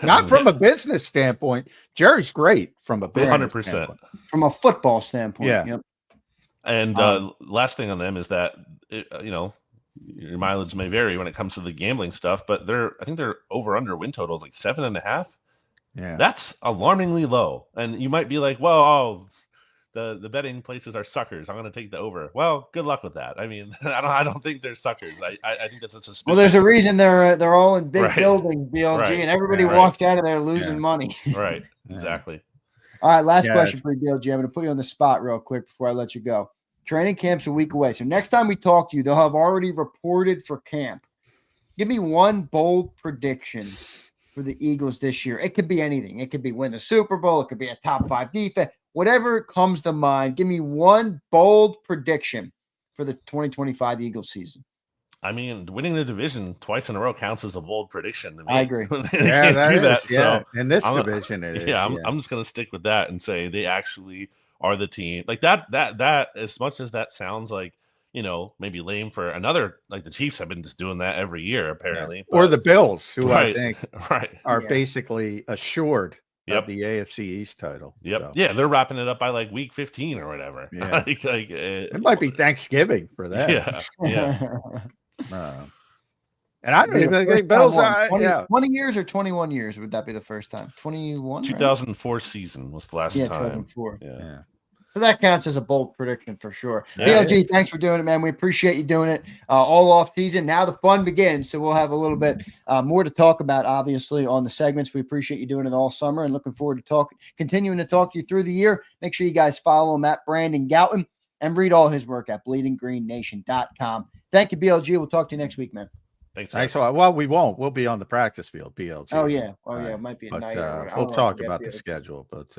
Speaker 3: Not from a business standpoint. Jerry's great from a business
Speaker 10: 100%.
Speaker 3: standpoint.
Speaker 2: From a football standpoint.
Speaker 3: Yeah.
Speaker 2: Yep.
Speaker 10: And last thing on them is that your mileage may vary when it comes to the gambling stuff, but I think their over/under win total is like 7.5.
Speaker 3: Yeah,
Speaker 10: that's alarmingly low. And you might be like, well, the betting places are suckers. I'm going to take the over. Well, good luck with that. I mean, I don't think they're suckers. I think that's a suspicious.
Speaker 2: Well, there's a reason they're all in big buildings, BLG, and everybody walks out of there losing money.
Speaker 10: Right. Exactly.
Speaker 2: All right, last question for you, BLG. I'm going to put you on the spot real quick before I let you go. Training camp's a week away. So next time we talk to you, they'll have already reported for camp. Give me one bold prediction for the Eagles this year. It could be anything. It could be win the Super Bowl. It could be a top 5 defense. Whatever comes to mind, give me one bold prediction for the 2025 Eagles season.
Speaker 10: I mean, winning the division twice in a row counts as a bold prediction to me.
Speaker 2: I agree.
Speaker 10: They
Speaker 3: Yeah,
Speaker 10: can't do that.
Speaker 3: Yeah.
Speaker 10: So
Speaker 3: In this
Speaker 10: I'm,
Speaker 3: division, it is.
Speaker 10: yeah, I'm just gonna stick with that and say they actually are the team. Like that. As much as that sounds like, maybe lame for another, like the Chiefs have been just doing that every year apparently.
Speaker 3: Or
Speaker 10: But,
Speaker 3: the Bills, who I
Speaker 10: right,
Speaker 3: think
Speaker 10: right.
Speaker 3: are
Speaker 2: Yeah.
Speaker 3: basically assured
Speaker 10: Yep.
Speaker 3: of the AFC East title.
Speaker 10: Yep.
Speaker 3: So,
Speaker 10: Yeah, they're wrapping it up by like week 15 or whatever.
Speaker 3: Yeah.
Speaker 10: It
Speaker 3: might be Thanksgiving for that.
Speaker 10: Yeah. Yeah.
Speaker 3: And I don't even think
Speaker 2: First time
Speaker 3: Bills
Speaker 2: won.
Speaker 3: are.
Speaker 2: 20 years or 21 years would that be the first time? 21.
Speaker 10: 2004 season was the last
Speaker 2: Yeah,
Speaker 10: time.
Speaker 2: 2004.
Speaker 10: Yeah.
Speaker 2: So that counts as a bold prediction for sure.
Speaker 10: Yeah,
Speaker 2: BLG, thanks for doing it, man. We appreciate you doing it all off season. Now the fun begins. So we'll have a little bit more to talk about, obviously, on the segments. We appreciate you doing it all summer and looking forward to continuing to talk to you through the year. Make sure you guys follow him at Brandon Gouton and read all his work at bleedinggreennation.com. Thank you, BLG. We'll talk to you next week, man.
Speaker 3: Thanks a lot. Well, we won't. We'll be on the practice field, BLG.
Speaker 2: Oh, yeah. It might be at night.
Speaker 3: We'll talk about the schedule, but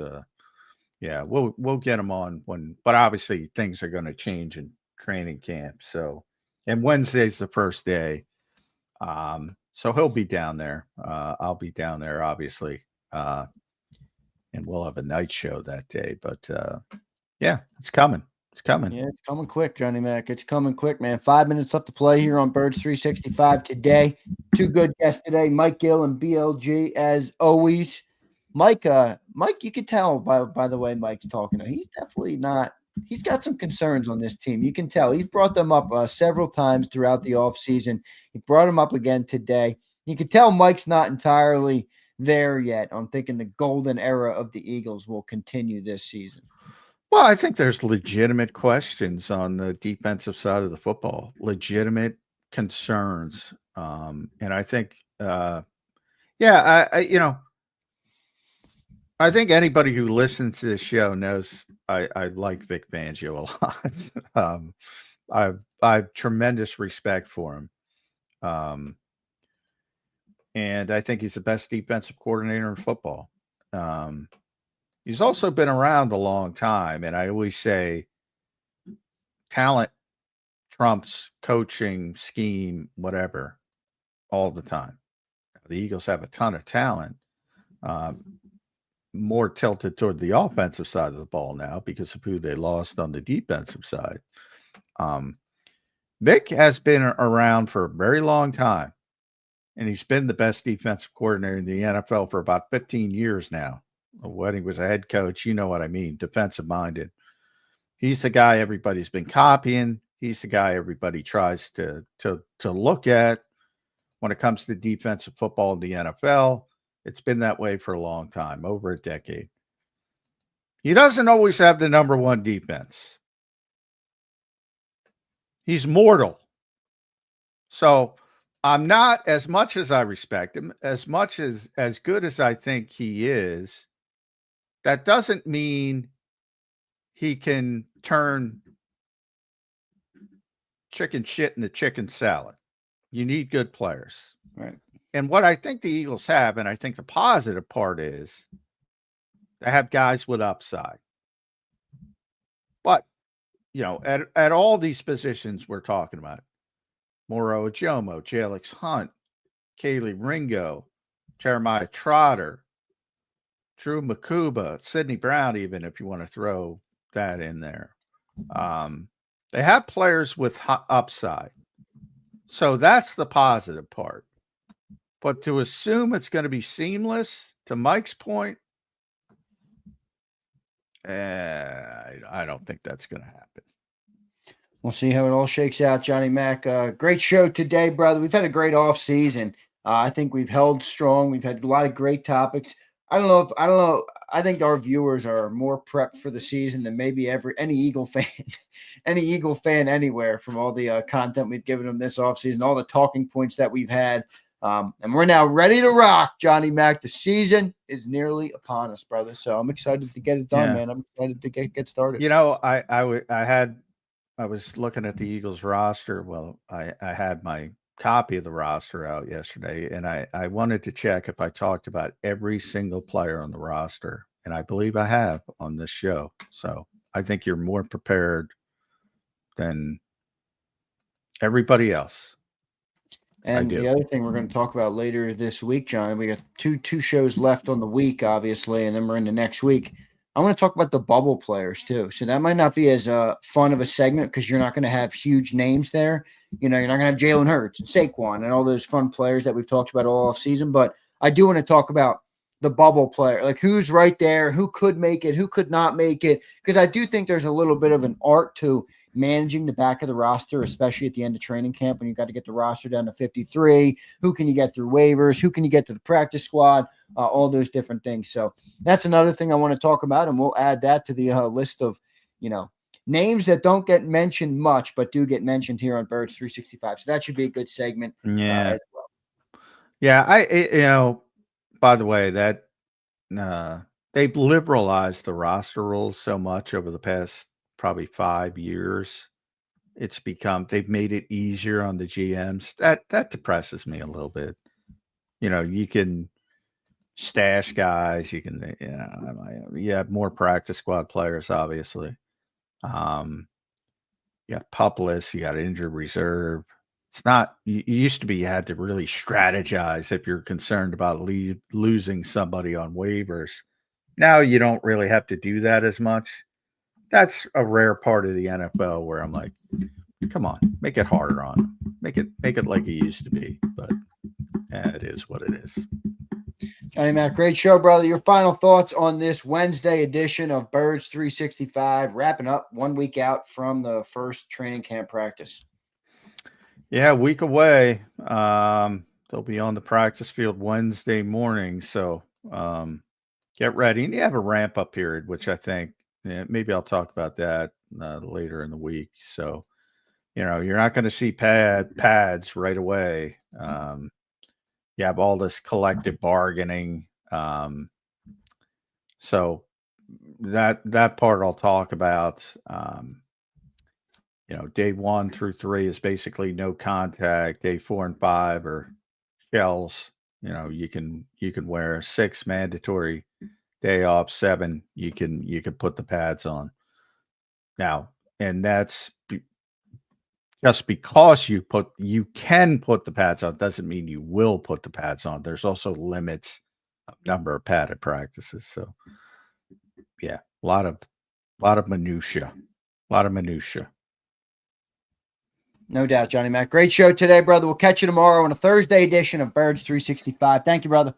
Speaker 3: yeah, we'll get them on but obviously things are going to change in training camp. So, and Wednesday's the first day. So he'll be down there. I'll be down there, obviously. And we'll have a night show that day, but yeah, it's coming. It's coming.
Speaker 2: Yeah, it's coming quick, Johnny Mac. It's coming quick, man. 5 minutes left to play here on Birds 365 today. Two good guests today, Mike Gill and BLG, as always. Mike, you can tell by the way Mike's talking. He's definitely not. He's got some concerns on this team. You can tell. He's brought them up several times throughout the offseason. He brought them up again today. You can tell Mike's not entirely there yet. I'm thinking the golden era of the Eagles will continue this season.
Speaker 3: Well, I think there's legitimate questions on the defensive side of the football, legitimate concerns. And I think, I think anybody who listens to this show knows I like Vic Fangio a lot. I have tremendous respect for him. And I think he's the best defensive coordinator in football. He's also been around a long time, and I always say talent trumps coaching, scheme, whatever, all the time. The Eagles have a ton of talent, more tilted toward the offensive side of the ball now because of who they lost on the defensive side. Vic has been around for a very long time, and he's been the best defensive coordinator in the NFL for about 15 years now. When he was a head coach, you know what I mean, defensive minded. He's the guy everybody's been copying. He's the guy everybody tries to look at when it comes to defensive football in the NFL. It's been that way for a long time, over a decade. He doesn't always have the number one defense. He's mortal. So I'm not, as much as I respect him, as good as I think he is, that doesn't mean he can turn chicken shit into chicken salad. You need good players.
Speaker 2: Right.
Speaker 3: And what I think the Eagles have, and I think the positive part is they have guys with upside. But, at all these positions we're talking about, Moro Ajomo, Jalix Hunt, Kaylee Ringo, Jeremiah Trotter, Drew Makuba, Sidney Brown, even if you want to throw that in there. They have players with upside. So that's the positive part. But to assume it's going to be seamless, to Mike's point, I don't think that's going to happen.
Speaker 2: We'll see how it all shakes out, Johnny Mac. Great show today, brother. We've had a great off season. I think we've held strong. We've had a lot of great topics. I don't know. I think our viewers are more prepped for the season than maybe any Eagle fan anywhere from all the content we've given them this offseason, all the talking points that we've had. And we're now ready to rock, Johnny Mac. The season is nearly upon us, brother. So I'm excited to get it done, man. I'm excited to get started.
Speaker 3: I was looking at the Eagles roster. Well, I had my copy of the roster out yesterday, and I wanted to check if I talked about every single player on the roster, and I believe I have on this show. So I think you're more prepared than everybody else.
Speaker 2: And
Speaker 3: do.
Speaker 2: the other thing we're going to talk about later this week, John, we got two shows left on the week, obviously, and then we're in the next week. I want to talk about the bubble players too. So that might not be as fun of a segment because you're not going to have huge names there. You're not going to have Jalen Hurts and Saquon and all those fun players that we've talked about all off season. But I do want to talk about the bubble player, like who's right there, who could make it, who could not make it. Because I do think there's a little bit of an art to managing the back of the roster, especially at the end of training camp when you got to get the roster down to 53. Who can you get through waivers? Who can you get to the practice squad? All those different things. So that's another thing I want to talk about, and we'll add that to the list of, names that don't get mentioned much, but do get mentioned here on Birds 365. So that should be a good segment.
Speaker 3: Yeah.
Speaker 2: As well.
Speaker 3: Yeah. By the way, that they've liberalized the roster rules so much over the past probably 5 years. They've made it easier on the GMs. That depresses me a little bit. You can stash guys. You can, you have more practice squad players, obviously. You got pup lists, you got injured reserve. It's not, you used to be, you had to really strategize if you're concerned about losing somebody on waivers. Now you don't really have to do that as much. That's a rare part of the NFL where I'm like, come on, make it harder on them. Make it like it used to be. But it is what it is.
Speaker 2: Johnny Mac, great show, brother. Your final thoughts on this Wednesday edition of Birds 365, wrapping up 1 week out from the first training camp practice.
Speaker 3: Yeah, a week away. They'll be on the practice field Wednesday morning. So get ready. And you have a ramp up period, which I think maybe I'll talk about that later in the week. So, you're not going to see pads right away. You have all this collective bargaining. So that part I'll talk about. Day 1 through 3 is basically no contact. Day 4 and 5 are shells. You can wear 6 mandatory. Day off 7, you can put the pads on. Now, and that's just because you can put the pads on doesn't mean you will put the pads on. There's also limits of number of padded practices. So yeah, a lot of minutia.
Speaker 2: No doubt, Johnny Mac. Great show today, brother. We'll catch you tomorrow on a Thursday edition of Birds 365. Thank you, brother.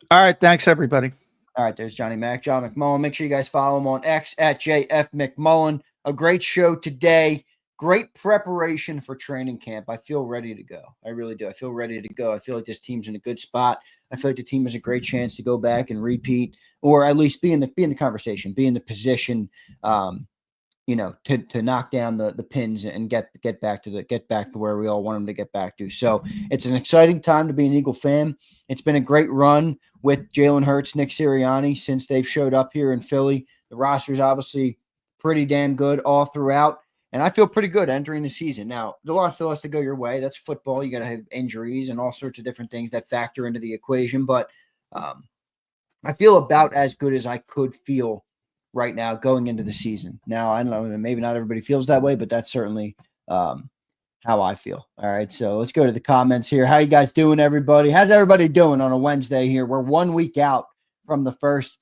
Speaker 3: All right. Thanks, everybody.
Speaker 2: All right, there's Johnny Mac, John McMullen. Make sure you guys follow him on X at JF McMullen. A great show today. Great preparation for training camp. I feel ready to go. I really do. I feel ready to go. I feel like this team's in a good spot. I feel like the team has a great chance to go back and repeat, or at least be in the conversation, be in the position, to knock down the pins and get back to where we all want them to get back to. So it's an exciting time to be an Eagle fan. It's been a great run with Jalen Hurts, Nick Sirianni since they've showed up here in Philly. The roster is obviously pretty damn good all throughout, and I feel pretty good entering the season. Now, the lot still has to go your way. That's football. You got to have injuries and all sorts of different things that factor into the equation, but I feel about as good as I could feel right now going into the season. Now, I don't know, maybe not everybody feels that way, but that's certainly how I feel. All right, so let's go to the comments here. How you guys doing, everybody? How's everybody doing on a Wednesday here? We're 1 week out from the first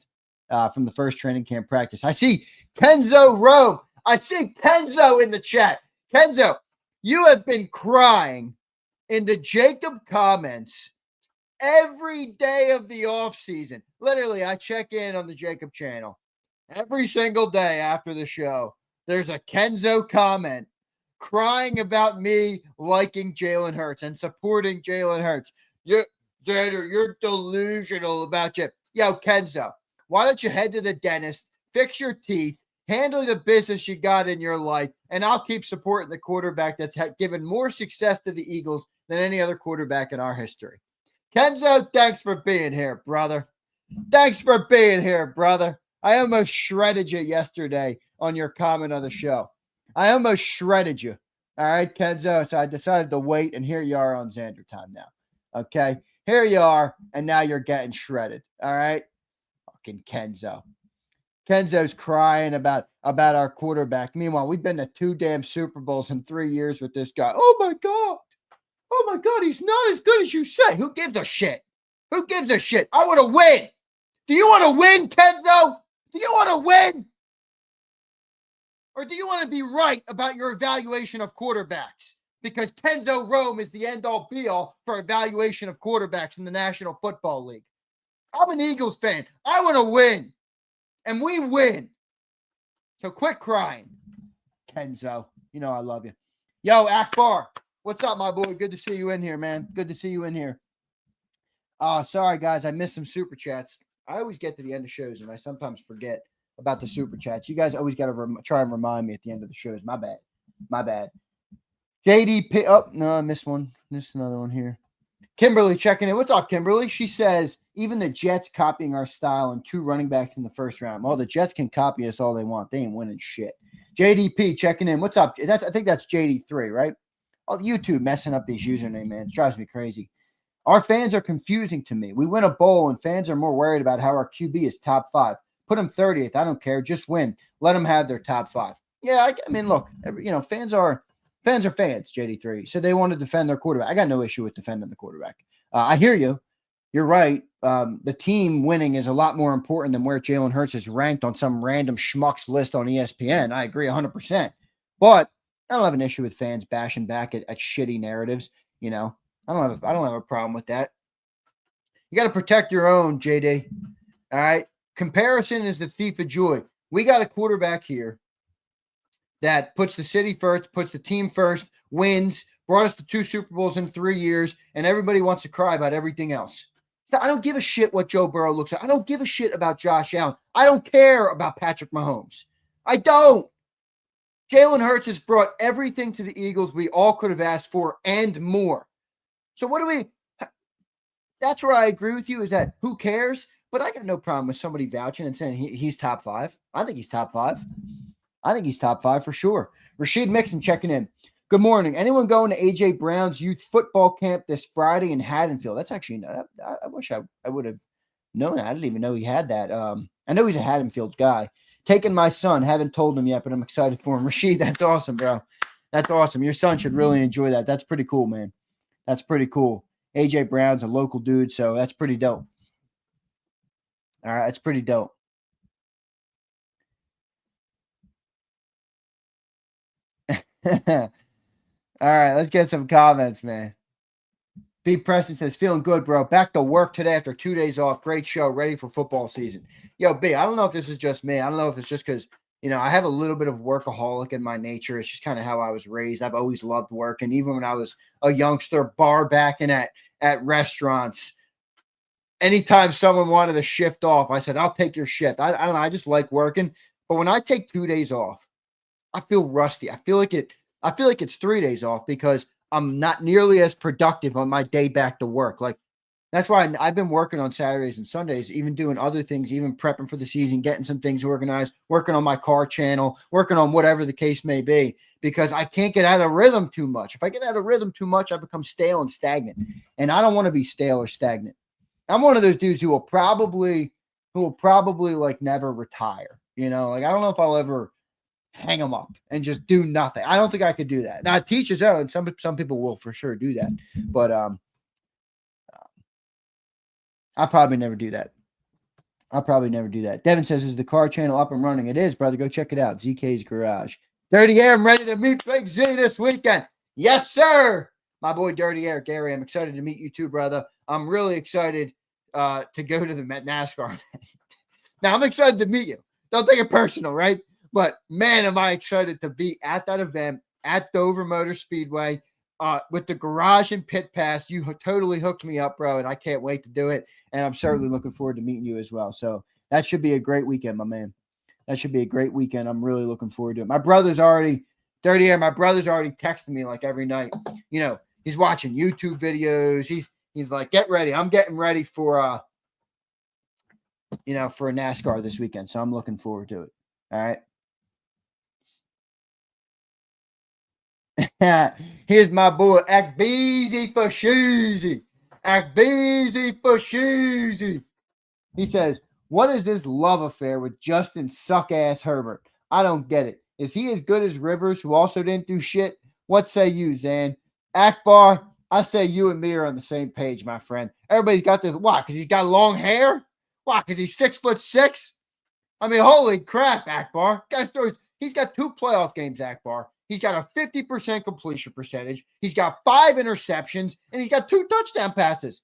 Speaker 2: training camp practice. I see Kenzo Rome. I see Kenzo in the chat. Kenzo, you have been crying in the JAKIB comments every day of the offseason. Literally, I check in on the JAKIB channel every single day after the show. There's a Kenzo comment crying about me liking Jalen Hurts and supporting Jalen Hurts. You're delusional about you. Yo, Kenzo, why don't you head to the dentist, fix your teeth, handle the business you got in your life, and I'll keep supporting the quarterback that's given more success to the Eagles than any other quarterback in our history. Kenzo, thanks for being here, brother. Thanks for being here, brother. I almost shredded you yesterday on your comment on the show. I almost shredded you. All right, Kenzo. So I decided to wait, and here you are on Zander time now. Okay, here you are, and now you're getting shredded. All right, fucking Kenzo. Kenzo's crying about our quarterback. Meanwhile, we've been to 2 damn Super Bowls in 3 years with this guy. Oh my God. oh my God, he's not as good as you say. Who gives a shit? Who gives a shit? I want to win. Do you want to win, Kenzo? Do you want to win? Or do you want to be right about your evaluation of quarterbacks? Because Kenzo Rome is the end-all be-all for evaluation of quarterbacks in the National Football League. I'm an Eagles fan. I want to win. And we win. So quit crying, Kenzo. You know I love you. Yo, Akbar. What's up, my boy? Good to see you in here, man. Good to see you in here. Sorry, guys. I missed some super chats. I always get to the end of shows, and I sometimes forget about the super chats. You guys always got to try and remind me at the end of the shows. My bad. My bad. JDP. Oh, no, I missed one. Missed another one here. Kimberly checking in. What's up, Kimberly? She says, even the Jets copying our style and 2 running backs in the first round. Well, the Jets can copy us all they want. They ain't winning shit. JDP checking in. What's up? I think that's JD3, right? Oh, YouTube messing up these username, man. It drives me crazy. Our fans are confusing to me. We win a bowl, and fans are more worried about how our QB is top 5. Put them 30th. I don't care. Just win. Let them have their top 5. Yeah, I mean, look, fans are fans, JD3. So they want to defend their quarterback. I got no issue with defending the quarterback. I hear you. You're right. The team winning is a lot more important than where Jalen Hurts is ranked on some random schmuck's list on ESPN. I agree 100%. But I don't have an issue with fans bashing back at shitty narratives. I don't have a problem with that. You got to protect your own, JD. All right. Comparison is the thief of joy. We got a quarterback here that puts the city first, puts the team first, wins, brought us to 2 Super Bowls in 3 years, and everybody wants to cry about everything else. So I don't give a shit what Joe Burrow looks like. I don't give a shit about Josh Allen. I don't care about Patrick Mahomes. I don't. Jalen Hurts has brought everything to the Eagles we all could have asked for and more. So that's where I agree with you, is that who cares? But I got no problem with somebody vouching and saying he's top 5. I think he's top 5. I think he's top 5 for sure. Rashid Mixon checking in. Good morning. Anyone going to A.J. Brown's youth football camp this Friday in Haddonfield? That's actually, I wish I would have known that. I didn't even know he had that. I know he's a Haddonfield guy. Taking my son. Haven't told him yet, but I'm excited for him. Rashid, that's awesome, bro. That's awesome. Your son should really enjoy that. That's pretty cool, man. That's pretty cool. A.J. Brown's a local dude, so that's pretty dope. All right, that's pretty dope. All right, let's get some comments, man. B. Preston says, feeling good, bro. Back to work today after 2 days off. Great show. Ready for football season. Yo, B, I don't know if this is just me. I don't know if it's just because, I have a little bit of workaholic in my nature. It's just kind of how I was raised. I've always loved work. And even when I was a youngster, bar backing at restaurants, anytime someone wanted to shift off, I said, I'll take your shift. I don't know. I just like working. But when I take 2 days off, I feel rusty. I feel like it's 3 days off because I'm not nearly as productive on my day back to work. Like, that's why I've been working on Saturdays and Sundays, even doing other things, even prepping for the season, getting some things organized, working on my car channel, working on whatever the case may be, because I can't get out of rhythm too much. If I get out of rhythm too much, I become stale and stagnant. And I don't want to be stale or stagnant. I'm one of those dudes who will probably like never retire. I don't know if I'll ever hang them up and just do nothing. I don't think I could do that. Now, teach his own. Some people will for sure do that, but I'll probably never do that. Devin says, is the car channel up and running? It is, brother. Go check it out. ZK's Garage. Dirty Air, I'm ready to meet Big Z this weekend. Yes, sir. My boy Dirty Air, Gary, I'm excited to meet you too, brother. I'm really excited to go to the NASCAR event. Now, I'm excited to meet you. Don't take it personal, right? But, man, am I excited to be at that event at Dover Motor Speedway with the garage and pit pass. You totally hooked me up, bro, and I can't wait to do it. And I'm certainly looking forward to meeting you as well. So that should be a great weekend, my man. That should be a great weekend. I'm really looking forward to it. My brother's already texting me like every night. He's watching YouTube videos. He's like, get ready. I'm getting ready for a NASCAR this weekend. So I'm looking forward to it. All right. Here's my boy, Act Beezy for Sheezy. Act Beezy for Sheezy. He says, what is this love affair with Justin suck-ass Herbert? I don't get it. Is he as good as Rivers, who also didn't do shit? What say you, Zan? Akbar, I say you and me are on the same page, my friend. Everybody's got this. Why? Because he's got long hair? Why? Because he's 6'6"? I mean, holy crap, Akbar. He's got 2 playoff games, Akbar. He's got a 50% completion percentage. He's got 5 interceptions, and he's got 2 touchdown passes.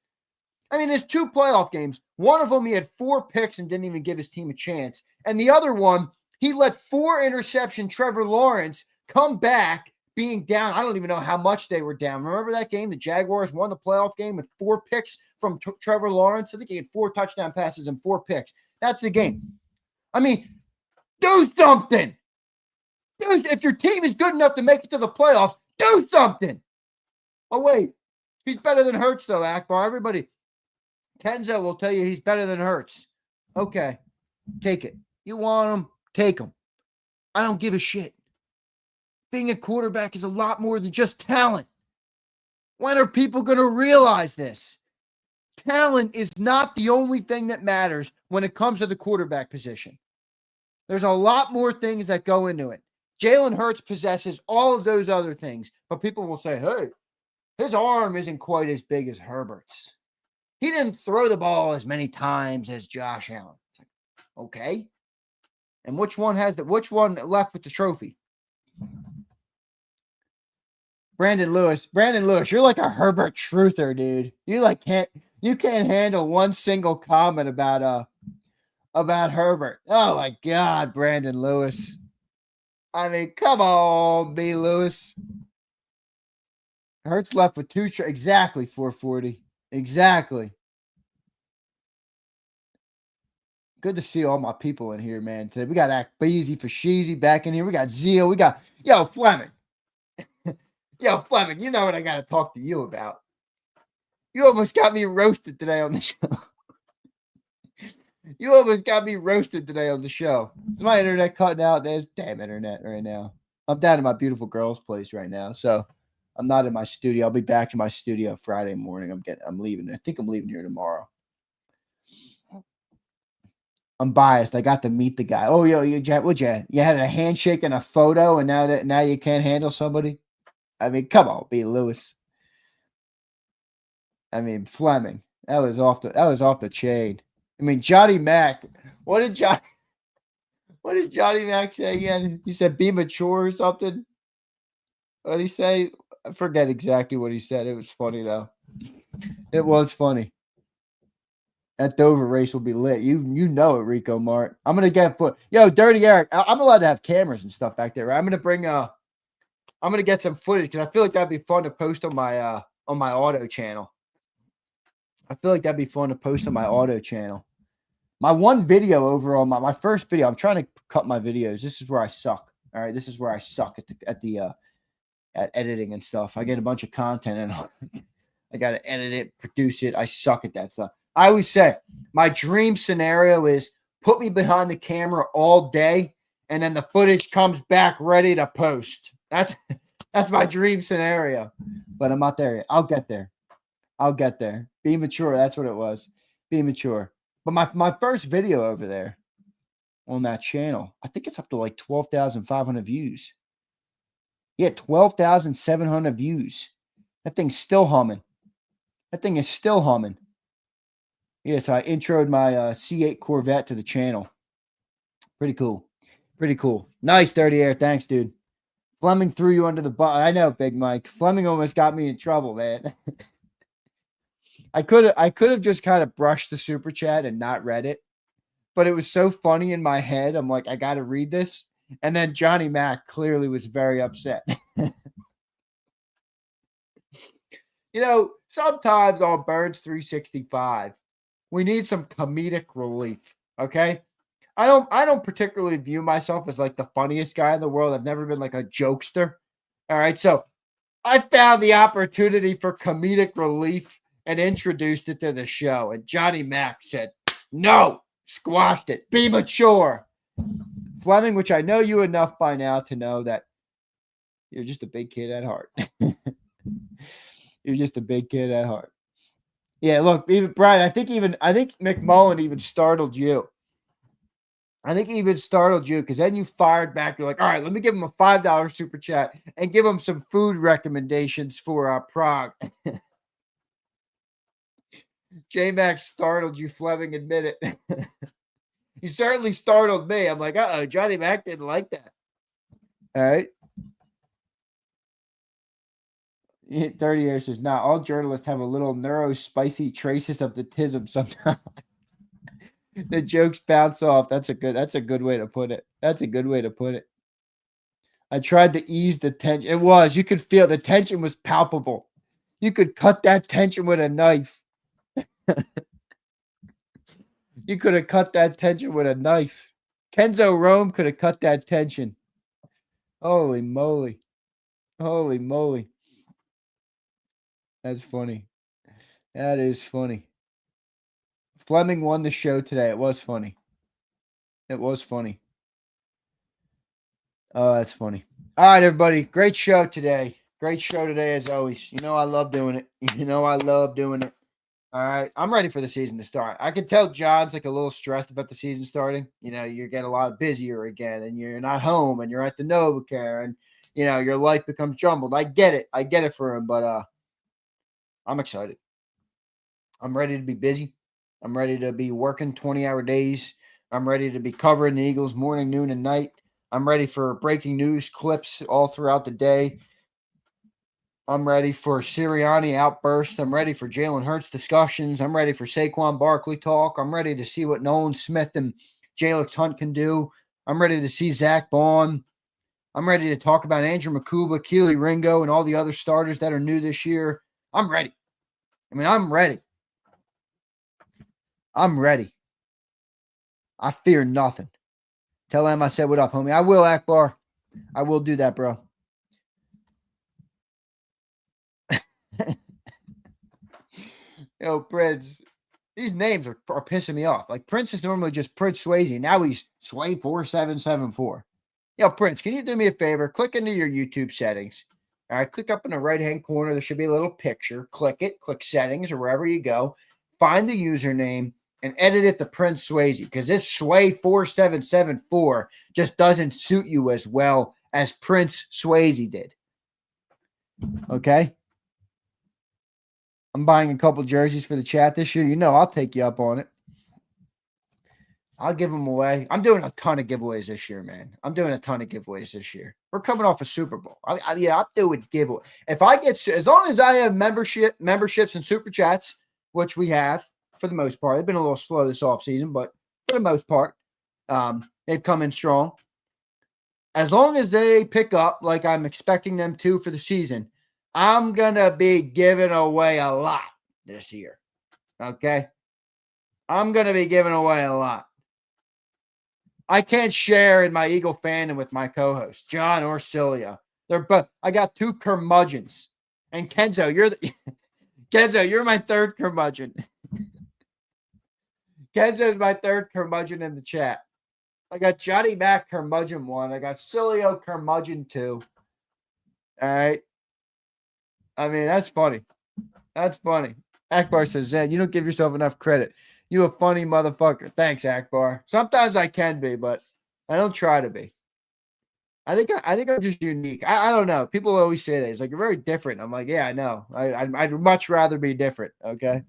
Speaker 2: I mean, his 2 playoff games, one of them he had 4 picks and didn't even give his team a chance. And the other one, he let 4 interception Trevor Lawrence come back being down. I don't even know how much they were down. Remember that game? The Jaguars won the playoff game with 4 picks from Trevor Lawrence. I think he had 4 touchdown passes and 4 picks. That's the game. I mean, do something. If your team is good enough to make it to the playoffs, do something. Oh, wait. He's better than Hurts, though, Akbar. Everybody, Kenzo will tell you he's better than Hurts. Okay. Take it. You want him? Take him. I don't give a shit. Being a quarterback is a lot more than just talent. When are people going to realize this? Talent is not the only thing that matters when it comes to the quarterback position. There's a lot more things that go into it. Jalen Hurts possesses all of those other things, but people will say, hey, his arm isn't quite as big as Herbert's. He didn't throw the ball as many times as Josh Allen. Okay. And which one left with the trophy? Brandon Lewis, you're like a Herbert truther, dude. You can't handle one single comment about Herbert. Oh my God, Brandon Lewis. I mean, come on, B. Lewis. Hurts left with 2 exactly 440. Exactly. Good to see all my people in here, man. Today we got Akbeezy for Sheezy back in here. We got Zio. We got Fleming. Yo, Fleming, you know what I got to talk to you about. You almost got me roasted today on the show. You almost got me roasted today on the show. Is my internet cutting out? There's damn internet right now. I'm down in my beautiful girl's place right now, so I'm not in my studio. I'll be back in my studio Friday morning. I'm leaving. I think I'm leaving here tomorrow. I'm biased. I got to meet the guy. Oh, you had a handshake and a photo, and now you can't handle somebody. I mean, come on, B. Lewis. I mean, Fleming. That was off the chain. I mean, Johnny Mac. What did Johnny Mac say again? He said, "Be mature" or something. What did he say? I forget exactly what he said. It was funny though. It was funny. That Dover race will be lit. You know it, Rico Mart. I'm gonna get Dirty Eric. I'm allowed to have cameras and stuff back there. Right? I'm gonna get some footage because I feel like that'd be fun to post on my auto channel. My one video over on my first video, I'm trying to cut my videos. This is where I suck. All right, this is where I suck at editing and stuff. I get a bunch of content and I got to edit it, produce it. I suck at that stuff. I always say my dream scenario is put me behind the camera all day, and then the footage comes back ready to post. That's my dream scenario, but I'm not there yet. I'll get there. Be mature. That's what it was. Be mature. But my first video over there on that channel, I think it's up to like 12,500 views. Yeah, 12,700 views. That thing's still humming. That thing is still humming. Yeah, so I introed my C8 Corvette to the channel. Pretty cool. Nice, Dirty Air. Thanks, dude. Fleming threw you under the bus. I know, Big Mike. Fleming almost got me in trouble, man. I could have just kind of brushed the super chat and not read it, but it was so funny in my head. I'm like, I got to read this. And then Johnny Mac clearly was very upset. Sometimes on Birds 365, we need some comedic relief. Okay. I don't particularly view myself as like the funniest guy in the world. I've never been like a jokester. All right. So I found the opportunity for comedic relief and introduced it to the show. And Johnny Mac said, no, squashed it. Be mature. Fleming, which I know you enough by now to know that you're just a big kid at heart. You're just a big kid at heart. Yeah, look, even Brian, I think McMullen even startled you. I think he even startled you because then you fired back. You're like, all right, let me give him a $5 super chat and give him some food recommendations for Prague. J-Max startled you, Fleming, admit it. He certainly startled me. I'm like, uh-oh, Johnny Mac didn't like that. All right. 30 years says, now all journalists have a little neuro-spicy traces of the tism sometimes. The jokes bounce off. That's a good way to put it. That's a good way to put it. I tried to ease the tension. It was. You could feel the tension was palpable. You could cut that tension with a knife. You could have cut that tension with a knife. Kenzo Rome could have cut that tension. Holy moly. Holy moly. That's funny. That is funny. Fleming won the show today. It was funny. It was funny. Oh, that's funny. All right, everybody. Great show today. Great show today, as always. You know I love doing it. You know I love doing it. All right. I'm ready for the season to start. I can tell John's like a little stressed about the season starting. You know, you're getting a lot busier again, and you're not home, and you're at the NovaCare, and, you know, your life becomes jumbled. I get it. I get it for him, but I'm excited. I'm ready to be busy. I'm ready to be working 20-hour days. I'm ready to be covering the Eagles morning, noon, and night. I'm ready for breaking news clips all throughout the day. I'm ready for Sirianni outburst. I'm ready for Jalen Hurts discussions. I'm ready for Saquon Barkley talk. I'm ready to see what Nolan Smith and Jalen Hunt can do. I'm ready to see Zach Bond. I'm ready to talk about Andrew Makuba, Keely Ringo, and all the other starters that are new this year. I'm ready. I mean, I'm ready. I'm ready. I fear nothing. Tell him I said what up, homie. I will, Akbar. I will do that, bro. Yo, Prince. These names are pissing me off. Like, Prince is normally just Prince Swayze. Now he's Sway4774. Yo, Prince, can you do me a favor? Click into your YouTube settings. All right, click up in the right-hand corner. There should be a little picture. Click it. Click settings or wherever you go. Find the username and edit it to Prince Swayze, because this Sway4774 just doesn't suit you as well as Prince Swayze did. Okay? I'm buying a couple jerseys for the chat this year. You know I'll take you up on it. I'll give them away. I'm doing a ton of giveaways this year, man. I'm doing a ton of giveaways this year. We're coming off a Super Bowl. I'm doing giveaway. If I get, as long as I have memberships and super chats, which we have for the most part. They've been a little slow this offseason, but for the most part, they've come in strong. As long as they pick up like I'm expecting them to for the season, I'm going to be giving away a lot this year. Okay? I'm going to be giving away a lot. I can't share in my Eagle fandom with my co-host, John or Celia. I got two curmudgeons. And Kenzo, you're my third curmudgeon. Kenzo's my third curmudgeon in the chat. I got Johnny Mac curmudgeon 1. I got Cilio curmudgeon 2. All right. I mean, that's funny. That's funny. Akbar says, Zen, you don't give yourself enough credit. You a funny motherfucker. Thanks, Akbar. Sometimes I can be, but I don't try to be. I think I'm just unique. I don't know. People always say that. It's like, you're very different. I'm like, yeah, I know. I'd much rather be different, okay?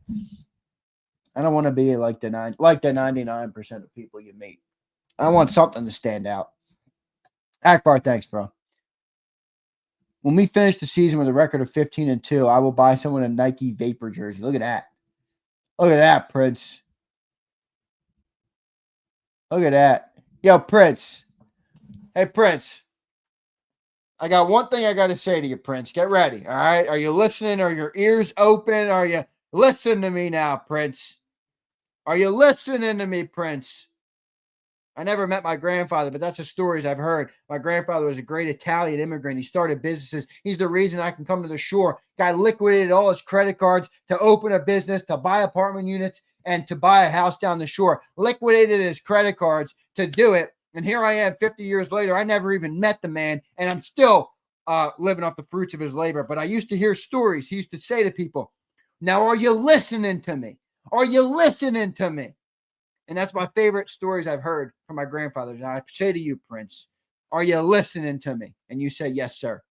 Speaker 2: I don't want to be like the 99% of people you meet. I want something to stand out. Akbar, thanks, bro. When we finish the season with a record of 15-2, I will buy someone a Nike Vapor jersey. Look at that. Look at that, Prince. Look at that. Yo, Prince. Hey, Prince. I got one thing I got to say to you, Prince. Get ready, all right? Are you listening? Are your ears open? Are you listening to me now, Prince? Are you listening to me, Prince? I never met my grandfather, but that's the stories I've heard. My grandfather was a great Italian immigrant. He started businesses. He's the reason I can come to the shore. Guy liquidated all his credit cards to open a business, to buy apartment units, and to buy a house down the shore. Liquidated his credit cards to do it. And here I am 50 years later. I never even met the man, and I'm still living off the fruits of his labor. But I used to hear stories. He used to say to people, now, are you listening to me? Are you listening to me? And that's my favorite stories I've heard from my grandfather. Now I say to you, Prince, are you listening to me? And you say, yes, sir.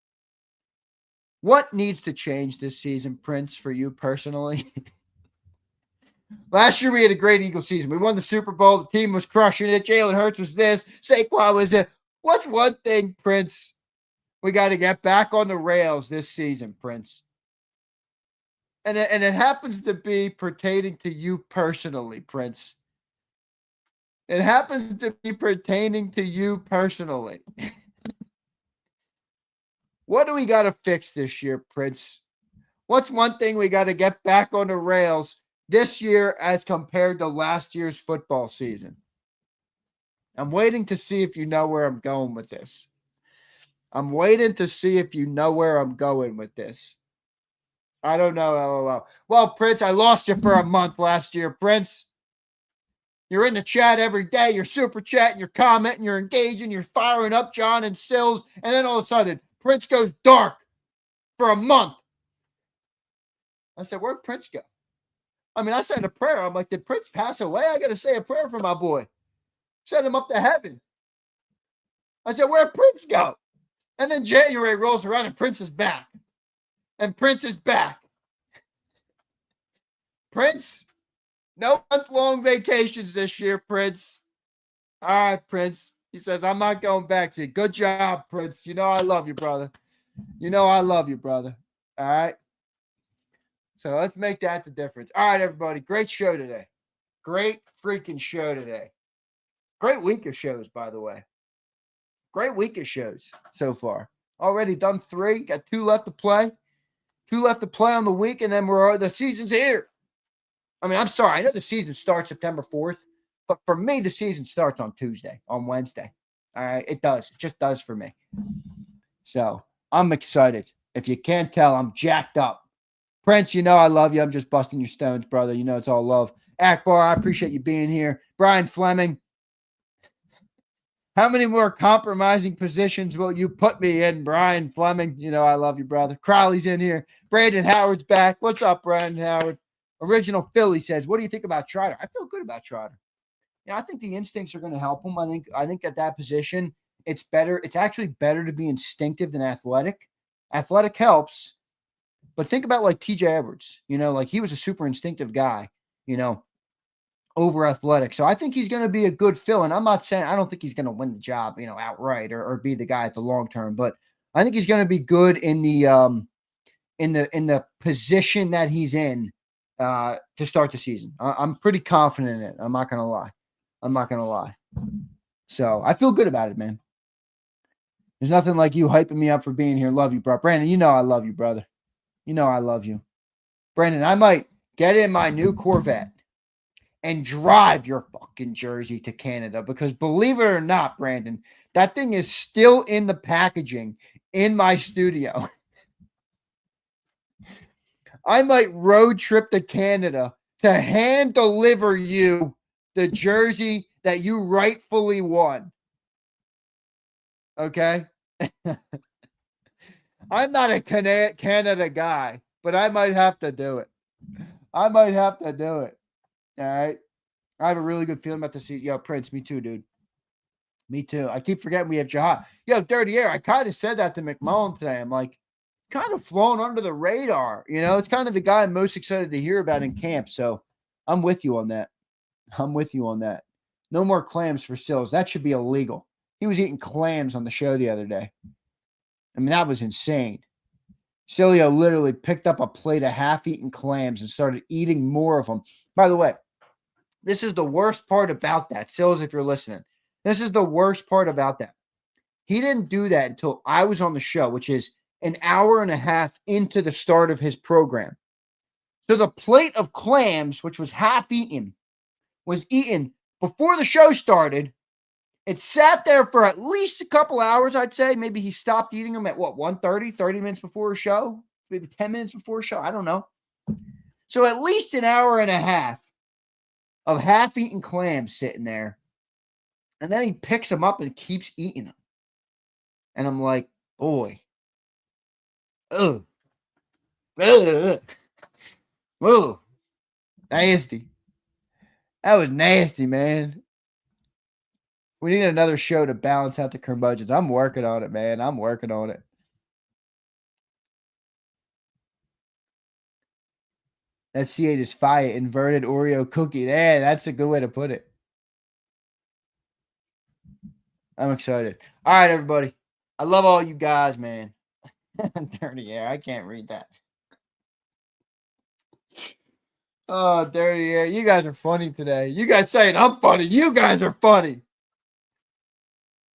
Speaker 2: What needs to change this season, Prince, for you personally? Last year, we had a great Eagle season. We won the Super Bowl. The team was crushing it. Jalen Hurts was this. Saquon was it. What's one thing, Prince, we got to get back on the rails this season, Prince? And it happens to be pertaining to you personally, Prince. It happens to be pertaining to you personally. What do we got to fix this year, Prince? What's one thing we got to get back on the rails this year as compared to last year's football season? I'm waiting to see if you know where I'm going with this. I'm waiting to see if you know where I'm going with this. I don't know, LOL. Well, Prince, I lost you for a month last year, Prince. You're in the chat every day. You're super chatting, you're commenting, you're engaging, you're firing up John and Sills. And then all of a sudden, Prince goes dark for a month. I said, where'd Prince go? I mean, I said a prayer. I'm like, did Prince pass away? I got to say a prayer for my boy. Send him up to heaven. I said, where'd Prince go? And then January rolls around and Prince is back. And Prince is back. Prince, no month-long vacations this year, Prince. All right, Prince. He says, I'm not going back. Say, good job, Prince. You know I love you, brother. You know I love you, brother. All right? So let's make that the difference. All right, everybody. Great show today. Great freaking show today. Great week of shows, by the way. Great week of shows so far. Already done 3. Got 2 left to play. 2 left to play on the week, and then the season's here. I mean, I'm sorry. I know the season starts September 4th, but for me, the season starts on Tuesday, on Wednesday. All right? It does. It just does for me. So I'm excited. If you can't tell, I'm jacked up. Prince, you know I love you. I'm just busting your stones, brother. You know it's all love. Akbar, I appreciate you being here. Brian Fleming, how many more compromising positions will you put me in, Brian Fleming? You know I love you, brother. Crowley's in here. Brandon Howard's back. What's up, Brandon Howard? Original Philly says, what do you think about Trotter? I feel good about Trotter. Yeah, I think the instincts are going to help him. I think at that position, it's better. It's actually better to be instinctive than athletic. Athletic helps. But think about like TJ Edwards, you know, like he was a super instinctive guy, you know, over athletic. So I think he's going to be a good fill. And I'm not saying, I don't think he's going to win the job, you know, outright or be the guy at the long term, but I think he's going to be good in the position that he's in to start the season. I'm pretty confident in it. I'm not going to lie. So I feel good about it, man. There's nothing like you hyping me up for being here. Love you, bro. Brandon, you know I love you, brother. You know I love you. Brandon, I might get in my new Corvette and drive your fucking jersey to Canada because believe it or not, Brandon, that thing is still in the packaging in my studio. I might road trip to Canada to hand deliver you the jersey that you rightfully won. Okay? I'm not a Canada guy, but I might have to do it. All right? I have a really good feeling about the season. Yo, Prince, me too, dude. Me too. I keep forgetting we have Jahad. Yo, Dirty Air, I kind of said that to McMullen today. I'm like, kind of flown under the radar. You know, it's kind of the guy I'm most excited to hear about in camp. So I'm with you on that. No more clams for Sills. That should be illegal. He was eating clams on the show the other day. I mean, that was insane. Cilio literally picked up a plate of half-eaten clams and started eating more of them. By the way, this is the worst part about that. Sills, if you're listening, this is the worst part about that. He didn't do that until I was on the show, which is an hour and a half into the start of his program. So the plate of clams, which was half-eaten, was eaten before the show started. It sat there for at least a couple hours, I'd say. Maybe he stopped eating them at, 1:30, 30 minutes before a show? Maybe 10 minutes before a show? I don't know. So at least an hour and a half of half-eaten clams sitting there. And then he picks them up and keeps eating them. And I'm like, boy. Ugh. Ugh. Ugh. Nasty. That was nasty, man. We need another show to balance out the curmudgeons. I'm working on it, man. I'm working on it. That C8 is fire. Inverted Oreo cookie. Yeah, that's a good way to put it. I'm excited. All right, everybody. I love all you guys, man. Dirty air. I can't read that. Oh, dirty air. You guys are funny today. You guys saying I'm funny. You guys are funny.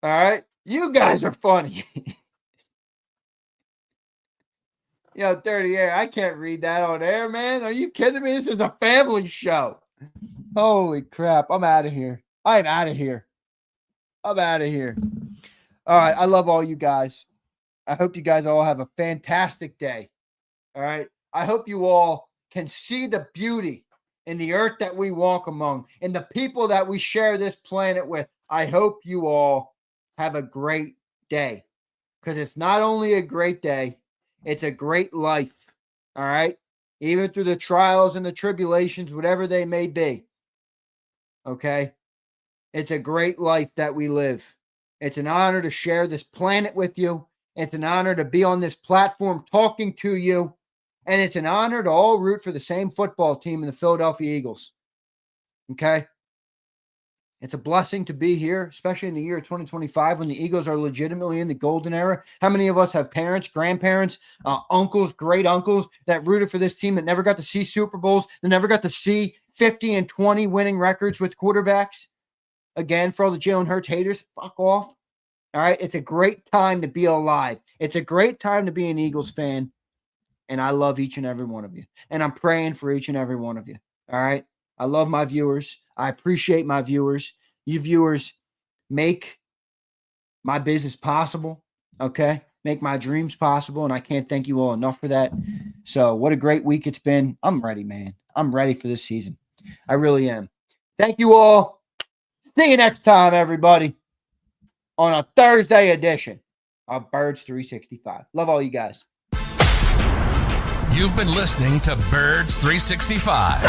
Speaker 2: All right? You guys are funny. Yo, dirty air. I can't read that on air, man. Are you kidding me? This is a family show. Holy crap. I'm out of here. I'm out of here. I'm out of here. All right. I love all you guys. I hope you guys all have a fantastic day. All right. I hope you all can see the beauty in the earth that we walk among, in the people that we share this planet with. I hope you all have a great day, because it's not only a great day, it's a great life. All right. Even through the trials and the tribulations, whatever they may be. Okay. It's a great life that we live. It's an honor to share this planet with you. It's an honor to be on this platform talking to you. And it's an honor to all root for the same football team in the Philadelphia Eagles. Okay? It's a blessing to be here, especially in the year 2025 when the Eagles are legitimately in the golden era. How many of us have parents, grandparents, uncles, great uncles that rooted for this team that never got to see Super Bowls, that never got to see 50 and 20 winning records with quarterbacks? Again, for all the Jalen Hurts haters, fuck off. All right? It's a great time to be alive. It's a great time to be an Eagles fan. And I love each and every one of you. And I'm praying for each and every one of you. All right? I love my viewers. I appreciate my viewers. You viewers make my business possible. Okay? Make my dreams possible. And I can't thank you all enough for that. So what a great week it's been. I'm ready, man. I'm ready for this season. I really am. Thank you all. See you next time, everybody, on a Thursday edition of Birds 365. Love all you guys.
Speaker 8: You've been listening to Birds 365,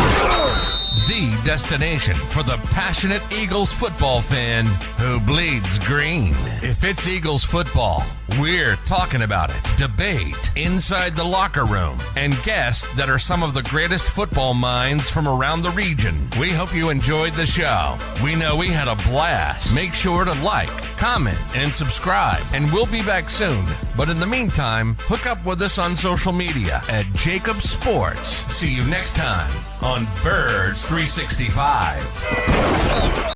Speaker 8: the destination for the passionate Eagles football fan who bleeds green. If it's Eagles football, we're talking about it. Debate inside the locker room and guests that are some of the greatest football minds from around the region. We hope you enjoyed the show. We know we had a blast. Make sure to like, comment, and subscribe, and we'll be back soon. But in the meantime, hook up with us on social media at JAKIB Sports. See you next time on Birds 365.